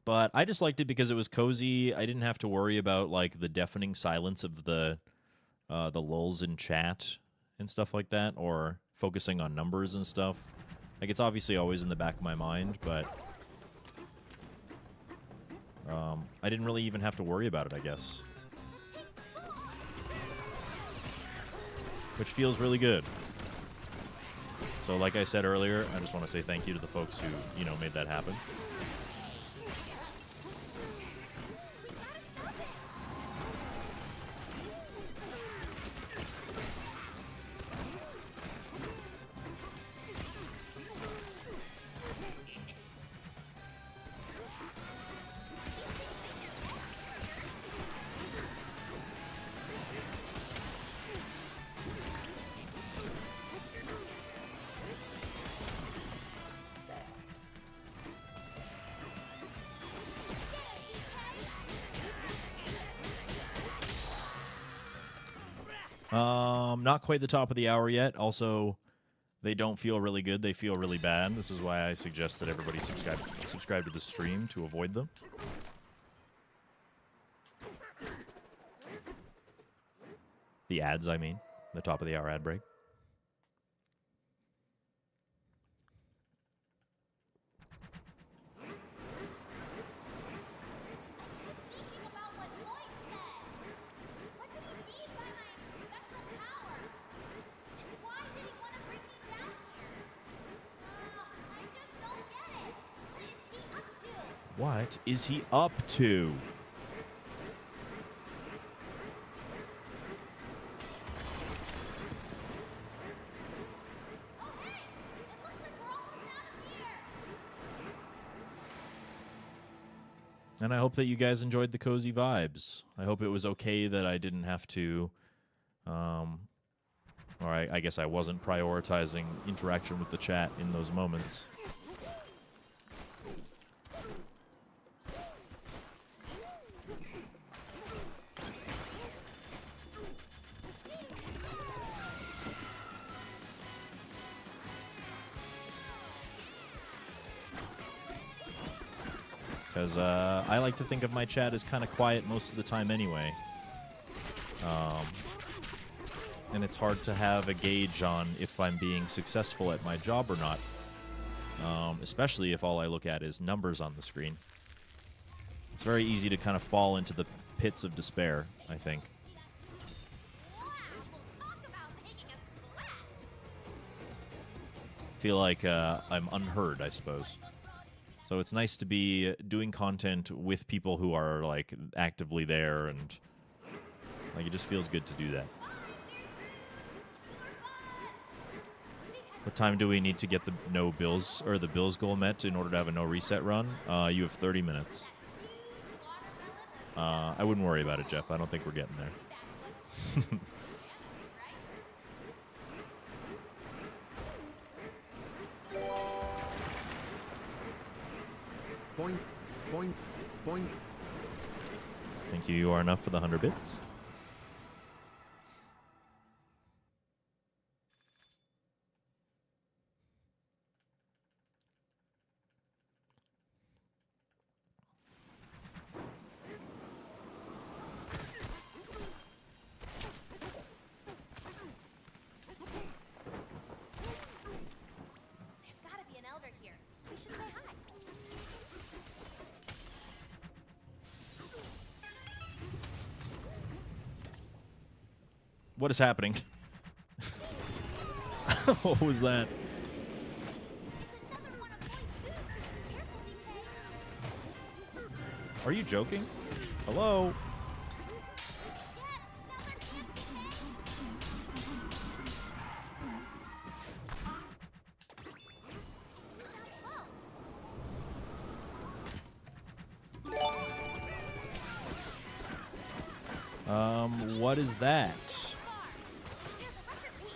But I just liked it because it was cozy. I didn't have to worry about, like, the deafening silence of the lulls in chat and stuff like that, or focusing on numbers and stuff. Like, it's obviously always in the back of my mind, but I didn't really even have to worry about it, I guess. Which feels really good. So like I said earlier, I just want to say thank you to the folks who, you know, made that happen. Not quite the top of the hour yet. Also, they don't feel really good. They feel really bad. This is why I suggest that everybody subscribe to the stream to avoid them. The ads, I mean. The top of the hour ad break. Thinking about what Lloyd said. What did he mean by my special power? And why did he want to bring me down here? I just don't get it. What is he up to? What is he up to? Oh, hey! It looks like we're almost out of here. And I hope that you guys enjoyed the cozy vibes. I hope it was okay that I didn't have to, or I guess I wasn't prioritizing interaction with the chat in those moments. Because I like to think of my chat as kind of quiet most of the time anyway. And it's hard to have a gauge on if I'm being successful at my job or not. Especially if all I look at is numbers on the screen. It's very easy to kind of fall into the pits of despair, I think. Wow, talk about making a splash. Feel like I'm unheard, I suppose. So it's nice to be doing content with people who are, like, actively there, and, like, it just feels good to do that. What time do we need to get the no bills, or the bills goal met in order to have a no reset run? You have 30 minutes. I wouldn't worry about it, Jeff. I don't think we're getting there. Boing, boing, boing. Thank you. You are enough for the 100 bits. There's gotta be an elder here. We should say hi. What is happening? What was that? Another one of points too. Careful, DK. Are you joking? Hello? Yes, another chance, What is that? Here's a record piece.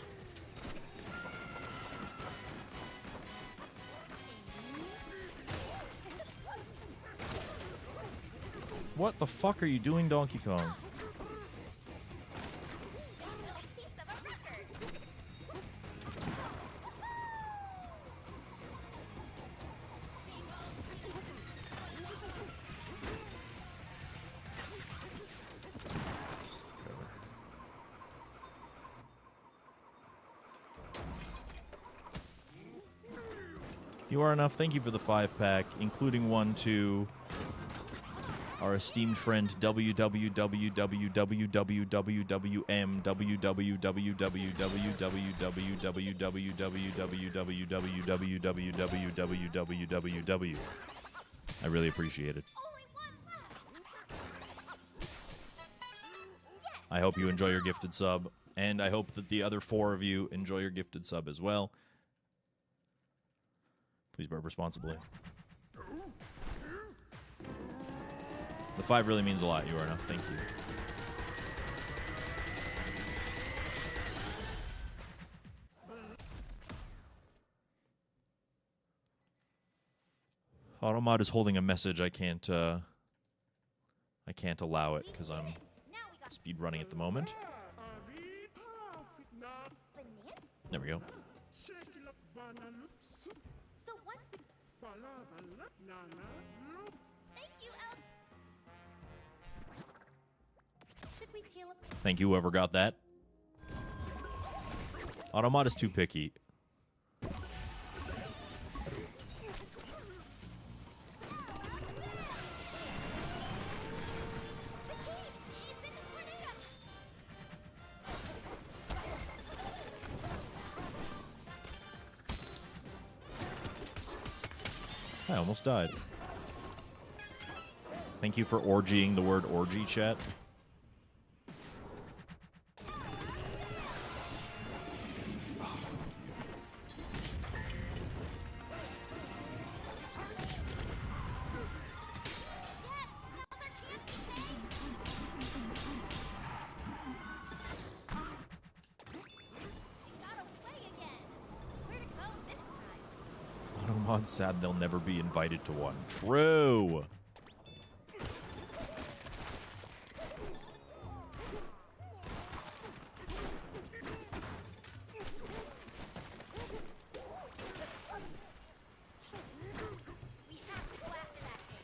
What the fuck are you doing, Donkey Kong? Piece of a record. You are enough. Thank you for the 5-pack, including one to our esteemed friend www. I really appreciate it. Only one left. I hope you enjoy your gifted sub, and I hope that the other 4 of you enjoy your gifted sub as well. Please burp responsibly. The 5 really means a lot, you are enough. Thank you. Automod is holding a message. I can't allow it because I'm Now we got speed running at the moment. banana. There we go. So once we thank you, Elf. Should we teal up? Thank you, whoever got that. Automod is too picky. I almost died. Thank you for orgying the word orgy, chat. Automon's sad they'll never be invited to one. True. We have to go after that thing.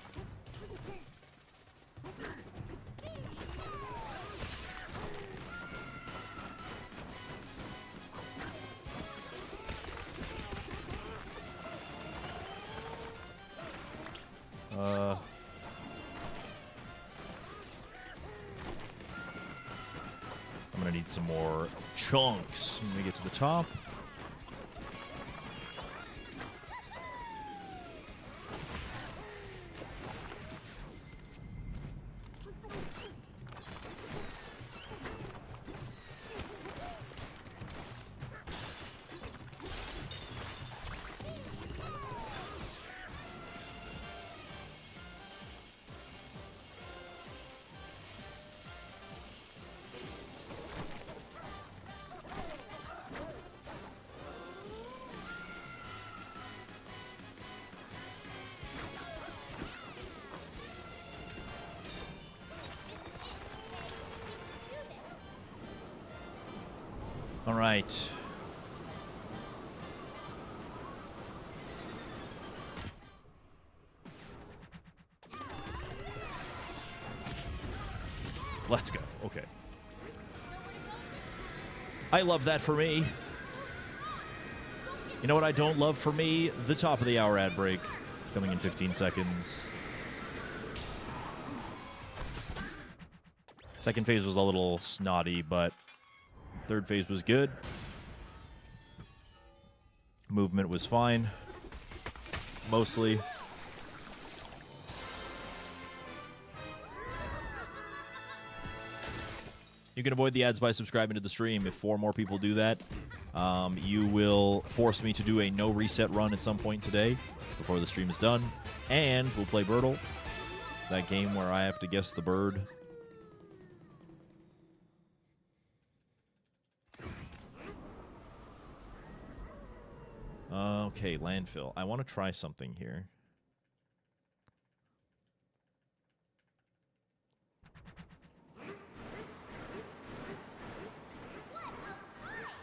I'm gonna need some more chunks when we get to the top. All right. Let's go. Okay. I love that for me. You know what I don't love for me? The top of the hour ad break coming in 15 seconds. Second phase was a little snotty, but Third phase was good. Movement was fine. Mostly. You can avoid the ads by subscribing to the stream. If 4 more people do that, you will force me to do a no reset run at some point today before the stream is done. And we'll play Birdle, that game where I have to guess the bird. Okay, landfill. I want to try something here.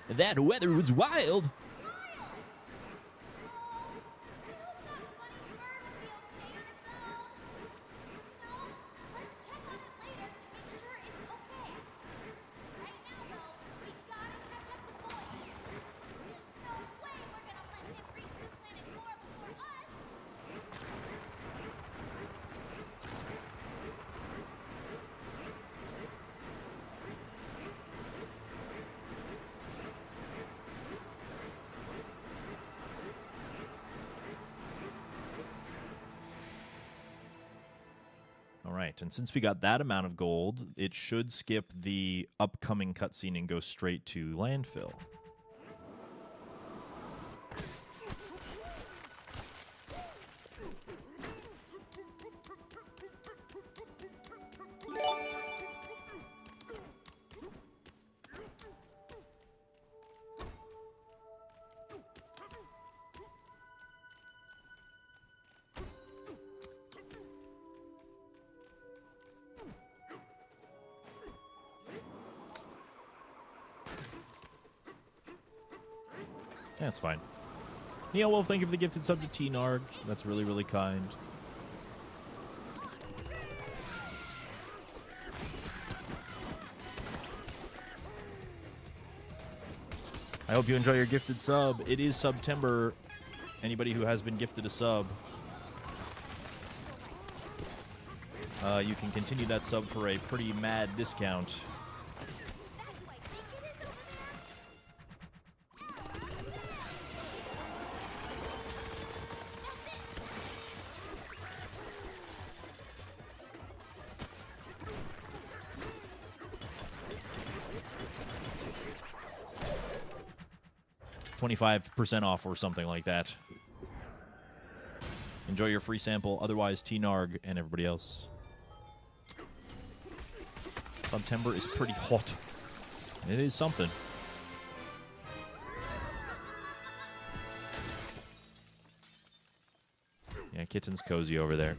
That weather was wild. Alright, and since we got that amount of gold, it should skip the upcoming cutscene and go straight to landfill. That's fine. Neil Wolf, thank you for the gifted sub to T-Narg. That's really, really kind. I hope you enjoy your gifted sub. It is September. Anybody who has been gifted a sub, you can continue that sub for a pretty mad discount. 25% off or something like that. Enjoy your free sample. Otherwise, T-Narg and everybody else. September is pretty hot. It is something. Yeah, Kitten's cozy over there.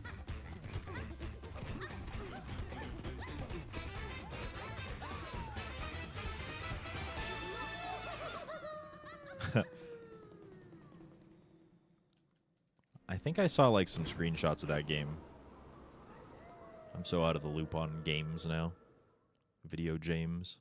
I think I saw like some screenshots of that game. I'm so out of the loop on games now. Video James.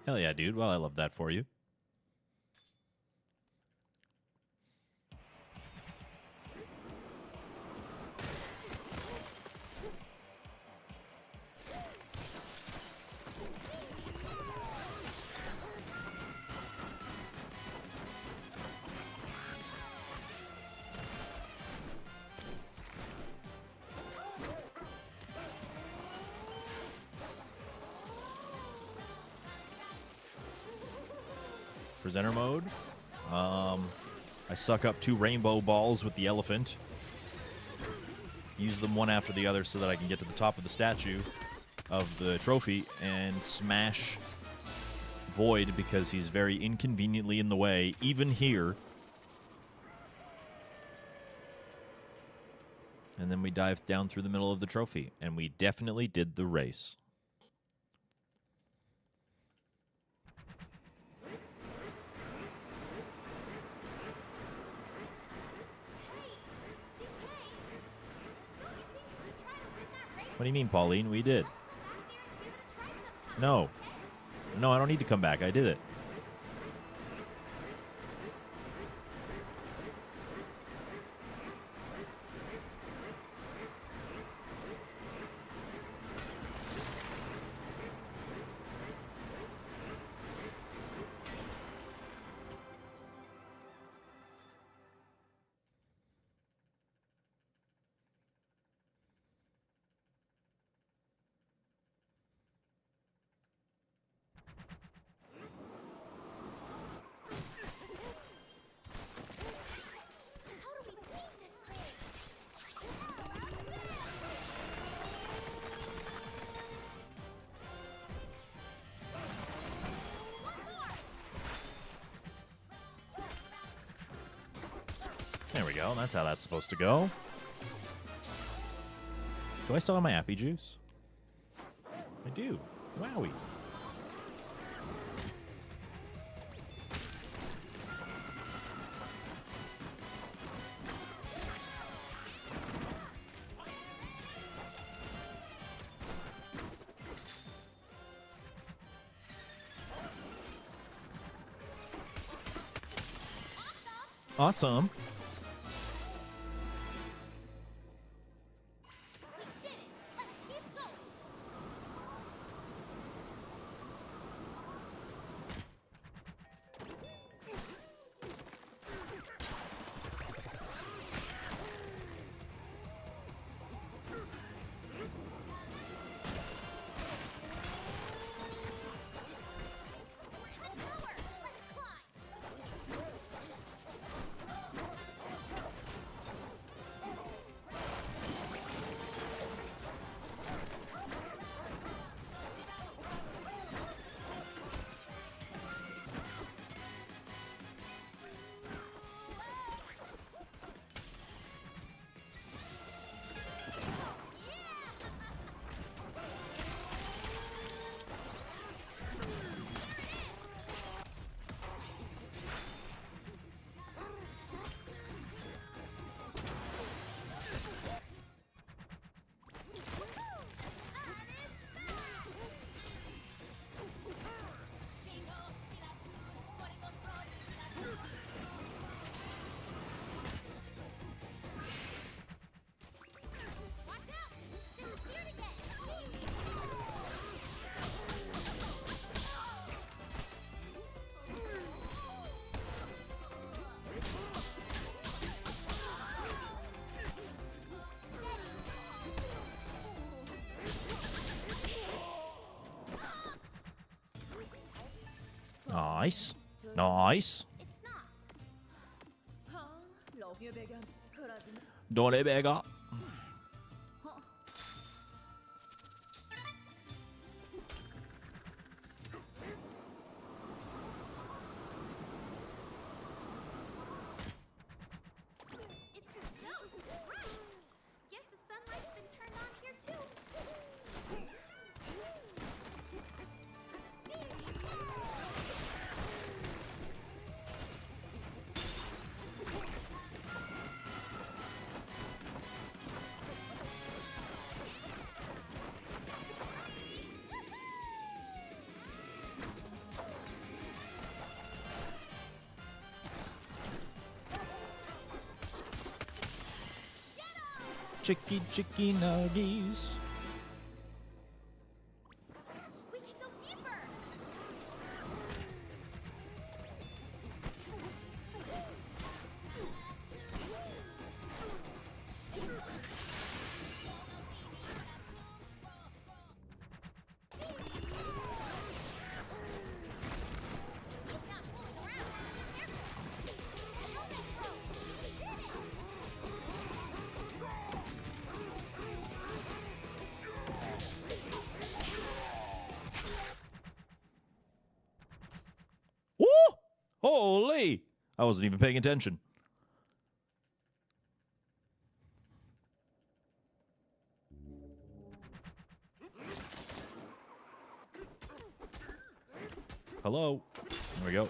Hell yeah, dude. Well, I love that for you. Presenter mode. I suck up 2 rainbow balls with the elephant. Use them one after the other so that I can get to the top of the statue of the trophy and smash Void because he's very inconveniently in the way, even here. And then we dived down through the middle of the trophy, and we definitely did the race. What do you mean, Pauline? We did. No. No, I don't need to come back. I did it. There we go. That's how that's supposed to go. Do I still have my Appy Juice? I do. Wowie. Awesome. Nice. Nice. It's not. Don't bega. It's so bright. Guess the sunlight's been turned on here too. Chicky chicky nuggies. We can go deeper. He's not fooling around. Careful. Helmet throw. You did it. Woo! Holy! I wasn't even paying attention. Hello. There we go.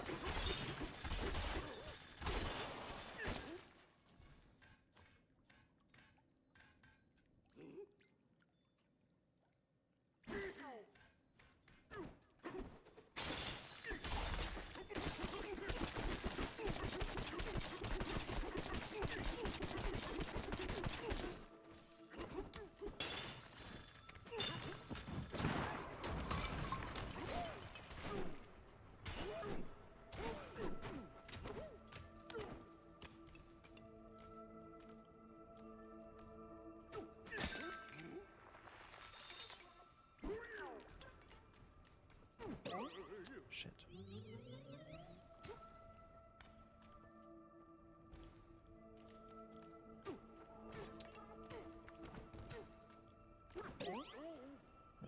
Shit.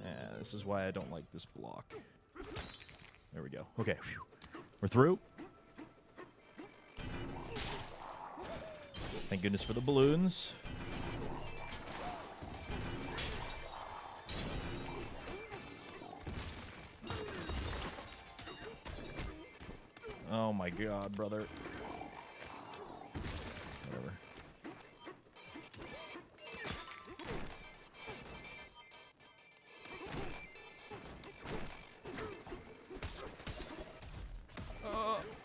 Yeah, this is why I don't like this block. There we go. Okay. Whew. We're through. Thank goodness for the balloons. Oh my god, brother. Whatever.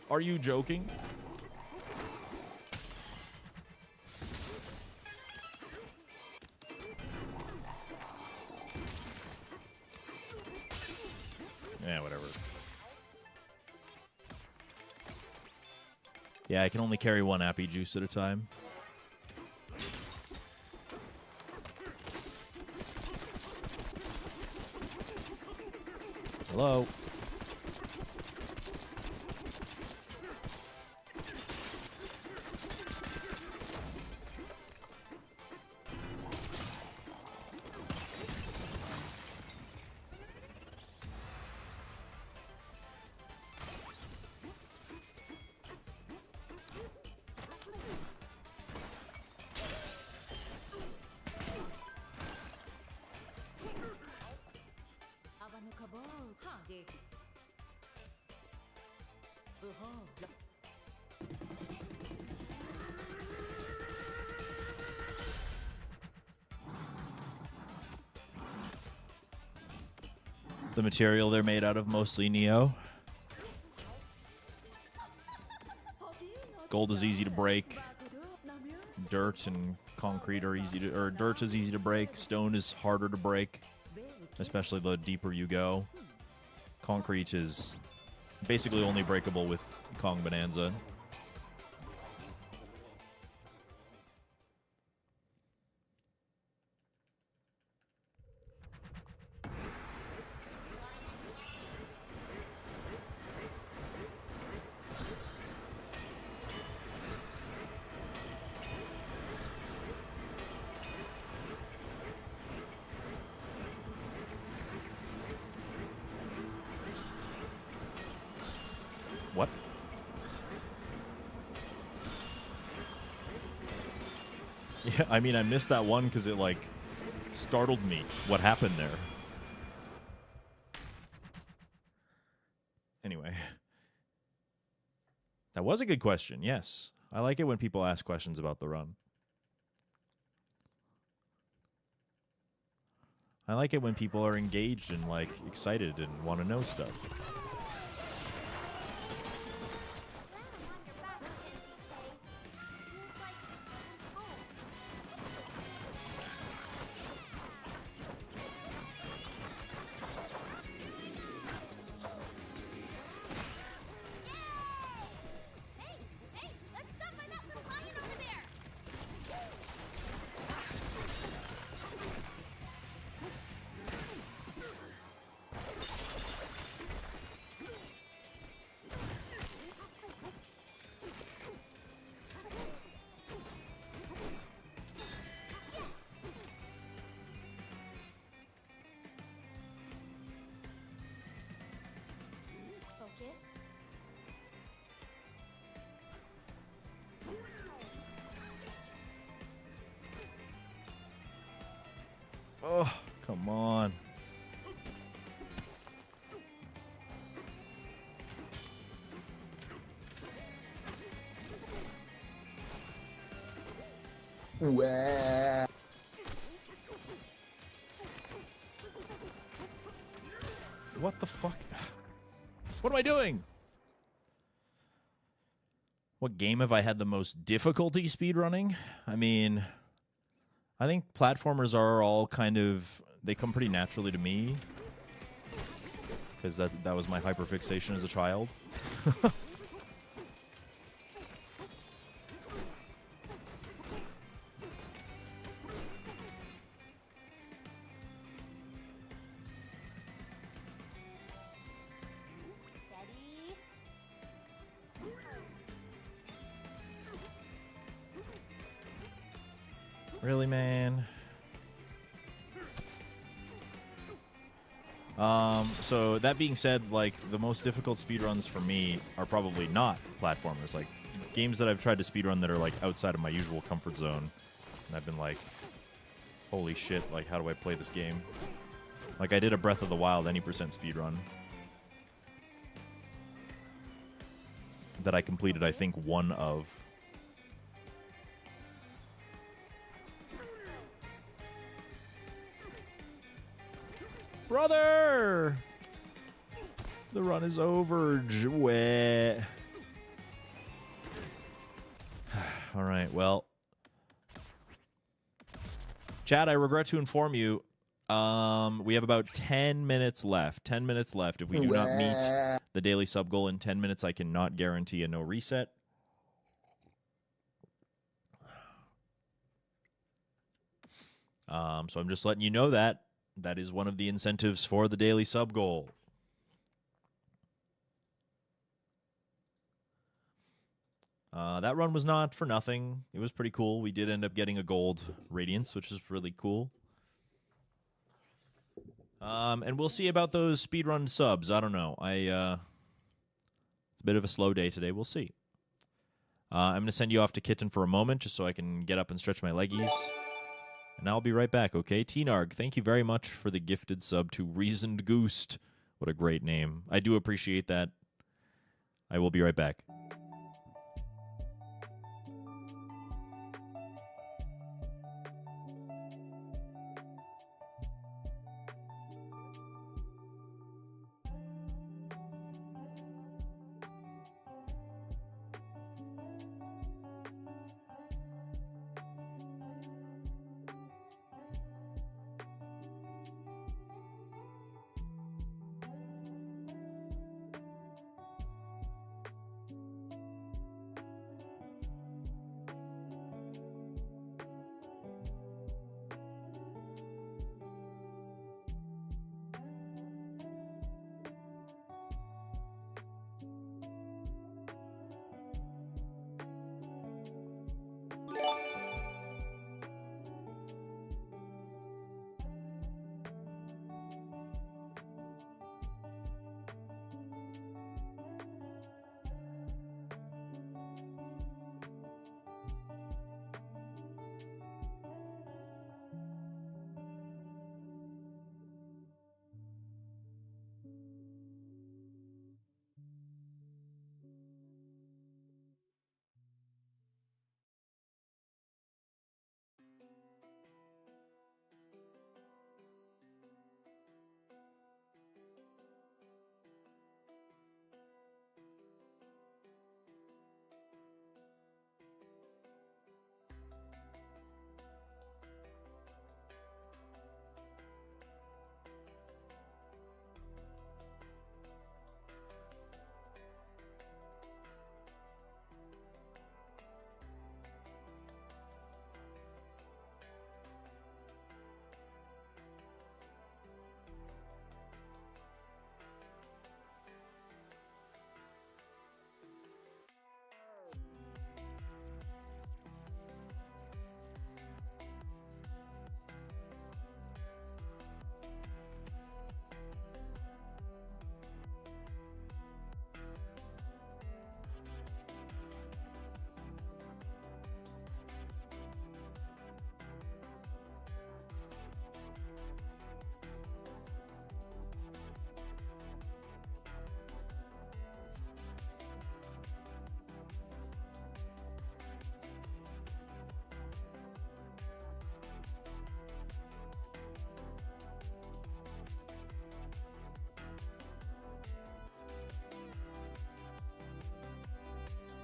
Are you joking? Yeah, whatever. Yeah, I can only carry one Appy Juice at a time. Hello? The material they're made out of, mostly Neo. Gold is easy to break. Dirt and concrete are easy to, or dirt is easy to break. Stone is harder to break, especially the deeper you go. Concrete is basically only breakable with Kong Bananza. What? Yeah, I mean, I missed that one because it, like, startled me. What happened there? Anyway. That was a good question, yes. I like it when people ask questions about the run. I like it when people are engaged and, like, excited and want to know stuff. Oh, come on. What the fuck? What am I doing? What game have I had the most difficulty speedrunning? I mean, I think platformers are all kind of... They come pretty naturally to me. Because that was my hyperfixation as a child. Steady. Really, man? So that being said, like, the most difficult speedruns for me are probably not platformers. Like, games that I've tried to speedrun that are, like, outside of my usual comfort zone. And I've been like, holy shit, like, how do I play this game? Like, I did a Breath of the Wild any percent speedrun. That I completed, I think, one of. Brother! The run is over. Jweh. All right, well. Chad, I regret to inform you, we have about 10 minutes left. 10 minutes left. If we do not meet the daily sub goal in 10 minutes, I cannot guarantee a no reset. So I'm just letting you know that. That is one of the incentives for the daily sub goal. That run was not for nothing. It was pretty cool. We did end up getting a gold radiance, which is really cool. And we'll see about those speedrun subs. I don't know. It's a bit of a slow day today. We'll see. I'm going to send you off to Kitten for a moment just so I can get up and stretch my leggies. And I'll be right back, okay? Tnarg, thank you very much for the gifted sub to Reasoned Goose. What a great name. I do appreciate that. I will be right back.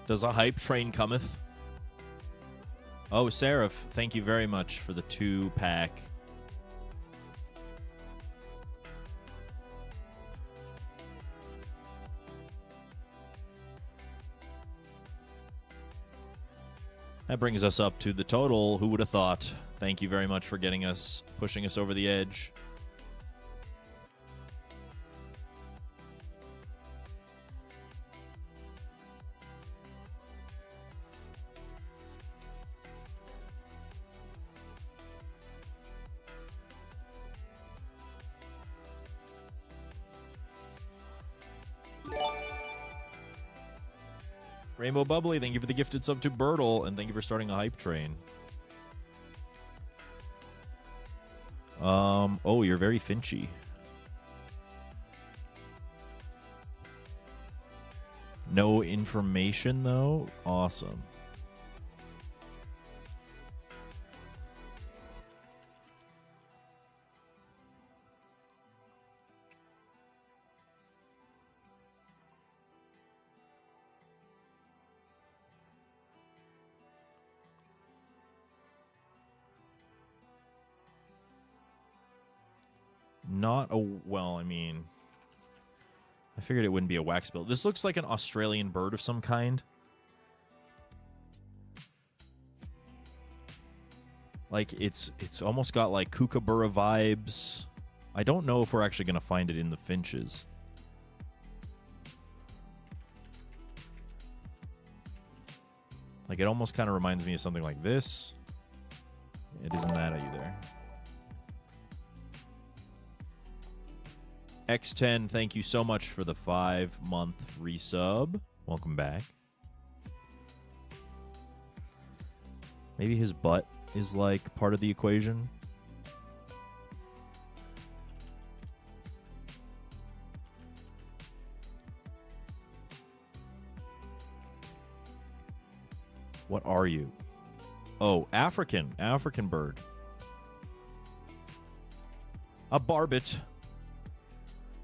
Does a hype train cometh? Oh, Seraph, thank you very much for the 2-pack. That brings us up to the total. Who would have thought? Thank you very much for getting us, pushing us over the edge. Rainbow Bubbly, thank you for the gifted sub to Birtle, and thank you for starting a hype train. Oh, you're very Finchy. No information, though? Awesome. Not a... Well, I mean... I figured it wouldn't be a wax bill. This looks like an Australian bird of some kind. Like, it's almost got, like, kookaburra vibes. I don't know if we're actually going to find it in the finches. Like, it almost kind of reminds me of something like this. It isn't that either. X10, thank you so much for the 5-month resub. Welcome back. Maybe his butt is like part of the equation. What are you? Oh, African bird. A barbet.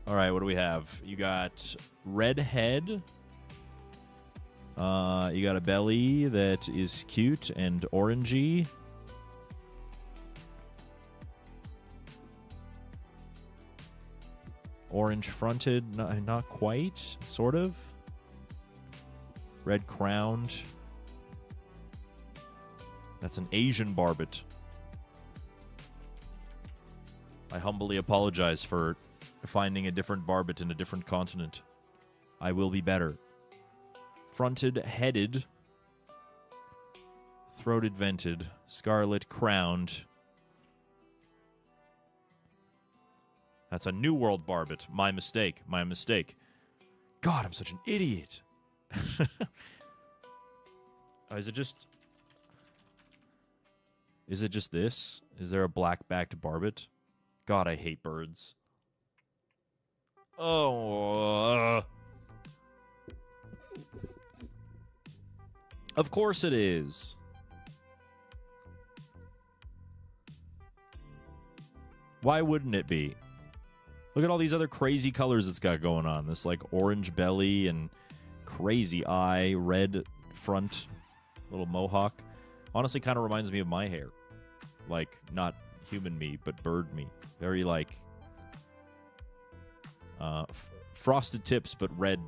All right, what do we have? You got red head. You got a belly that is cute and orangey. Orange fronted, not quite, sort of. Red crowned. That's an Asian barbet. I humbly apologize for finding a different barbet in a different continent. I will be better. Fronted, headed, throated, vented, scarlet, crowned. That's a New World barbet. My mistake. My mistake. God, I'm such an idiot. Oh, is it just this? Is there a black-backed barbet? God, I hate birds. Oh. Of course it is. Why wouldn't it be? Look at all these other crazy colors it's got going on. This, like, orange belly and crazy eye, red front, little mohawk. Honestly, kind of reminds me of my hair. Like, not human me, but bird me. Very, like, frosted tips, but red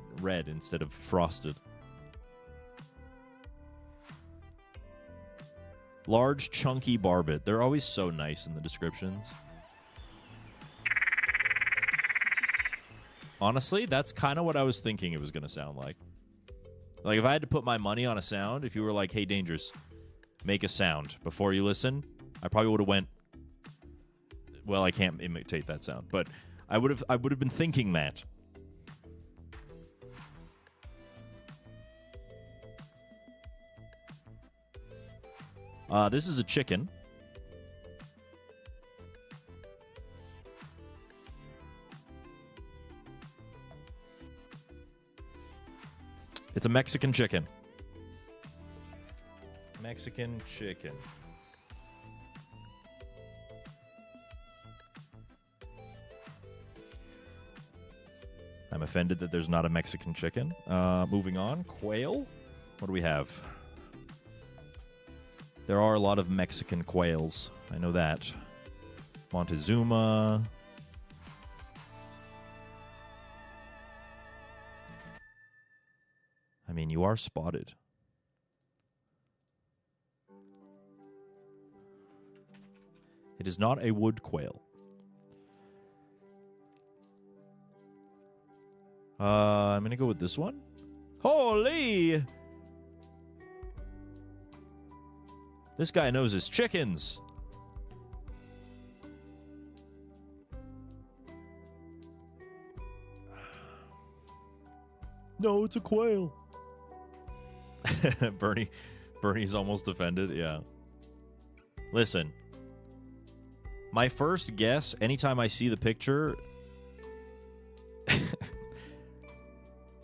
instead of frosted. Large, chunky barbet. They're always so nice in the descriptions. Honestly, that's kind of what I was thinking it was going to sound like. Like, if I had to put my money on a sound, if you were like, hey, Dangerous, make a sound before you listen, I probably would have went, well, I can't imitate that sound, but I would have been thinking that. This is a chicken. It's a Mexican chicken. Mexican chicken. I'm offended that there's not a Mexican chicken. Moving on. Quail. What do we have? There are a lot of Mexican quails. I know that. Montezuma. I mean, you are spotted. It is not a wood quail. I'm gonna go with this one. Holy! This guy knows his chickens. No, it's a quail. Bernie's almost offended, yeah. Listen. My first guess, anytime I see the picture,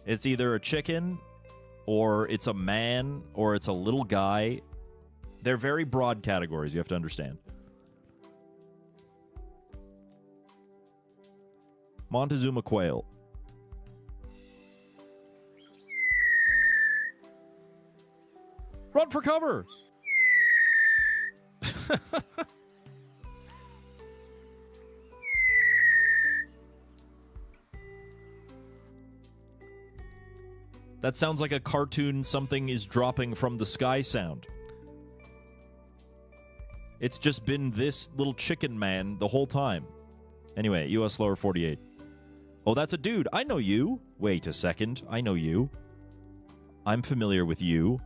it's either a chicken, or it's a man, or it's a little guy. They're very broad categories, you have to understand. Montezuma quail. Run for cover! That sounds like a cartoon something is dropping from the sky sound. It's just been this little chicken man the whole time. Anyway, US lower 48. Oh, that's a dude. I know you. Wait a second. I know you. I'm familiar with you.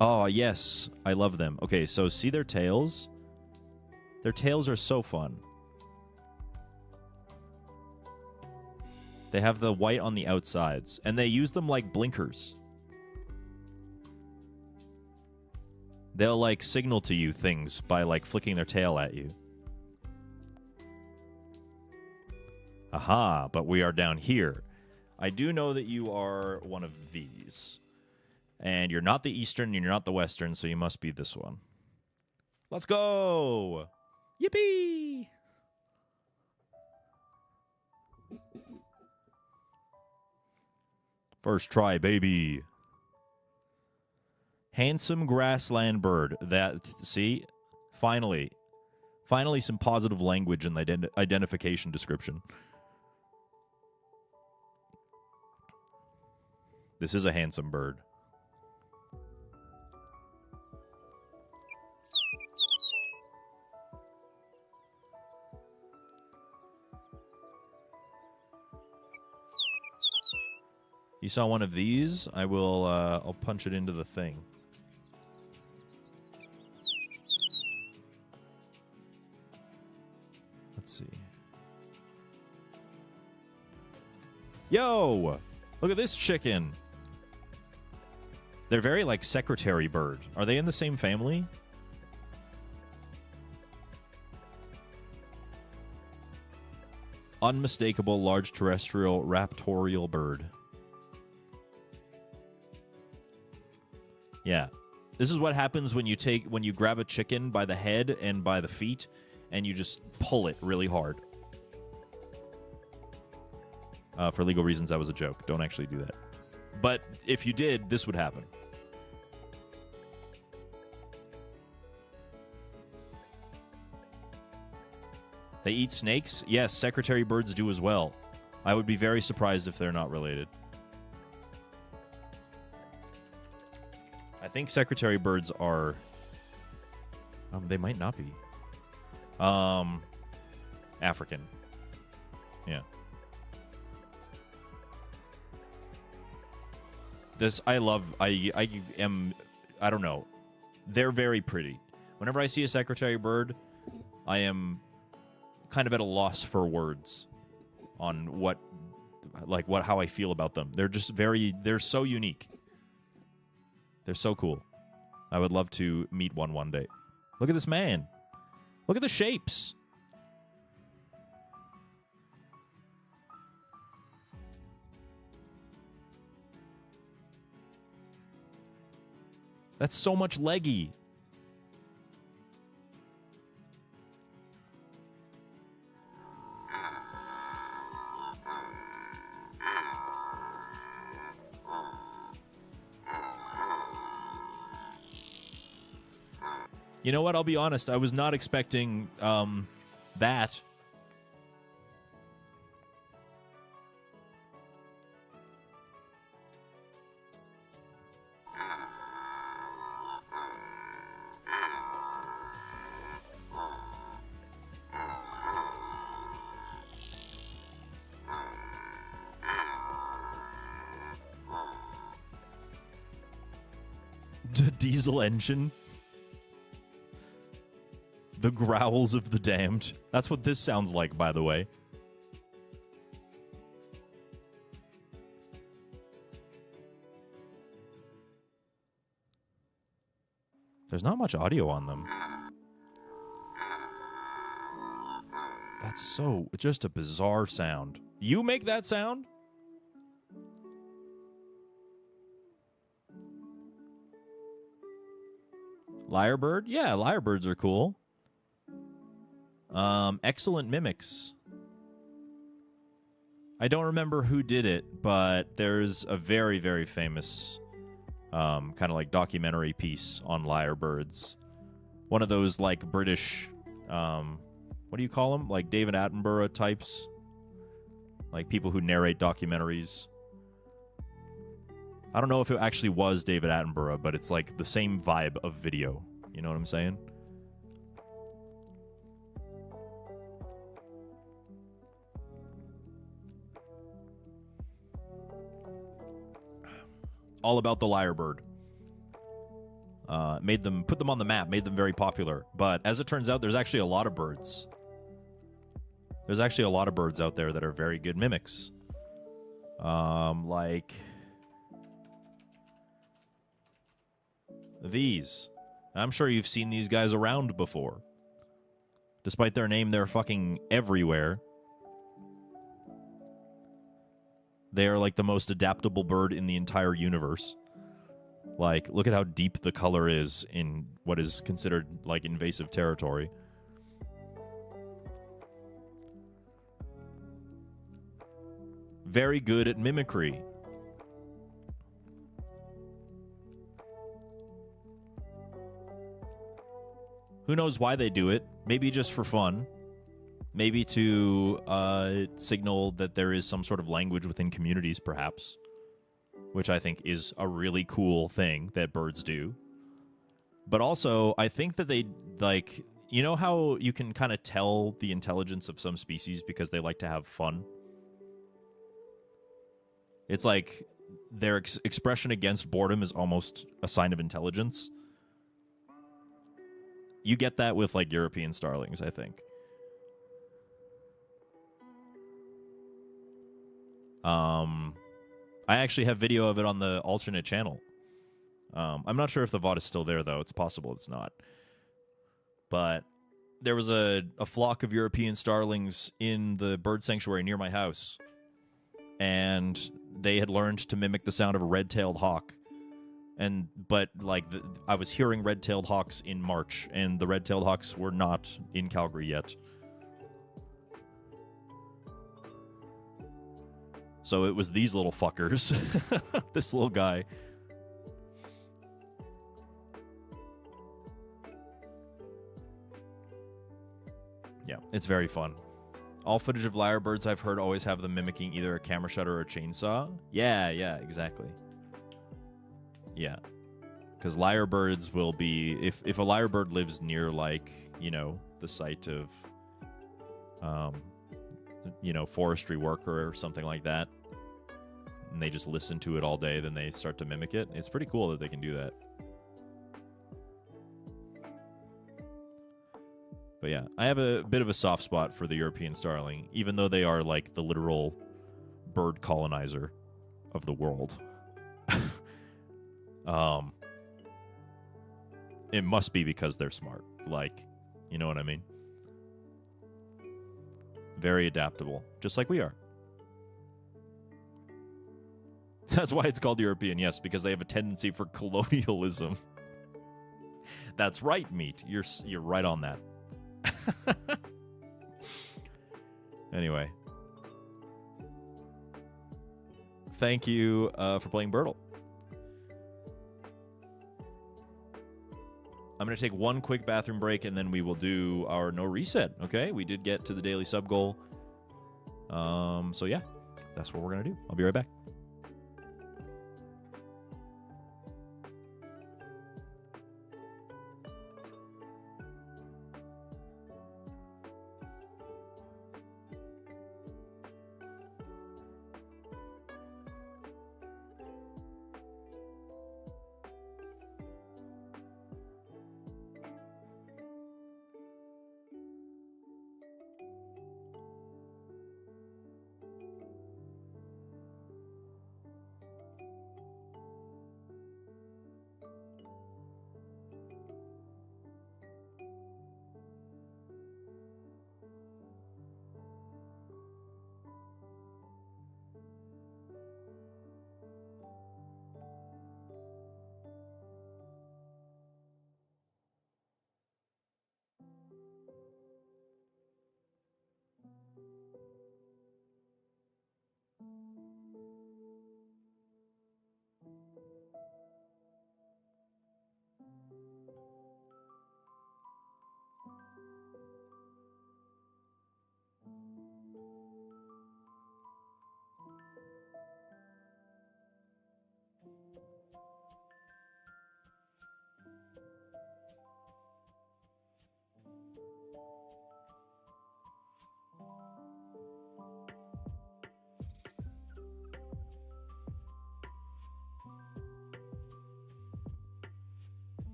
Oh, yes. I love them. Okay, so see their tails? Their tails are so fun. They have the white on the outsides, and they use them like blinkers. They'll, like, signal to you things by, like, flicking their tail at you. Aha, but we are down here. I do know that you are one of these. And you're not the Eastern, and you're not the Western, so you must be this one. Let's go! Yippee! First try, baby. Handsome grassland bird. That, see? Finally. Finally some positive language in the identification description. This is a handsome bird. You saw one of these? I will, I'll punch it into the thing. Let's see. Yo! Look at this chicken! They're very, like, secretary bird. Are they in the same family? Unmistakable large terrestrial raptorial bird. Yeah. This is what happens when you grab a chicken by the head and by the feet and you just pull it really hard. For legal reasons, that was a joke. Don't actually do that. But if you did, this would happen. They eat snakes? Yes, secretary birds do as well. I would be very surprised if they're not related. I think secretary birds are... they might not be. African. Yeah. This, I love... I don't know. They're very pretty. Whenever I see a secretary bird, I am kind of at a loss for words on how I feel about them. They're just they're so unique. They're so cool. I would love to meet one day. Look at this man. Look at the shapes. That's so much leggy. You know what? I'll be honest. I was not expecting that. Diesel engine. The growls of the damned. That's what this sounds like, by the way. There's not much audio on them. That's so... just a bizarre sound. You make that sound? Lyrebird? Yeah, lyrebirds are cool. Excellent mimics. I don't remember who did it, but there's a very, very famous kind of like documentary piece on lyrebirds. One of those like British, what do you call them? Like David Attenborough types. Like people who narrate documentaries. I don't know if it actually was David Attenborough, but it's like the same vibe of video. You know what I'm saying? All about the lyrebird. Put them on the map, made them very popular. But as it turns out, there's actually a lot of birds. There's actually a lot of birds out there that are very good mimics. Like these. I'm sure you've seen these guys around before. Despite their name, they're fucking everywhere. They are like the most adaptable bird in the entire universe. Like, look at how deep the color is in what is considered like invasive territory. Very good at mimicry. Who knows why they do it? Maybe just for fun. Maybe to signal that there is some sort of language within communities, perhaps. Which I think is a really cool thing that birds do. But also, I think that they, like... You know how you can kind of tell the intelligence of some species because they like to have fun? It's like their expression against boredom is almost a sign of intelligence. You get that with, like, European starlings, I think. I actually have video of it on the alternate channel. I'm not sure if the VOD is still there, though. It's possible it's not. But there was a flock of European starlings in the bird sanctuary near my house. And they had learned to mimic the sound of a red-tailed hawk. But I was hearing red-tailed hawks in March, and the red-tailed hawks were not in Calgary yet. So it was these little fuckers. This little guy. Yeah, it's very fun. All footage of lyrebirds I've heard always have them mimicking either a camera shutter or a chainsaw. Yeah, exactly. Yeah. Because lyrebirds will be... If a lyrebird lives near, like, you know, the site of... you know, forestry worker or something like that, and they just listen to it all day, then they start to mimic it. It's pretty cool that they can do that. But yeah, I have a bit of a soft spot for the European starling, even though they are like the literal bird colonizer of the world. It must be because they're smart. Like, you know what I mean? Very adaptable, just like we are. That's why it's called European, yes, because they have a tendency for colonialism. That's right, Meat. You're right on that. Anyway. Thank you for playing Birdle. I'm going to take one quick bathroom break, and then we will do our no reset, okay? We did get to the daily sub goal. So, yeah, that's what we're going to do. I'll be right back.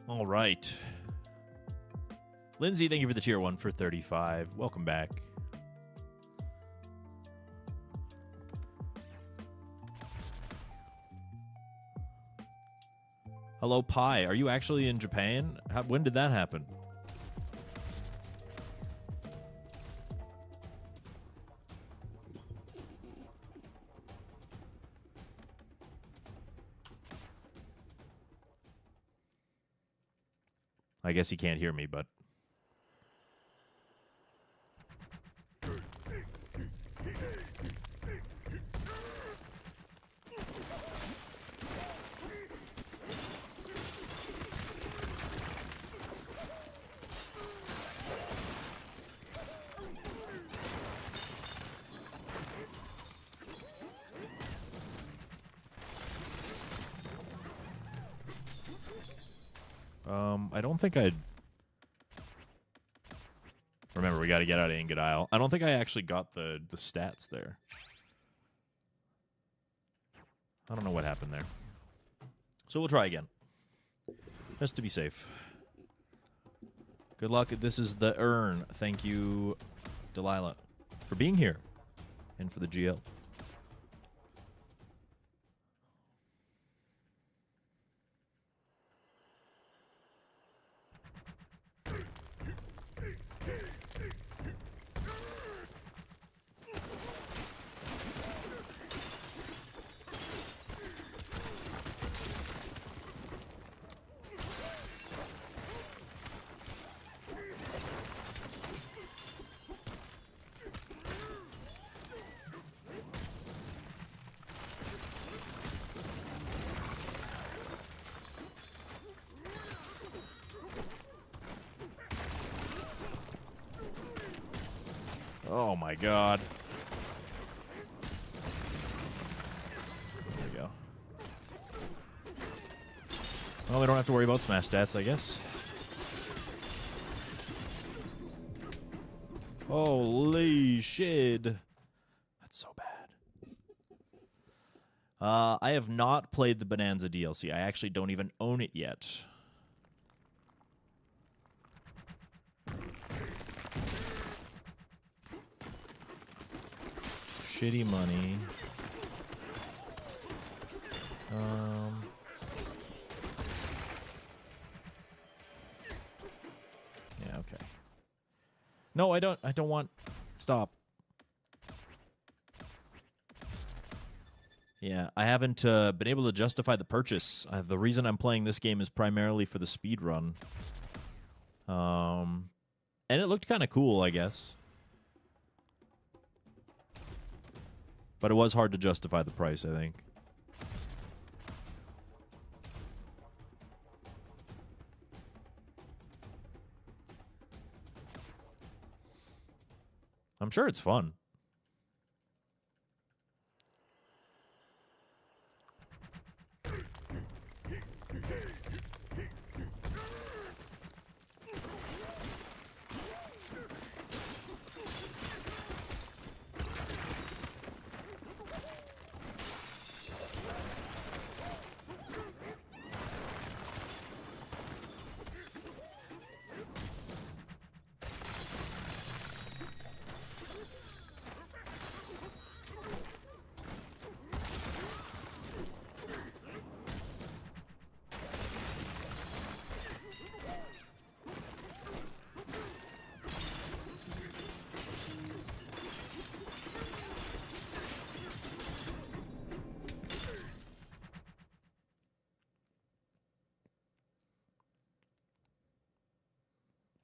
All right. Lindsay, thank you for the tier 1 for 35. Welcome back. Hello, Pi. Are you actually in Japan? When did that happen? I guess he can't hear me, but... I don't think I'd... Remember, we got to get out of Ingot Isle. I don't think I actually got the stats there. I don't know what happened there. So we'll try again. Just to be safe. Good luck. This is the urn. Thank you, Delilah, for being here. And for the GL. Oh my god. There we go. Well, we don't have to worry about smash stats, I guess. Holy shit. That's so bad. I have not played the Bananza DLC. I actually don't even own it yet. Shitty money. Yeah, okay. No, I don't want... Stop. Yeah, I haven't been able to justify the purchase. The reason I'm playing this game is primarily for the speed run. And it looked kind of cool, I guess. But it was hard to justify the price, I think. I'm sure it's fun.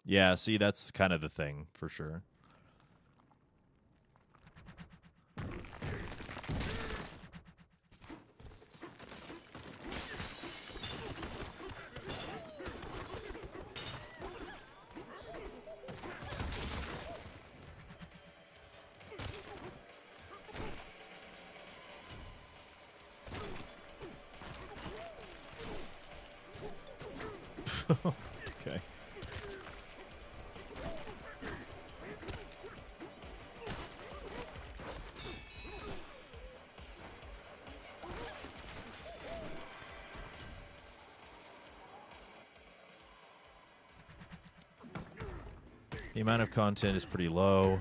Yeah, see, that's kind of the thing, for sure. Okay. The amount of content is pretty low.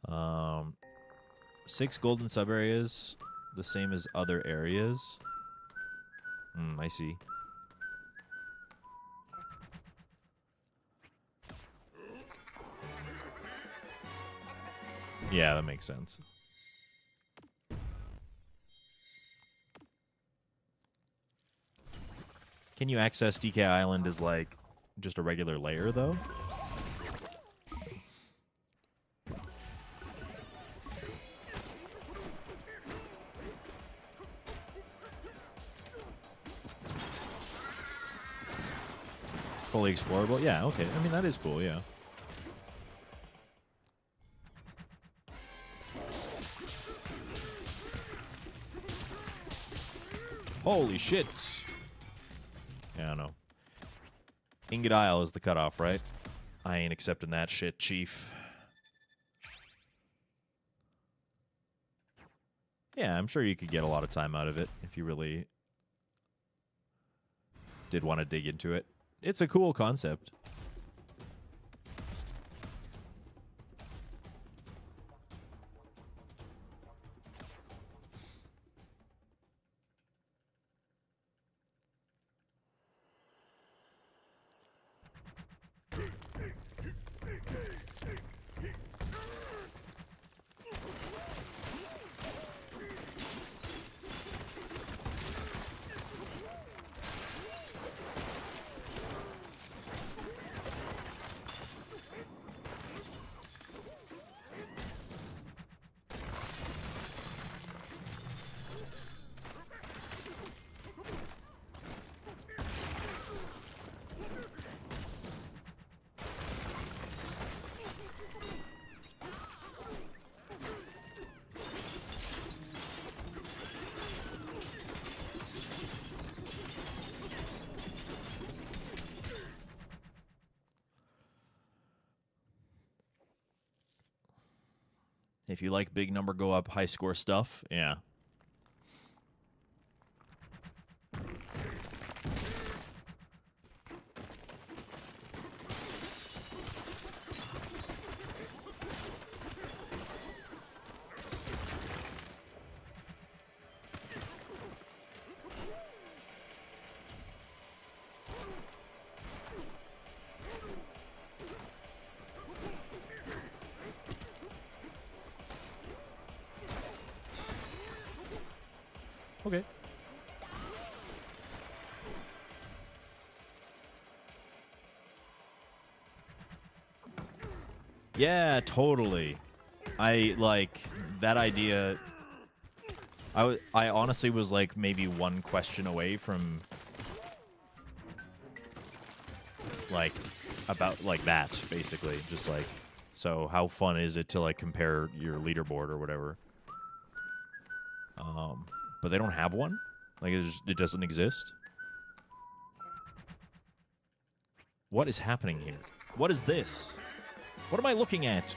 Um, 6 golden sub areas, the same as other areas. I see. Yeah, that makes sense. Can you access DK Island as, like, just a regular layer, though? Fully explorable? Yeah, okay. I mean, that is cool, yeah. Holy shit. Yeah, I don't know. Ingot Isle is the cutoff, right? I ain't accepting that shit, Chief. Yeah, I'm sure you could get a lot of time out of it if you really did want to dig into it. It's a cool concept. If you like big number go up, high score stuff, yeah. Okay. Yeah, totally. I like that idea. I honestly was like maybe one question away from like about like that basically, just like, so how fun is it to like compare your leaderboard or whatever? But they don't have one? Like, it doesn't exist? What is happening here? What is this? What am I looking at?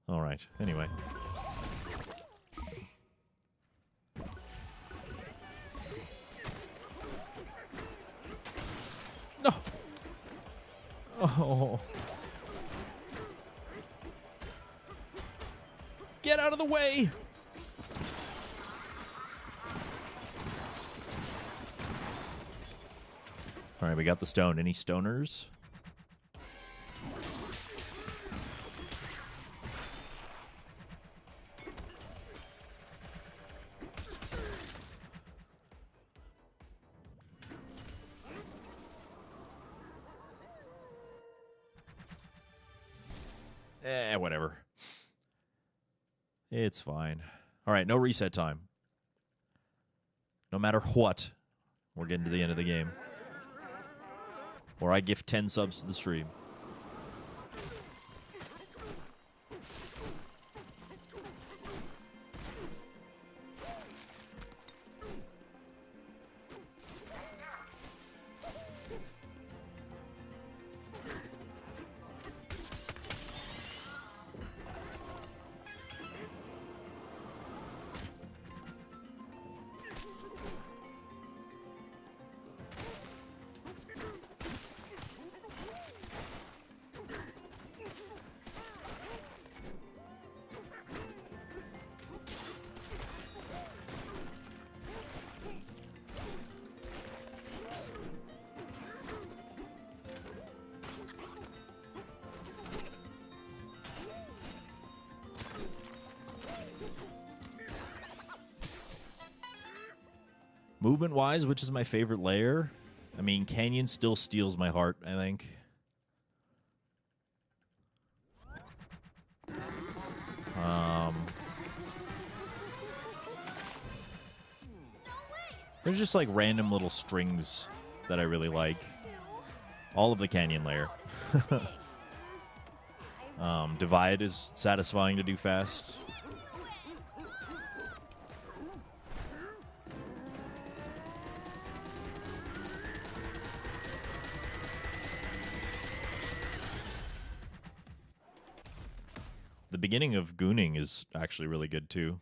All right, anyway. No! Oh. Get out of the way! All right, we got the stone. Any stoners? Whatever. It's fine. All right, no reset time. No matter what, we're getting to the end of the game. Or I gift 10 subs to the stream. Movement-wise, which is my favorite layer? I mean, Canyon still steals my heart, I think. There's just like random little strings that I really like. All of the Canyon layer. Divide is satisfying to do fast. The beginning of Gooning is actually really good too.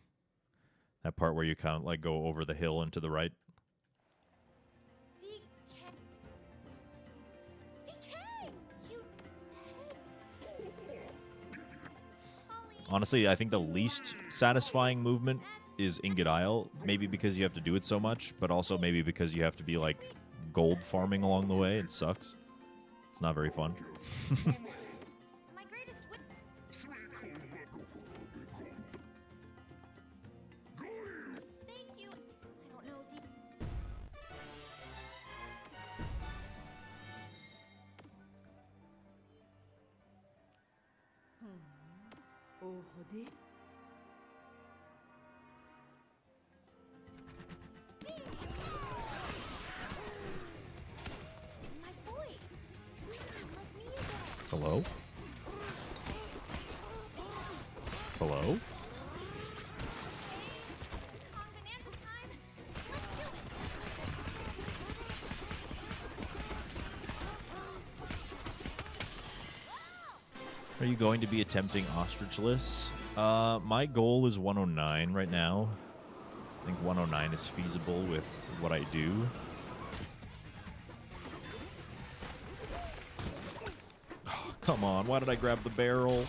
That part where you kind of like go over the hill and to the right. Honestly, I think the least satisfying movement is Ingot Isle. Maybe because you have to do it so much, but also maybe because you have to be like gold farming along the way. It sucks. It's not very fun. Hello? Hello? Are you going to be attempting Ostrichless? My goal is 109 right now. I think 109 is feasible with what I do. Oh, come on, why did I grab the barrel?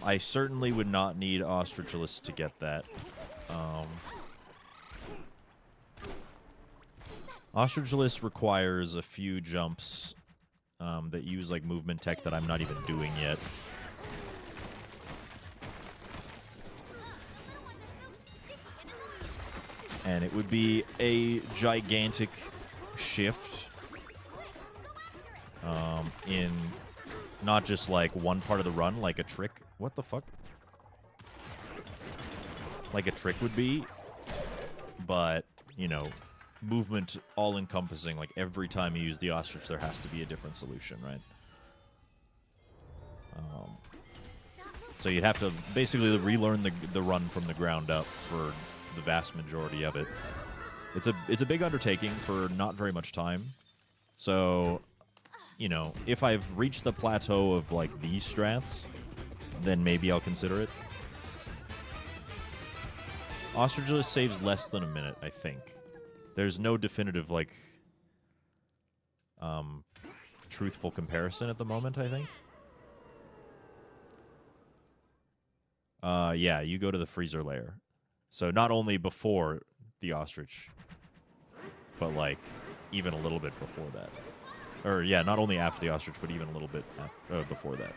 I certainly would not need Ostrichless to get that. Ostrichless requires a few jumps that use like movement tech that I'm not even doing yet. And it would be a gigantic shift in not just like one part of the run, like a trick. What the fuck? Like a trick would be, but, you know, movement all-encompassing. Like every time you use the ostrich, there has to be a different solution, right? So you'd have to basically relearn the run from the ground up for the vast majority of it. It's a big undertaking for not very much time. So, you know, if I've reached the plateau of like these strats, then maybe I'll consider it. Ostrichless saves less than a minute, I think. There's no definitive like truthful comparison at the moment, I think. Yeah, you go to the freezer layer. So not only before the ostrich, but like even a little bit before that. Or yeah, not only after the ostrich, but even a little bit before that.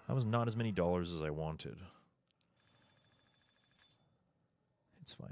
That was not as many dollars as I wanted. It's fine.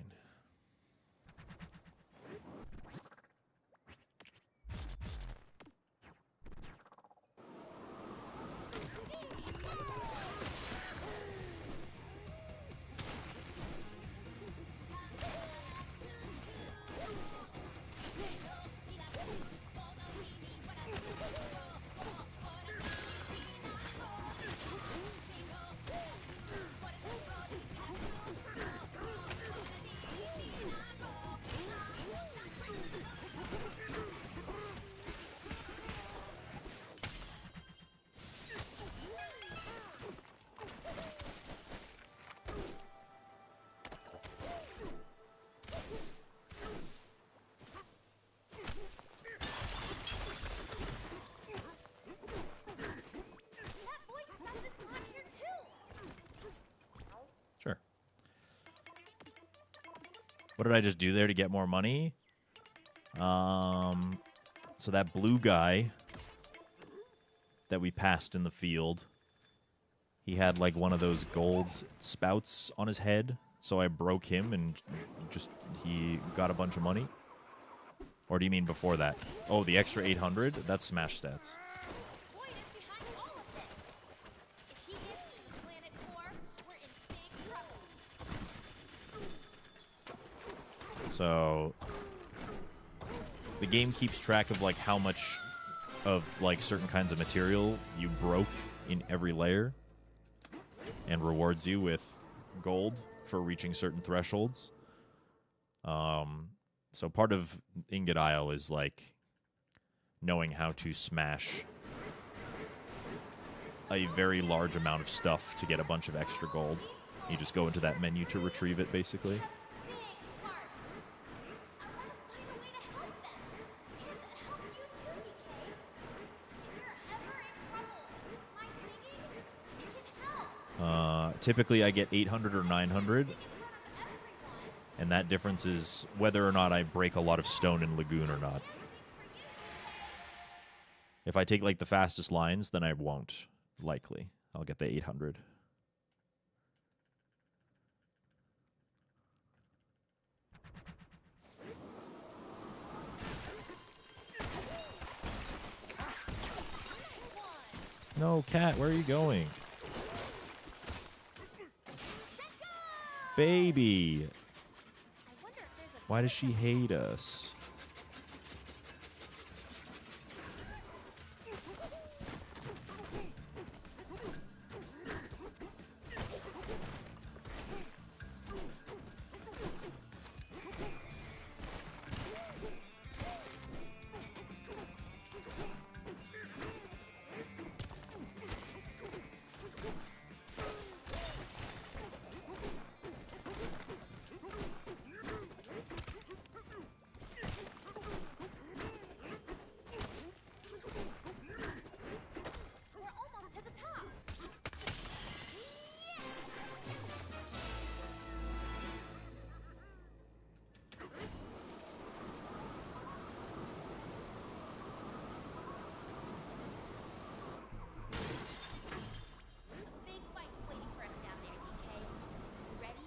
What did I just do there to get more money? So that blue guy that we passed in the field, he had like one of those gold spouts on his head. So I broke him and just he got a bunch of money. Or do you mean before that? Oh, the extra 800? That's smash stats. Boyd is behind all of this. If he gets to the planet core, we're in big trouble. So the game keeps track of like how much of like certain kinds of material you broke in every layer and rewards you with gold for reaching certain thresholds. So part of Ingot Isle is like knowing how to smash a very large amount of stuff to get a bunch of extra gold. You just go into that menu to retrieve it, basically. Big parts. I want to find a way to help them. And help you too, DK. If you're ever in trouble, my singing, it can help. Typically, I get 800 or 900. In front of everyone. And that difference is whether or not I break a lot of stone in Lagoon or not. If I take, like, the fastest lines, then I won't, likely. I'll get the 800. No, cat, where are you going? Baby! I wonder if there's a Why does she hate us? We're almost to the top. A big fight's waiting for us down there, DK. You ready?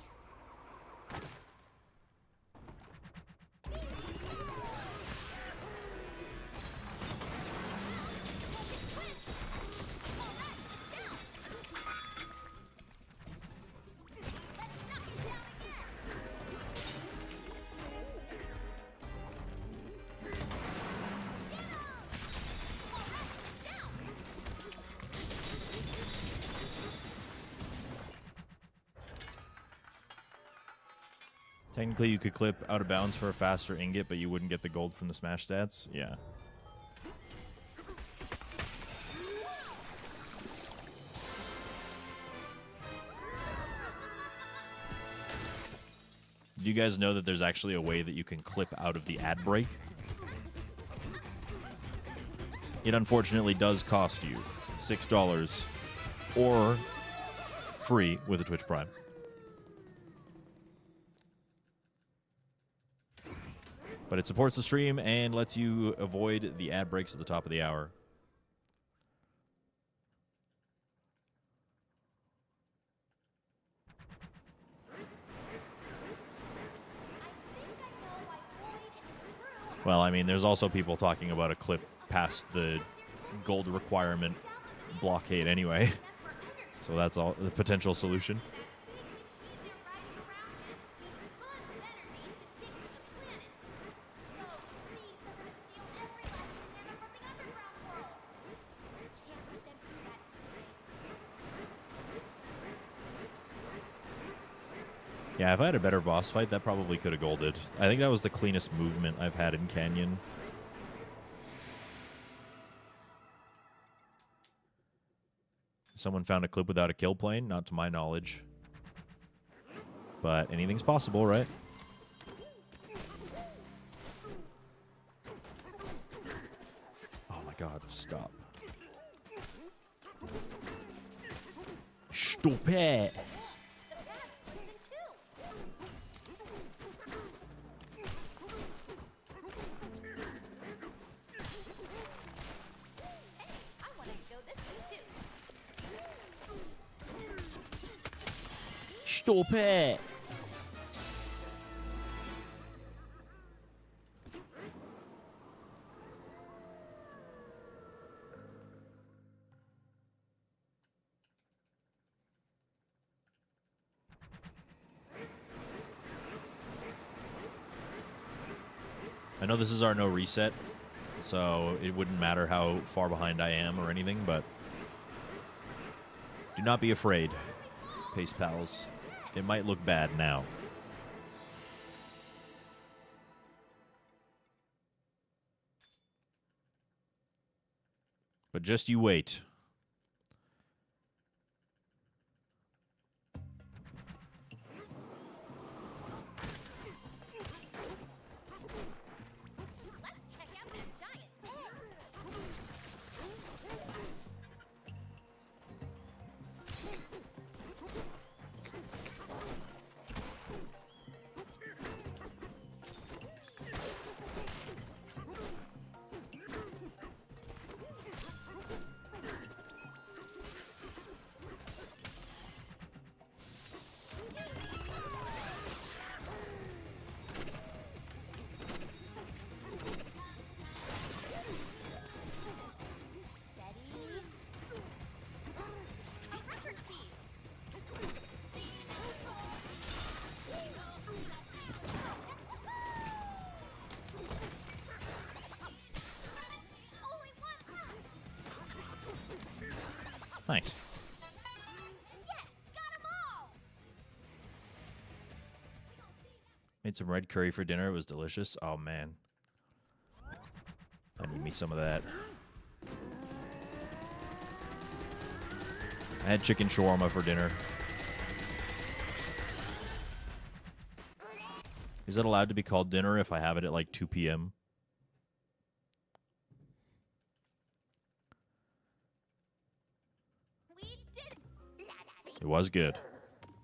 Technically, you could clip out of bounds for a faster ingot, but you wouldn't get the gold from the smash stats. Yeah. Do you guys know that there's actually a way that you can clip out of the ad break? It unfortunately does cost you $6 or free with a Twitch Prime. But it supports the stream and lets you avoid the ad breaks at the top of the hour. Well, I mean, there's also people talking about a clip past the gold requirement blockade anyway. So that's all the potential solution. Yeah, if I had a better boss fight, that probably could have golded. I think that was the cleanest movement I've had in Canyon. Someone found a clip without a kill plane? Not to my knowledge. But anything's possible, right? Oh my god, stop. Stop it! Stop it! I know this is our no reset, so it wouldn't matter how far behind I am or anything, but do not be afraid, Pace Pals. It might look bad now. But just you wait. Let's check out that giant egg. Steady. A record piece. Only one left. Nice. Yes, got 'em all. Made some red curry for dinner. It was delicious. Oh, man. I need me some of that. I had chicken shawarma for dinner. Is it allowed to be called dinner if I have it at like 2 p.m.? We did it. It was good.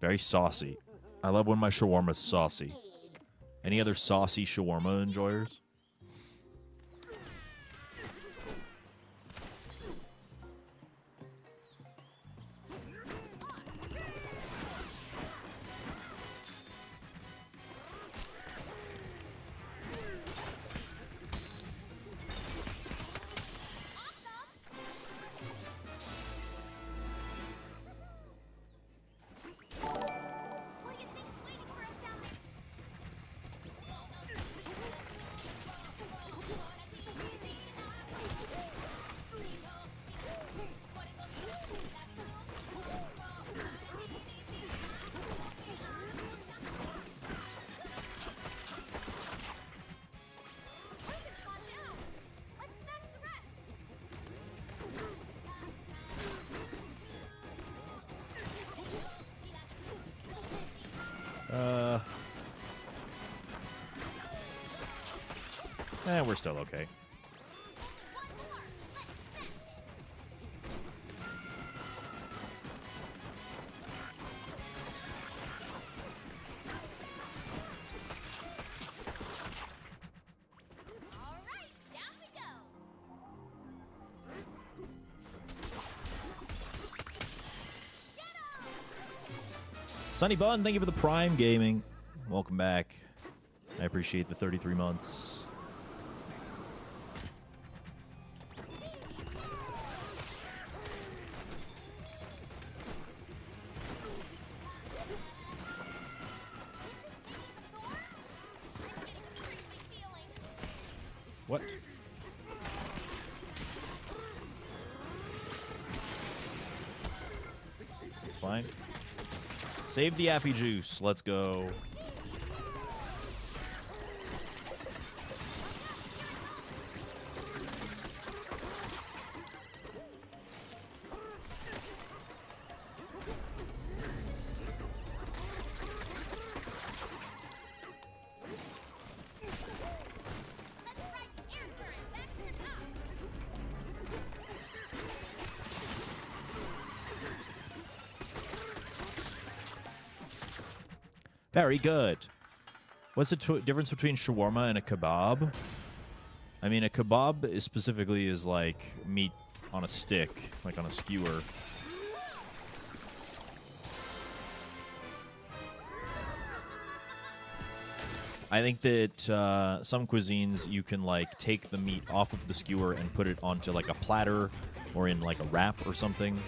Very saucy. I love when my shawarma's saucy. Any other saucy shawarma enjoyers? What do you think's waiting for us down there? Spot down. Let's smash the rest. We're still okay. One more. Let's smash it. All right, down we go. Get 'em! Sunny Bun, thank you for the Prime Gaming. Welcome back. I appreciate the 33 months. What? It's fine. Save the appy juice. Let's go. Let's ride the air current back to the top. Very good. What's the difference between shawarma and a kebab? I mean, a kebab is specifically is like meat on a stick, like on a skewer. I think that some cuisines you can like take the meat off of the skewer and put it onto like a platter or in like a wrap or something.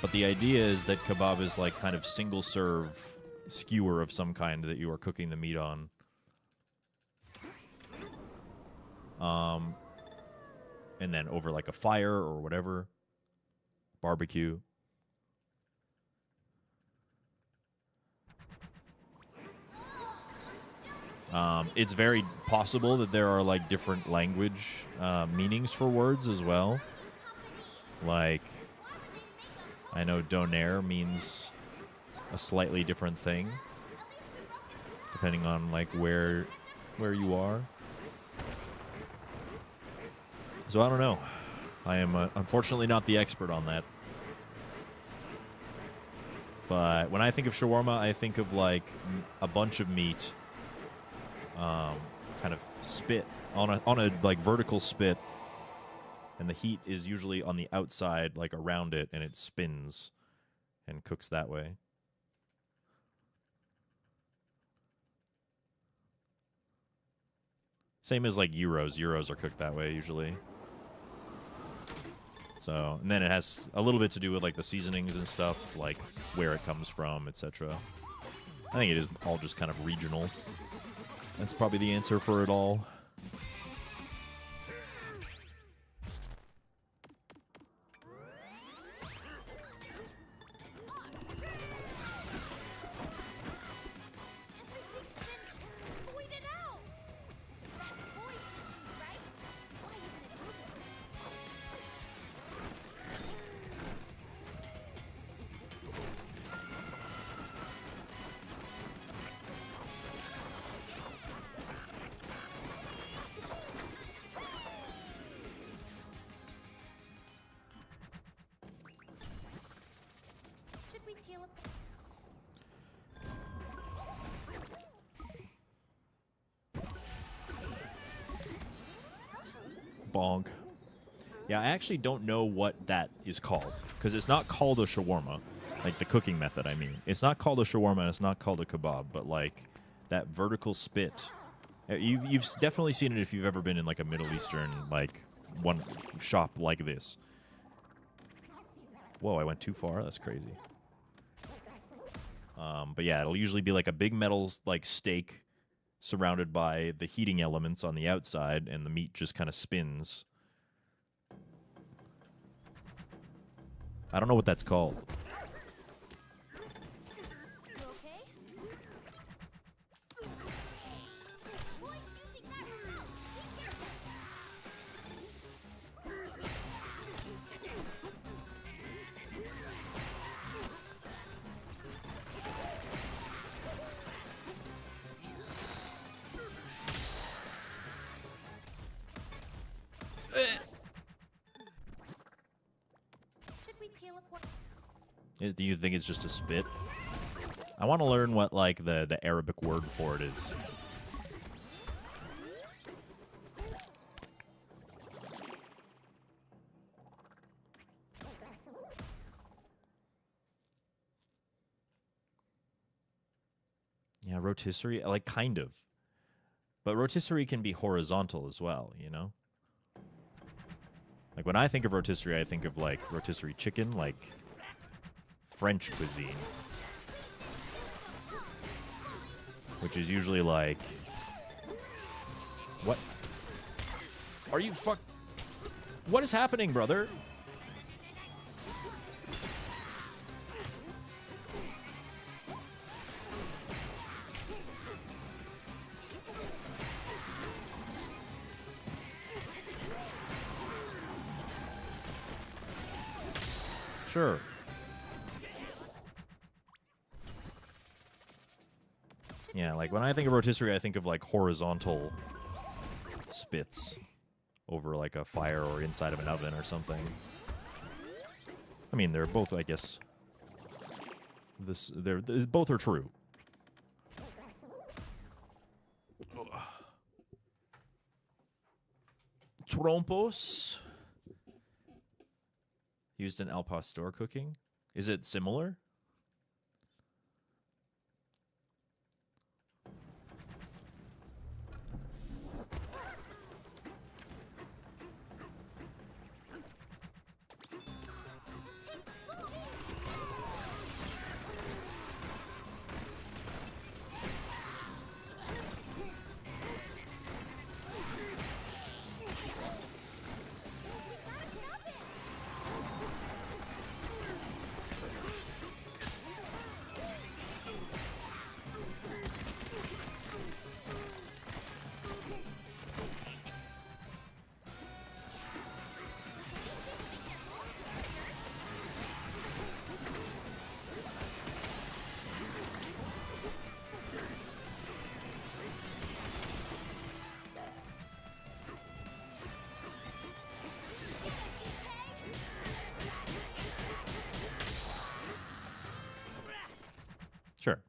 But the idea is that kebab is like kind of single serve skewer of some kind that you are cooking the meat on. And then over like a fire or whatever. Barbecue. It's very possible that there are like different language meanings for words as well. Like, I know donaire means a slightly different thing depending on like where you are. So I don't know. I am unfortunately not the expert on that. But when I think of shawarma, I think of like a bunch of meat, kind of spit on a like vertical spit, and the heat is usually on the outside, like around it, and it spins and cooks that way. Same as like gyros. Gyros are cooked that way usually. So, and then it has a little bit to do with like the seasonings and stuff, like where it comes from, etc. I think it is all just kind of regional. That's probably the answer for it all. Bonk. Yeah, I actually don't know what that is called, because it's not called a shawarma, like the cooking method, I mean. It's not called a shawarma, and it's not called a kebab, but like that vertical spit. You've definitely seen it if you've ever been in like a Middle Eastern, like one shop like this. Whoa, I went too far? That's crazy. But yeah, it'll usually be like a big metal like steak surrounded by the heating elements on the outside, and the meat just kind of spins. I don't know what that's called. Do you think it's just a spit? I want to learn what like the Arabic word for it is. Yeah, rotisserie, like kind of. But rotisserie can be horizontal as well, you know? Like when I think of rotisserie, I think of like rotisserie chicken, like French cuisine, which is usually like, what? Are you what is happening, brother? Sure. Yeah, like when I think of rotisserie, I think of like horizontal spits over like a fire or inside of an oven or something. I mean, they're both, I guess, both are true. Trompos used in al pastor cooking. Is it similar? Sure.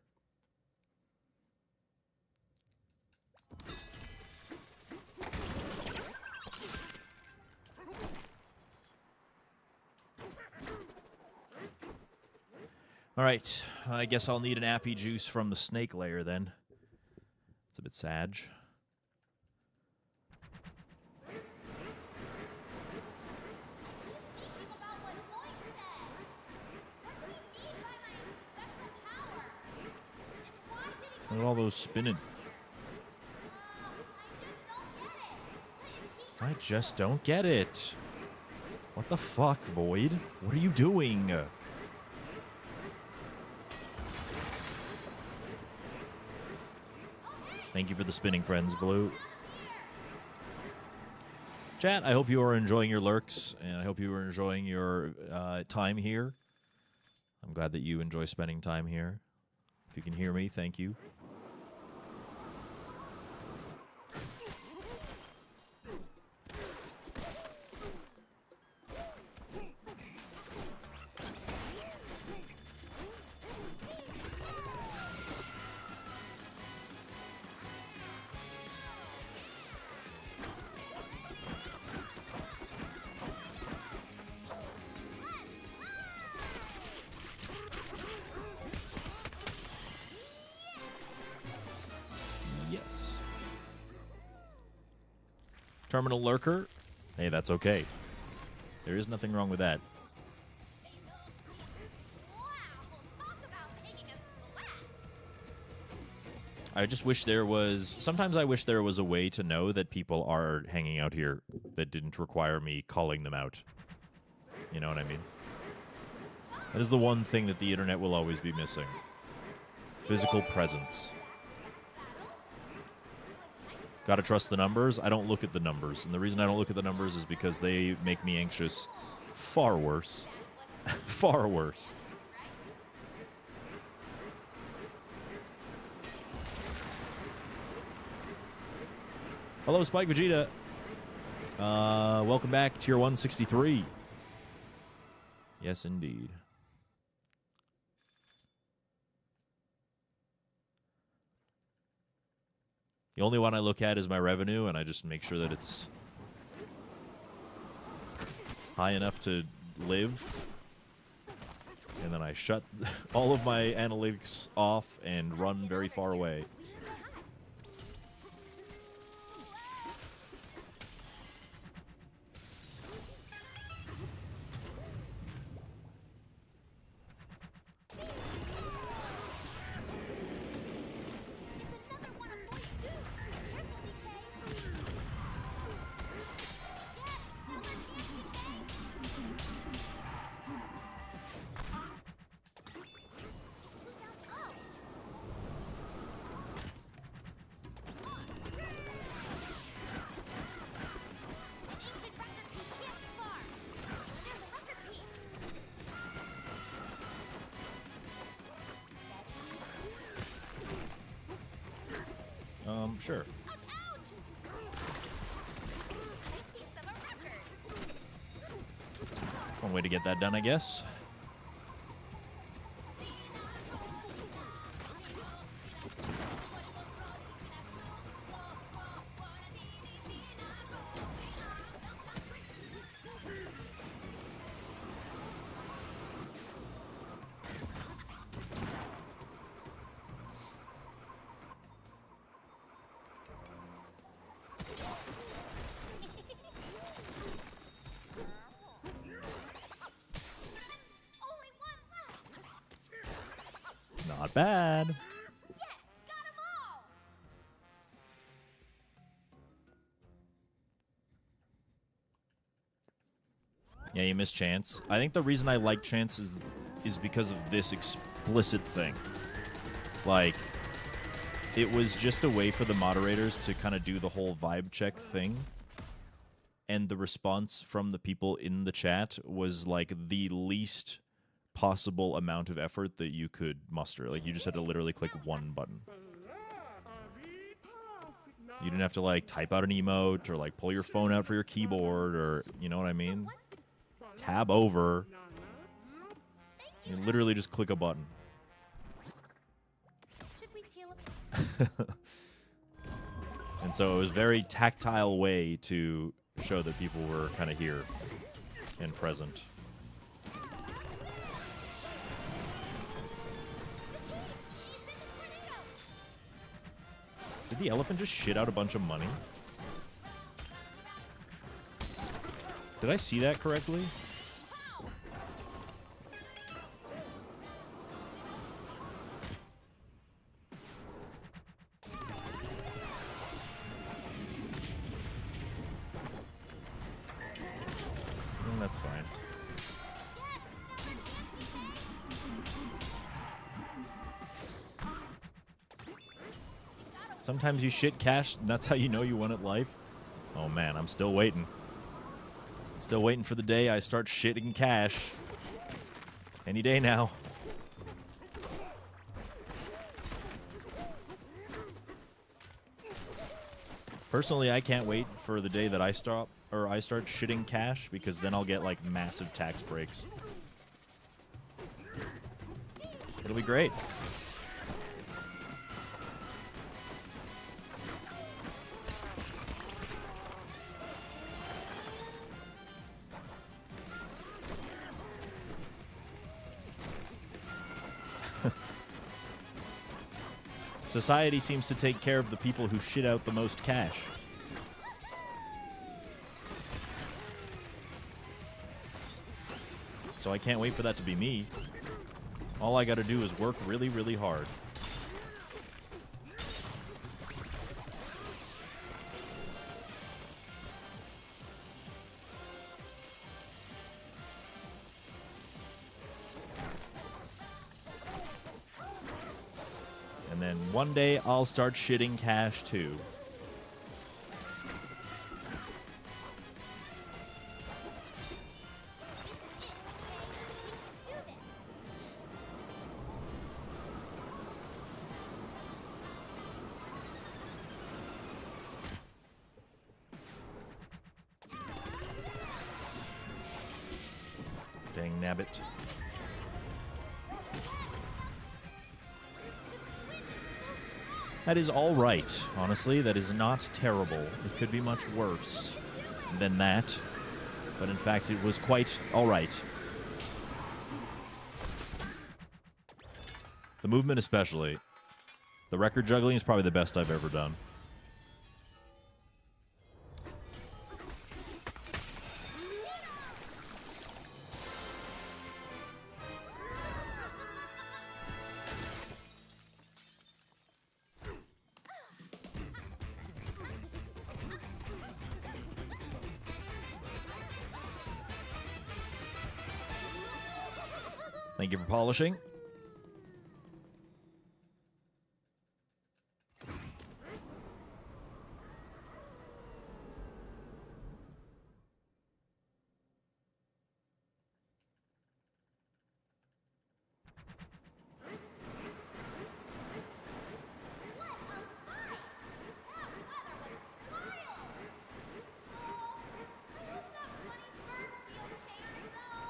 All right, I guess I'll need an appy juice from the snake layer then. It's a bit sad. Thinking about what Lloyd said. What do you mean by my special power? And why did he Look at all those spinning. I just don't get it. What is he I just don't get it. What the fuck, Void? What are you doing? Thank you for the spinning, friends, Blue. Chat, I hope you are enjoying your lurks, and I hope you are enjoying your time here. I'm glad that you enjoy spending time here. If you can hear me, thank you. Yes. Terminal lurker. Hey, that's okay. There is nothing wrong with that. Wow, talk about making a splash. I just wish there was... Sometimes I wish there was a way to know that people are hanging out here that didn't require me calling them out. You know what I mean? That is the one thing that the internet will always be missing. Physical presence. Gotta trust the numbers. I don't look at the numbers. And the reason I don't look at the numbers is because they make me anxious. Far worse. Far worse. Hello, Spike Vegeta. Welcome back, Tier 163. Yes, indeed. The only one I look at is my revenue, and I just make sure that it's high enough to live. And then I shut all of my analytics off and run very far away. We should say hi. It's another one of Lloyd's dudes. Careful, DK. Yes, now's our chance, DK. If you jump out. An ancient record piece can't be far. There's a record piece. Sure. Ouch! Piece of a record. One way to get that done, I guess. Only one left. Not bad. Yes, got 'em all. Yeah, you missed Chance. I think the reason I like Chance is because of this explicit thing. Like, it was just a way for the moderators to kind of do the whole vibe check thing. And the response from the people in the chat was like the least possible amount of effort that you could muster. Like, you just had to literally click one button. You didn't have to, like, type out an emote or, like, pull your phone out for your keyboard or, you know what I mean? Once we Tab over. You literally just click a button. And so it was a very tactile way to show that people were kind of here and present. Did the elephant just shit out a bunch of money? Did I see that correctly? That's fine. Sometimes you shit cash, and that's how you know you won at life. Oh man, I'm still waiting. Still waiting for the day I start shitting cash. Any day now. Personally, I can't wait for the day that I start shitting cash, because then I'll get like massive tax breaks. It'll be great. Society seems to take care of the people who shit out the most cash. So I can't wait for that to be me. All I gotta do is work really, really hard. And then one day I'll start shitting cash too. Dang nabbit. That is all right. Honestly, that is not terrible. It could be much worse than that. But in fact, it was quite all right. The movement especially. The record juggling is probably the best I've ever done. Thank you for polishing.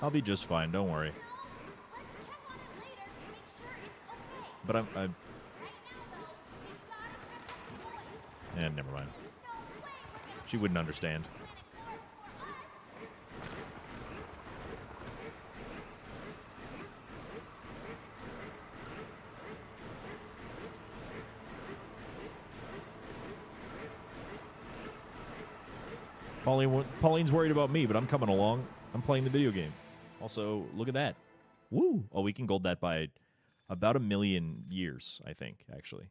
I'll be just fine, don't worry. But I'm and never mind. She wouldn't understand. Pauline's worried about me, but I'm coming along. I'm playing the video game. Also, look at that. Woo! Oh, we can gold that by about 1 million years, I think, actually.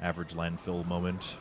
Average landfill moment.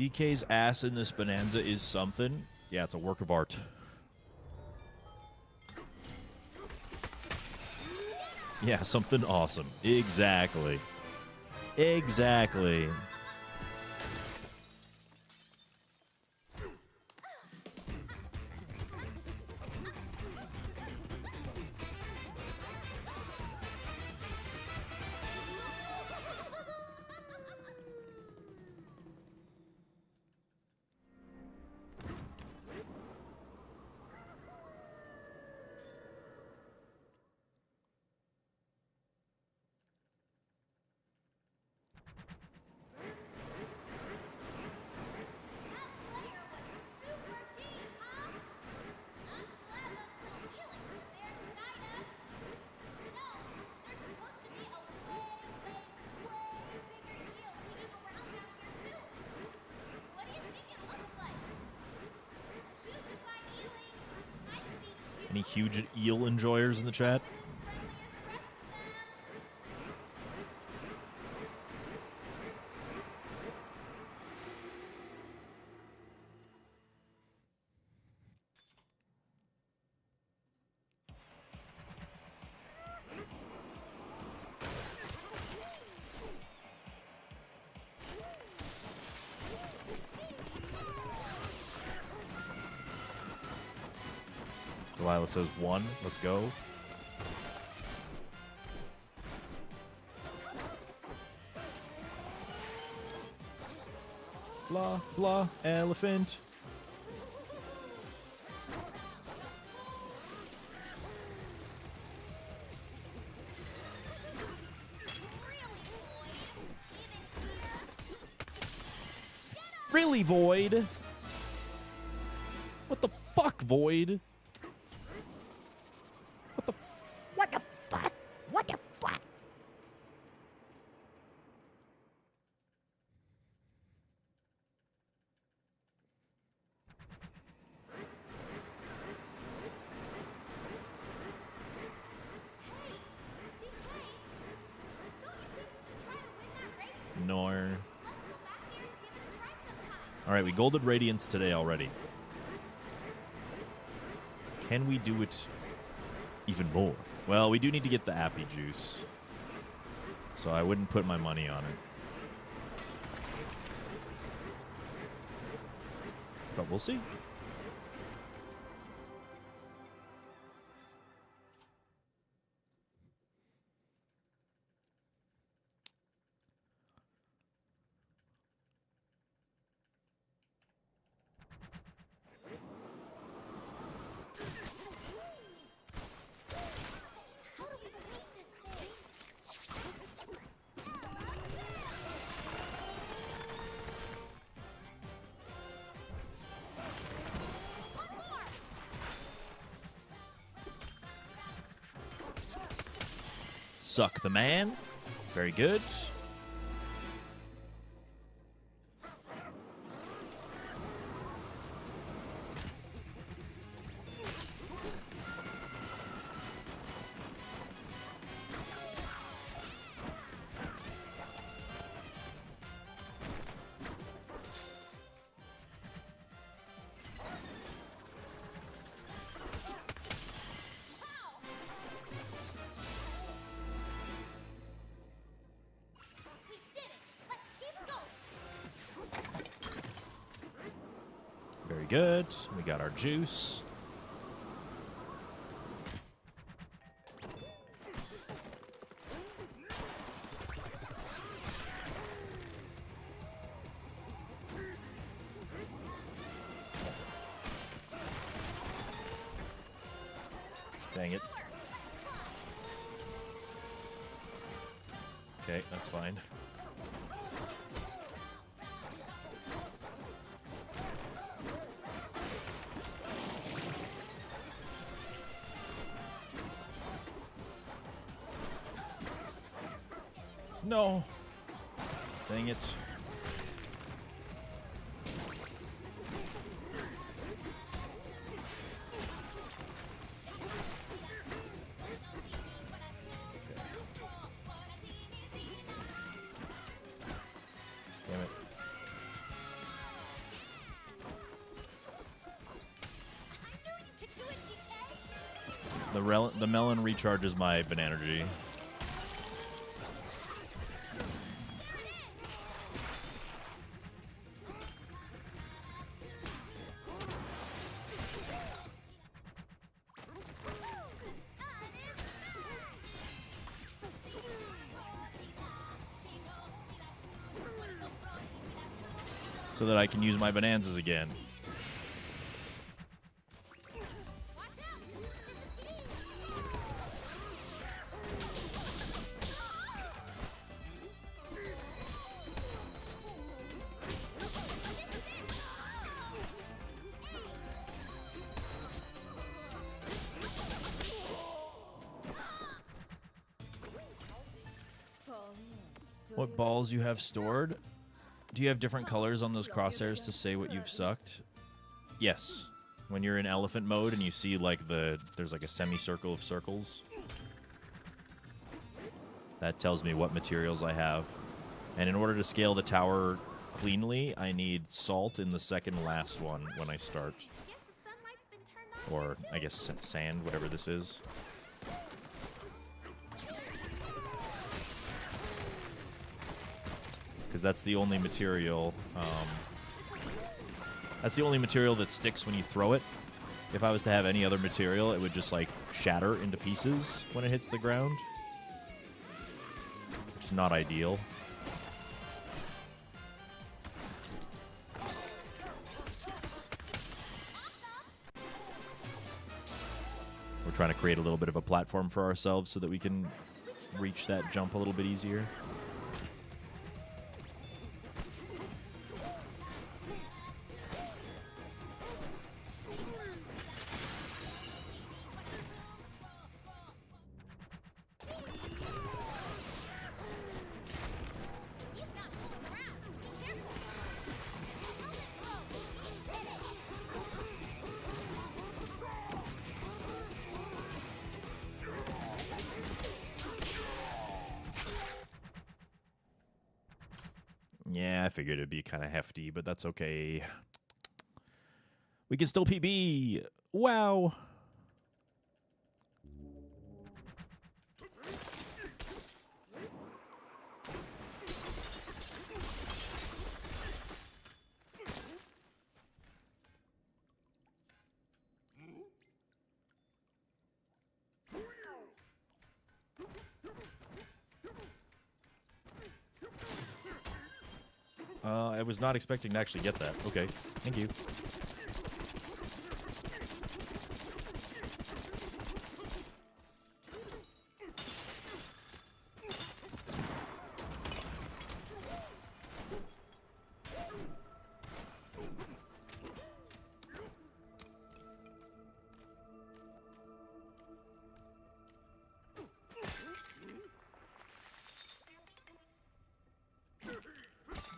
DK's ass in this Bananza is something. Yeah, it's a work of art. Yeah, something awesome. Exactly. Exactly. Any huge eel enjoyers in the chat? Delilah says 1. Let's go. Blah, blah, elephant. Really, Void? What the fuck, Void? What the fuck? What the fuck? Nor. Alright, we golded Radiance today already. Can we do it even more? Well, we do need to get the Appy Juice. So I wouldn't put my money on it. But we'll see. Suck the man. Very good. Very good. We got our juice. Dang it. Okay, that's fine. No. Dang it. Damn it. The melon recharges my Bananza. So that I can use my Bananzas again. What balls you have stored? Do you have different colors on those crosshairs to say what you've sucked? Yes. When you're in elephant mode and you see like there's like a semicircle of circles. That tells me what materials I have. And in order to scale the tower cleanly, I need salt in the second last one when I start. Or I guess sand, whatever this is. Because that's the only material. That's the only material that sticks when you throw it. If I was to have any other material, it would just like shatter into pieces when it hits the ground. Which is not ideal. We're trying to create a little bit of a platform for ourselves so that we can reach that jump a little bit easier. Yeah, I figured it'd be kind of hefty, but that's okay. We can still PB! Wow! I was not expecting to actually get that. Okay, thank you.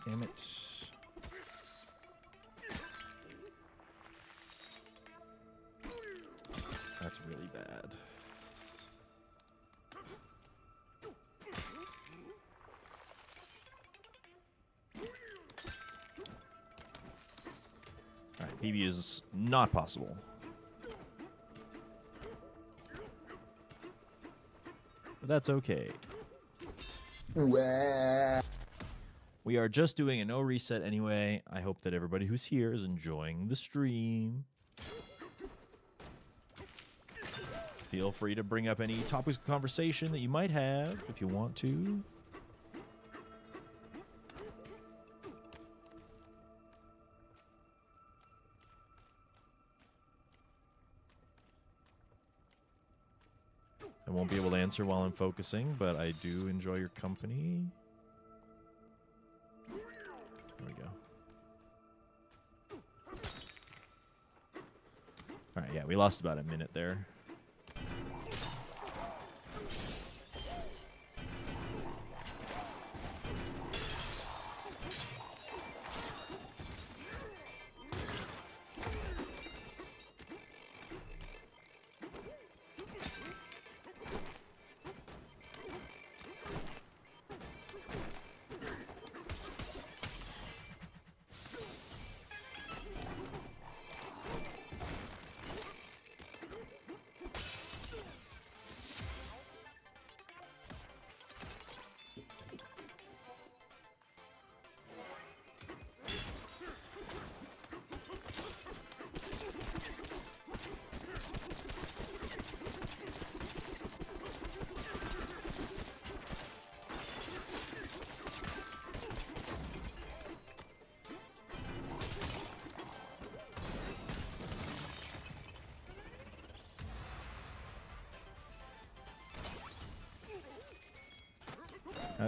Damn it. That's really bad. Alright, PB is not possible. But that's okay. We are just doing a no reset anyway. I hope that everybody who's here is enjoying the stream. Feel free to bring up any topics of conversation that you might have if you want to. I won't be able to answer while I'm focusing, but I do enjoy your company. There we go. All right, yeah, we lost about a minute there.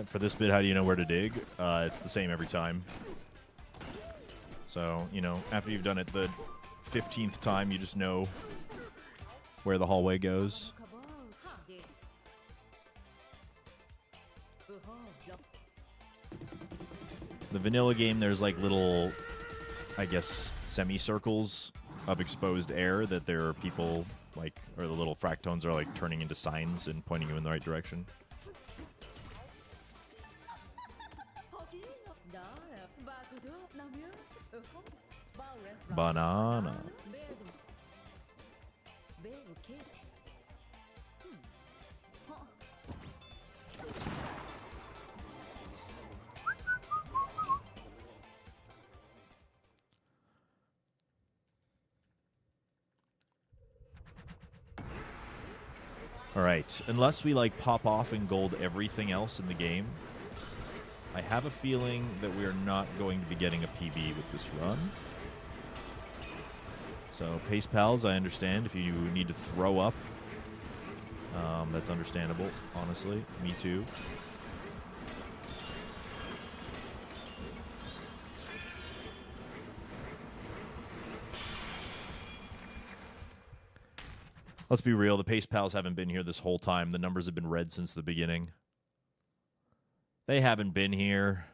For this bit, how do you know where to dig? It's the same every time. So, you know, after you've done it the 15th time, you just know where the hallway goes. The vanilla game, there's like little, I guess, semicircles of exposed air that there are people, like, or the little fractones are like turning into signs and pointing you in the right direction. Banana. Alright, unless we like pop off and gold everything else in the game, I have a feeling that we are not going to be getting a PB with this run. So, Pace Pals, I understand if you need to throw up. That's understandable, honestly. Me too. Let's be real, the Pace Pals haven't been here this whole time. The numbers have been red since the beginning. They haven't been here.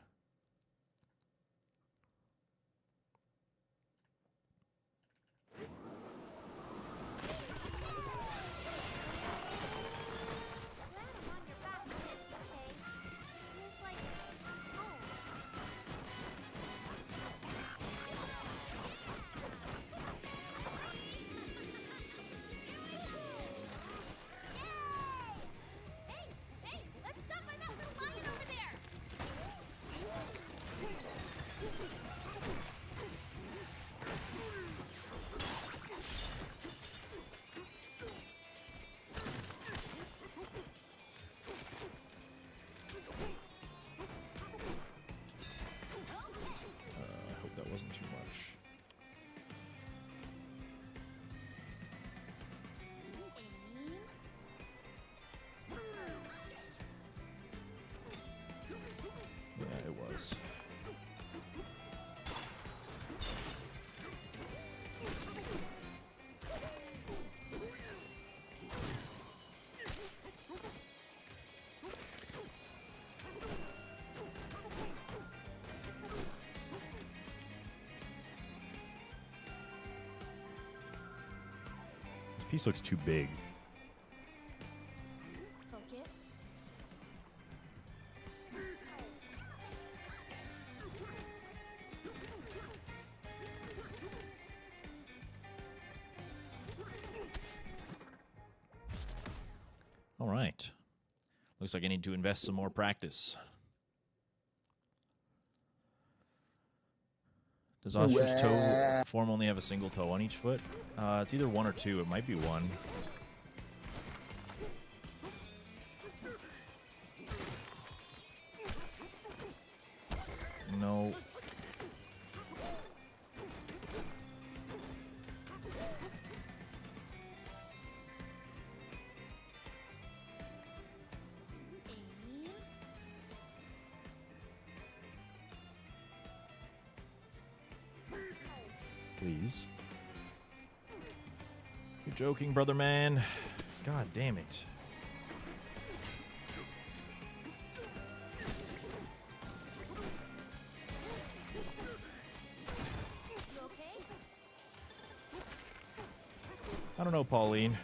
Piece looks too big. Focus. All right. Looks like I need to invest some more practice. Does Ostrich toe form only have a single toe on each foot? It's either one or two. It might be one. No. Please. You're joking, brother man. God damn it. You okay? I don't know, Pauline.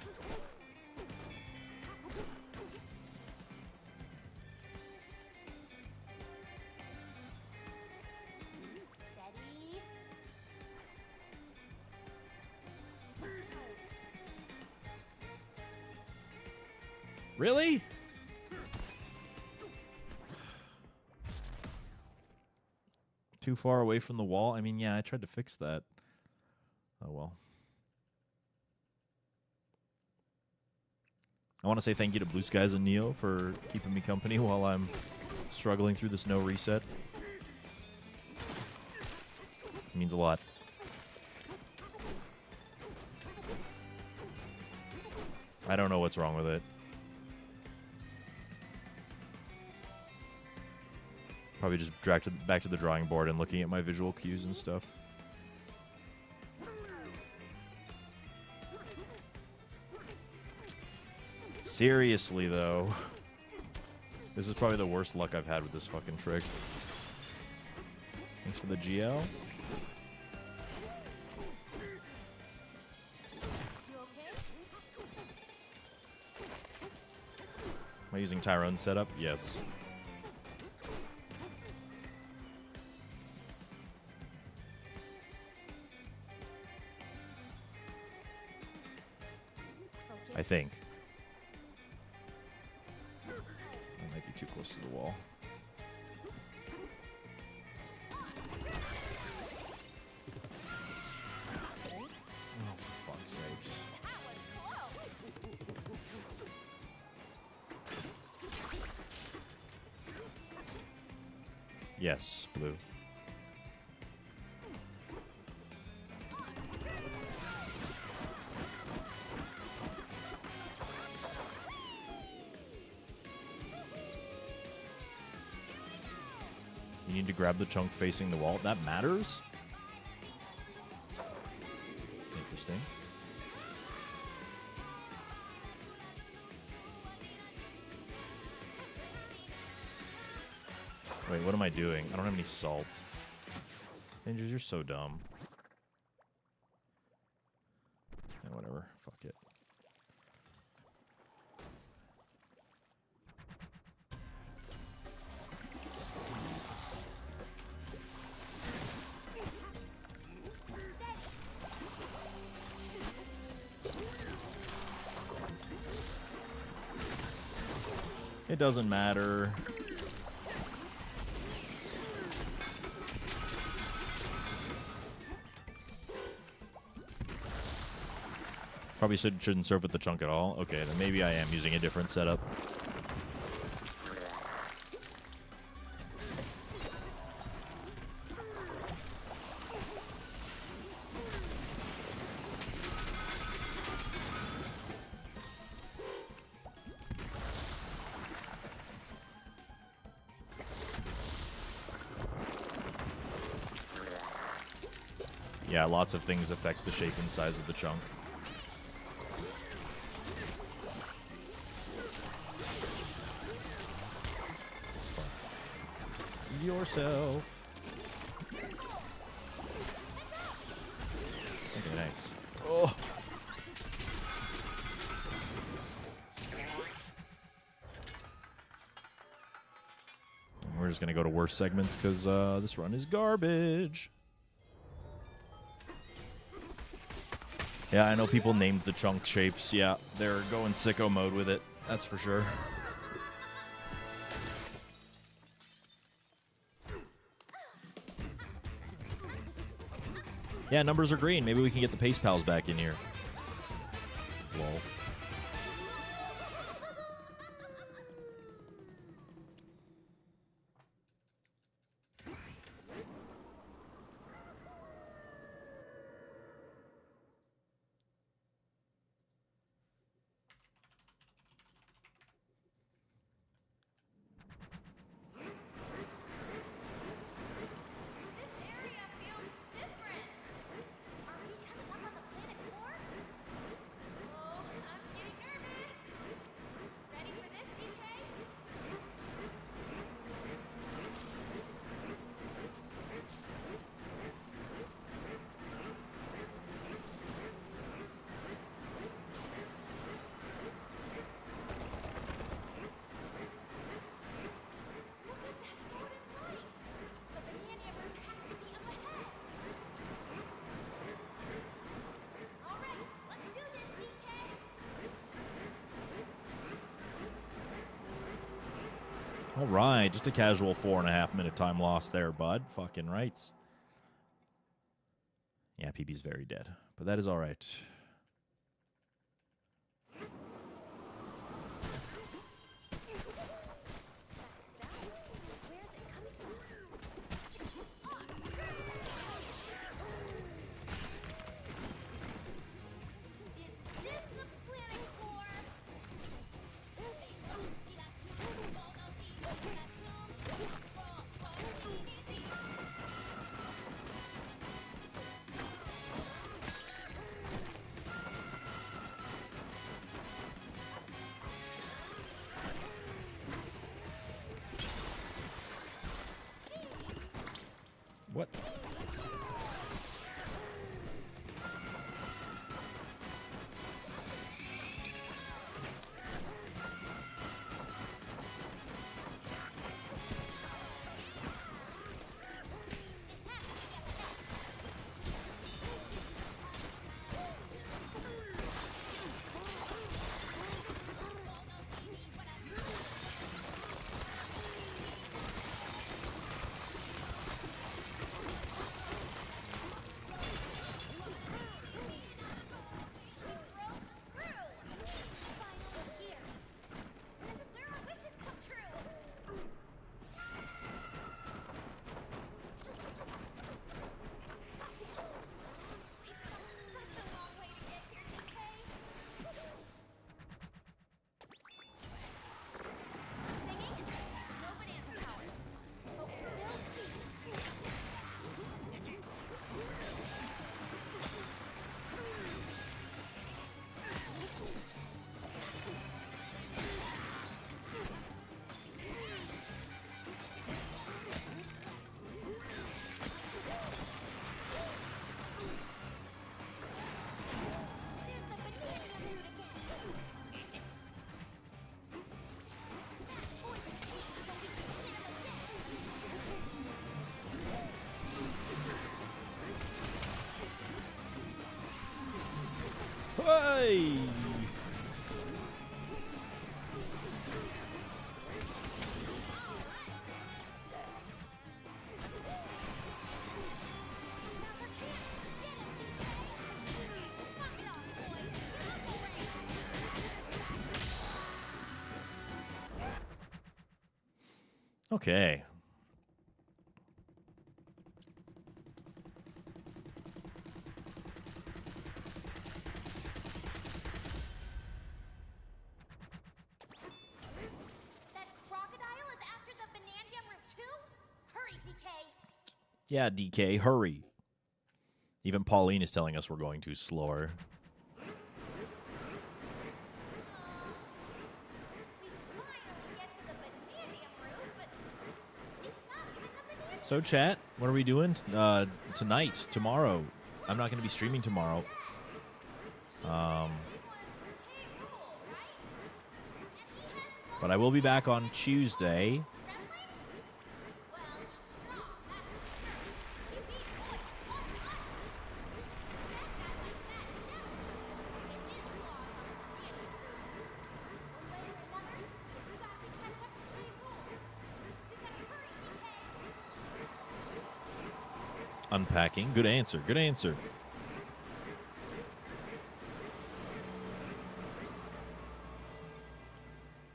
Steady. Really? Too far away from the wall? I mean, yeah, I tried to fix that. Oh, well. I want to say thank you to Blue Skies and Neo for keeping me company while I'm struggling through this no reset. It means a lot. I don't know what's wrong with it. Probably just back to the drawing board and looking at my visual cues and stuff. Seriously, though. This is probably the worst luck I've had with this fucking trick. Thanks for the GL. You okay? Am I using Tyrone's setup? Yes. I think. I might be too close to the wall. Oh, for fuck's sakes. That was close. Yes, blue. You need to grab the chunk facing the wall. That matters? Interesting. Wait, what am I doing? I don't have any salt. Ninjas, you're so dumb. Yeah, whatever. Fuck it. It doesn't matter. Probably shouldn't serve with the chunk at all. Okay, then maybe I am using a different setup. Yeah, lots of things affect the shape and size of the chunk. Yourself. Okay, nice. Oh. And we're just gonna go to worse segments because this run is garbage. Yeah, I know people named the chunk shapes. Yeah, they're going sicko mode with it. That's for sure. Yeah, numbers are green. Maybe we can get the Pace Pals back in here. Lol. This area feels different. Are we coming up on the planet core? Oh, I'm getting nervous. Ready for this, DK? Look at that golden light. The banana route has to be up ahead. All right, let's do this, DK. All right, just a casual 4.5 minute time loss there, bud. Fucking rights. Yeah, PB's very dead, but that is all right. Where's it coming from? Is this the planet core? Hey! Okay. That crocodile is after the Bananza route too? Hurry, DK. Yeah, DK, hurry. Even Pauline is telling us we're going too slower. We finally get to the Bananza route, but it's not even the Bananza. So, chat, what are we doing tonight, tomorrow? I'm not going to be streaming tomorrow. But I will be back on Tuesday. Unpacking. Good answer. Good answer.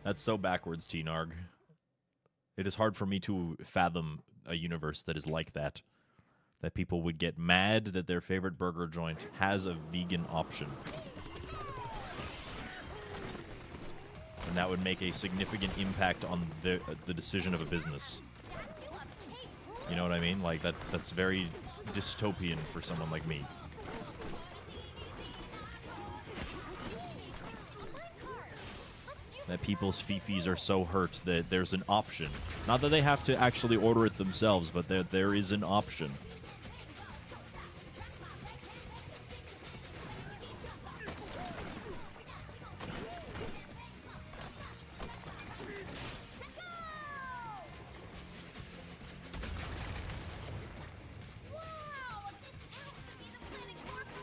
That's so backwards, T-Narg. It is hard for me to fathom a universe that is like that. That people would get mad that their favorite burger joint has a vegan option. And that would make a significant impact on the decision of a business. You know what I mean? Like, that's very dystopian for someone like me. That people's fifis are so hurt that there's an option. Not that they have to actually order it themselves, but there is an option.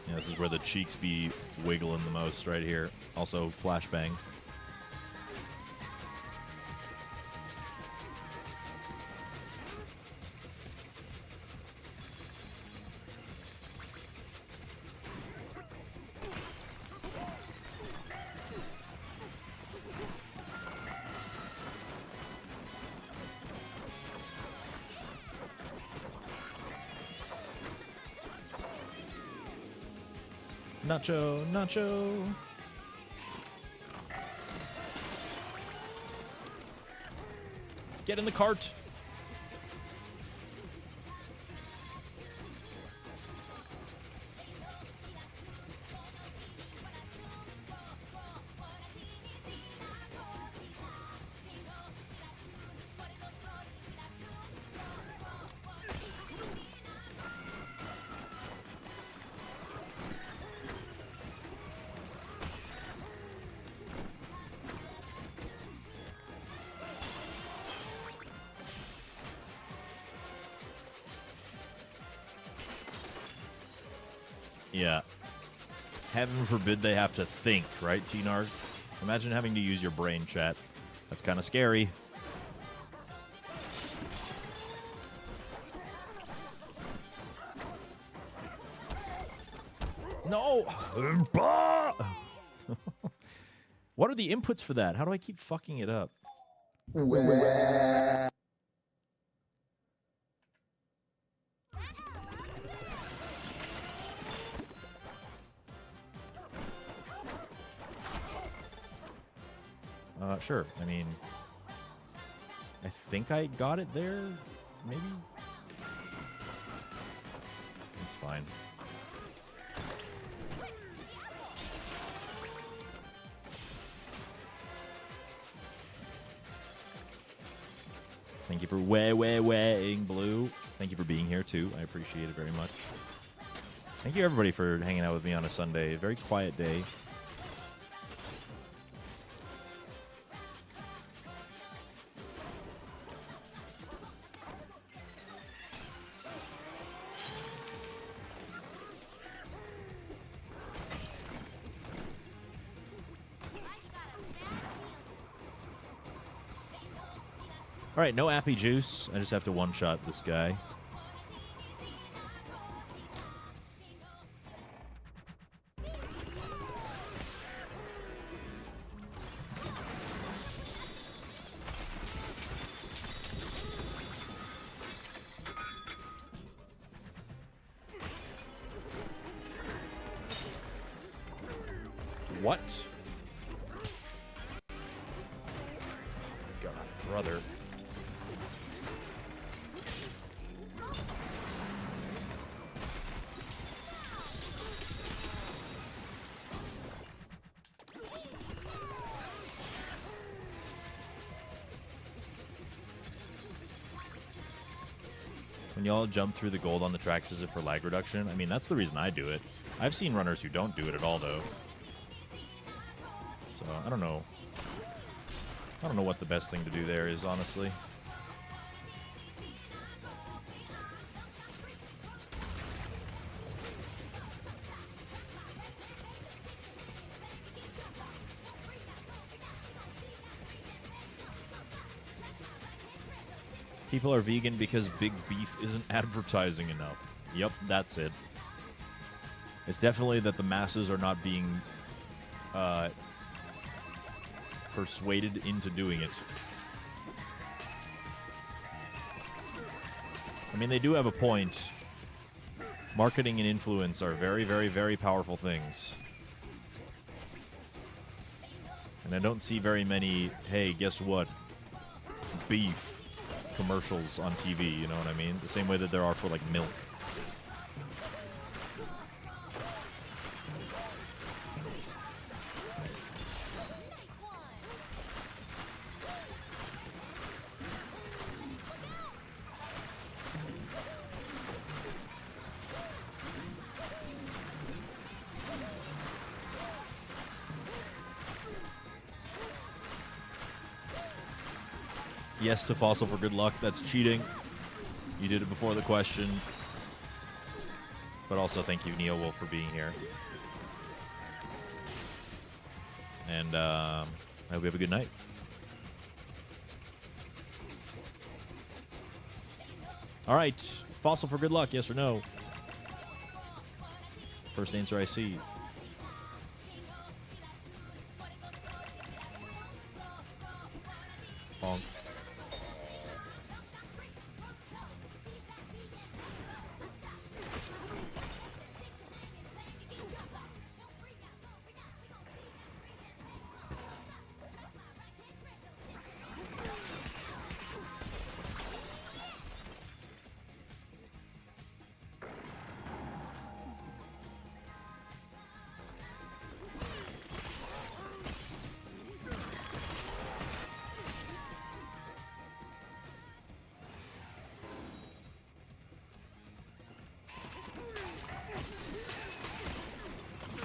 Yeah, this is where the cheeks be wiggling the most right here. Also, flashbang. Nacho, nacho. Get in the cart. Yeah. Heaven forbid they have to think, right, T-Narg? Imagine having to use your brain, chat. That's kind of scary. No! What are the inputs for that? How do I keep fucking it up? Sure. I mean, I think I got it there. Maybe? It's fine. Thank you for weighing blue. Thank you for being here, too. I appreciate it very much. Thank you, everybody, for hanging out with me on a Sunday. A very quiet day. All right, no appy juice. I just have to one-shot this guy. What? Oh, God, brother. When y'all jump through the gold on the tracks, is it for lag reduction? I mean, that's the reason I do it. I've seen runners who don't do it at all, though. So, I don't know. I don't know what the best thing to do there is, honestly. People are vegan because big beef isn't advertising enough. Yep, that's it. It's definitely that the masses are not being persuaded into doing it. I mean, they do have a point. Marketing and influence are very, very, very powerful things. And I don't see very many, hey, guess what? Beef commercials on TV, you know what I mean? The same way that there are for, like, milk. Yes to Fossil for good luck. That's cheating. You did it before the question. But also thank you, Neo Wolf, for being here. And I hope you have a good night. All right. Fossil for good luck, yes or no? First answer I see. Bonk.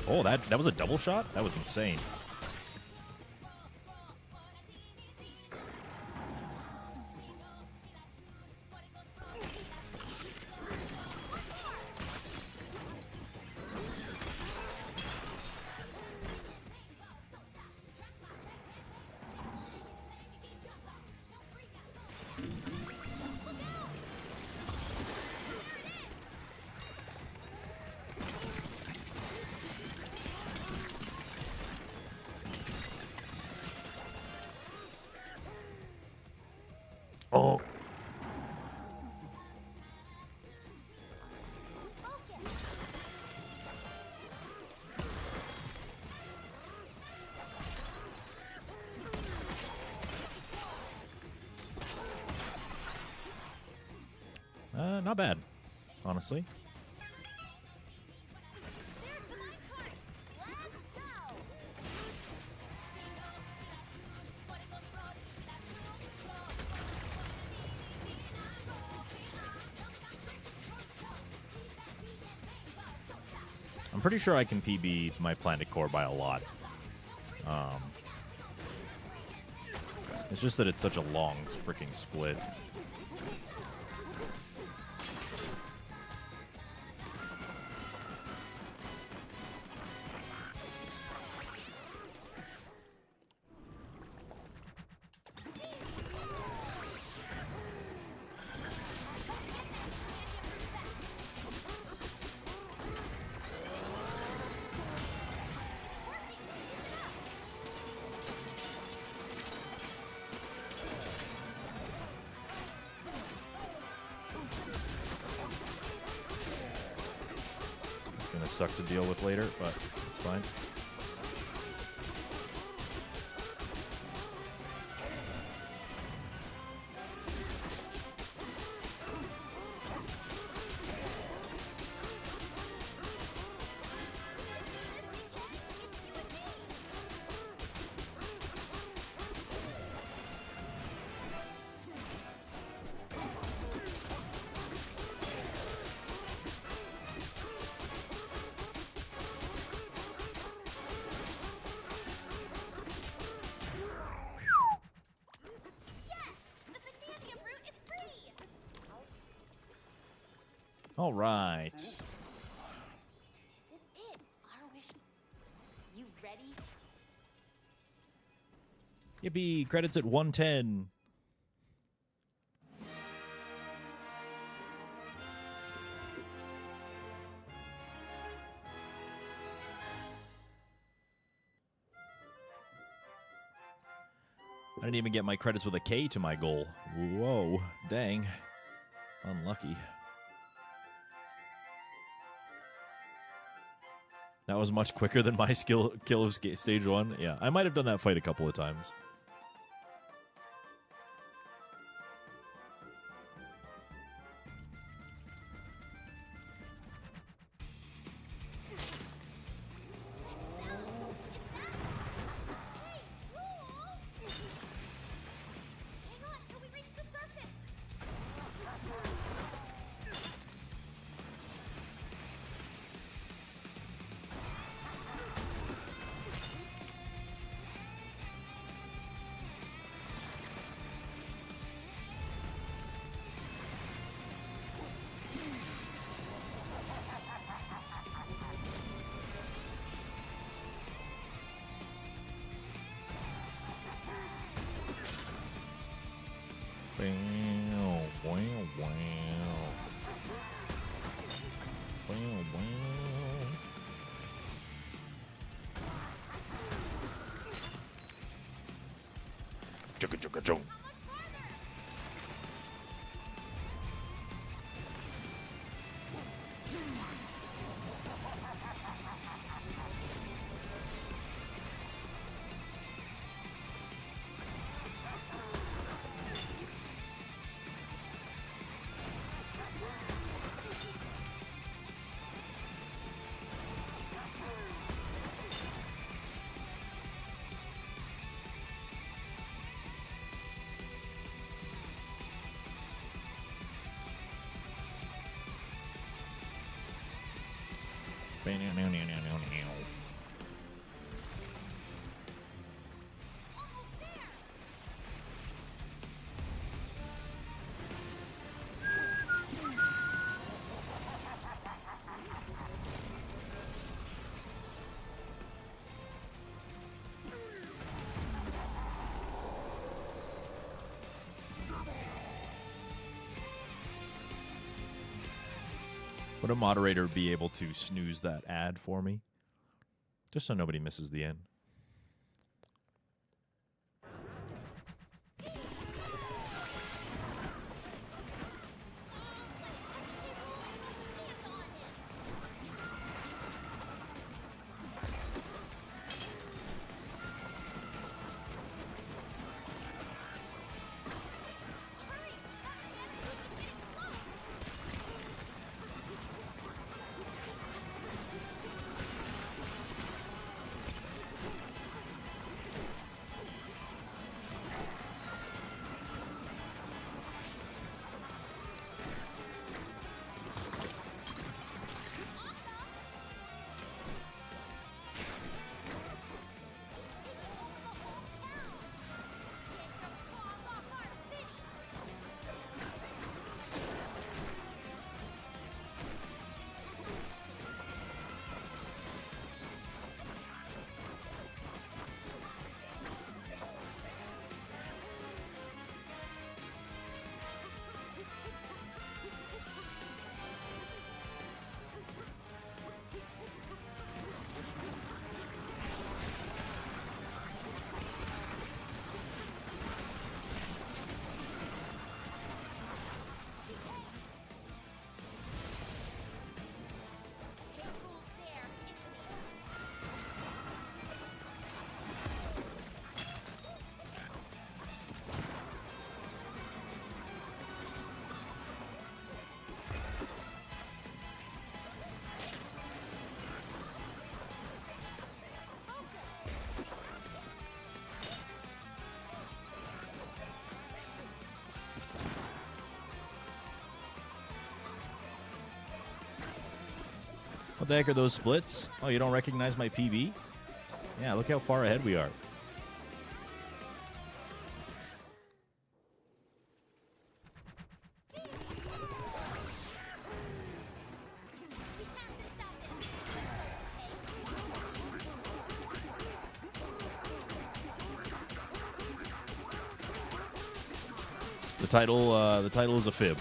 Oh, that was a double shot? That was insane. Oh. Not bad, honestly. There's the minecart. Let's go. I'm pretty sure I can PB my Planet Core by a lot. It's just that it's such a long freaking split. gonna suck to deal with later, but it's fine. The Bananza route is free! All right. This is it. Our wish. You ready? Yippee! Credits at 110. I didn't even get my credits with a K to my goal. Whoa, dang. Unlucky. That was much quicker than my kill of stage 1. Yeah, I might have done that fight a couple of times. Hang on till we reach the surface. Wow, wow, wow. Wow, wow. Chugga chugga chung. Would a moderator be able to snooze that ad for me? Just so nobody misses the end. What the heck are those splits? Oh, you don't recognize my PB? Yeah, look how far ahead we are. The title is a fib.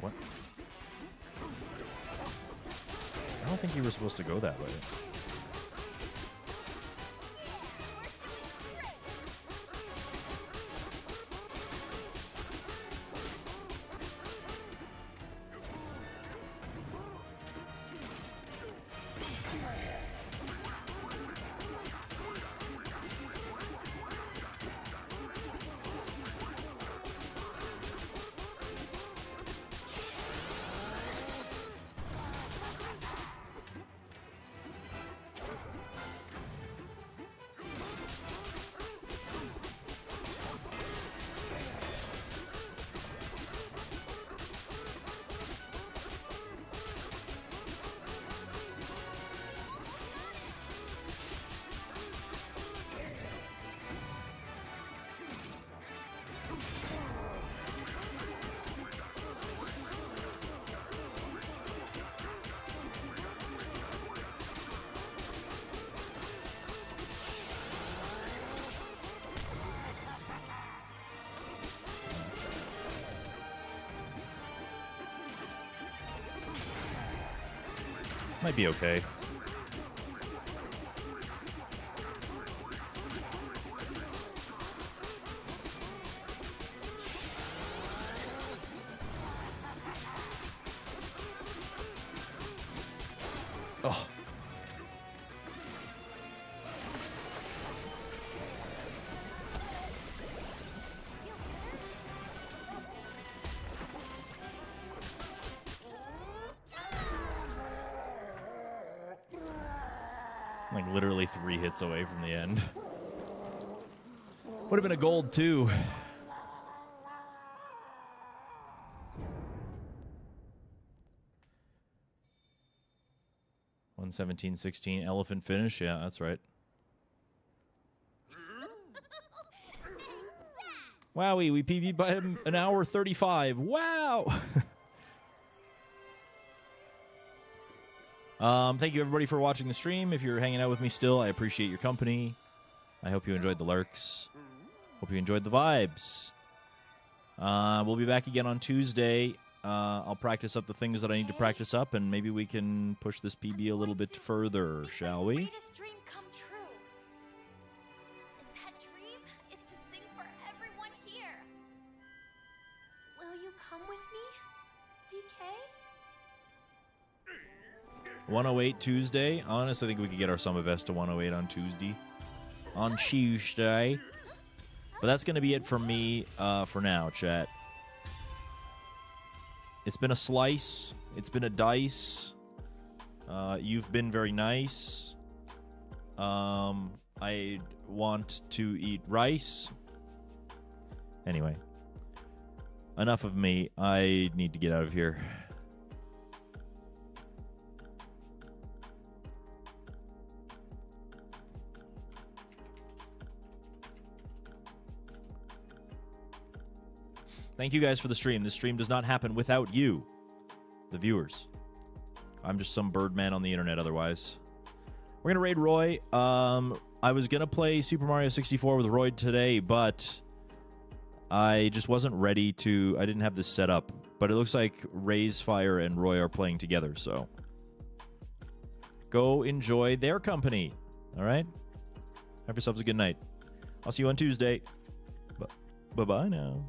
What? I don't think you were supposed to go that way. Might be okay. Oh. Like literally 3 hits away from the end. Would have been a gold too. $117.16 elephant finish. Yeah, that's right. Wowie, we PB'd by him an hour 35. Wow. Thank you everybody for watching the stream. If you're hanging out with me still, I appreciate your company. I hope you enjoyed the lurks. Hope you enjoyed the vibes. We'll be back again on Tuesday. I'll practice up the things that I need to practice up, and maybe we can push this PB a little bit further, shall we? Greatest dream come true. And that dream is to sing for everyone here. Will you come with me, DK? 108 Tuesday. Honestly, I think we could get our Summit Best to 108 on Tuesday. On Tuesday. But that's going to be it for me for now, chat. It's been a slice. It's been a dice. You've been very nice. I want to eat rice. Anyway. Enough of me. I need to get out of here. Thank you guys for the stream. This stream does not happen without you, the viewers. I'm just some birdman on the internet otherwise. We're going to raid Roy. I was going to play Super Mario 64 with Roy today, but I just wasn't ready to. I didn't have this set up. But it looks like Raise Fire and Roy are playing together, so go enjoy their company. All right? Have yourselves a good night. I'll see you on Tuesday. Bye-bye now.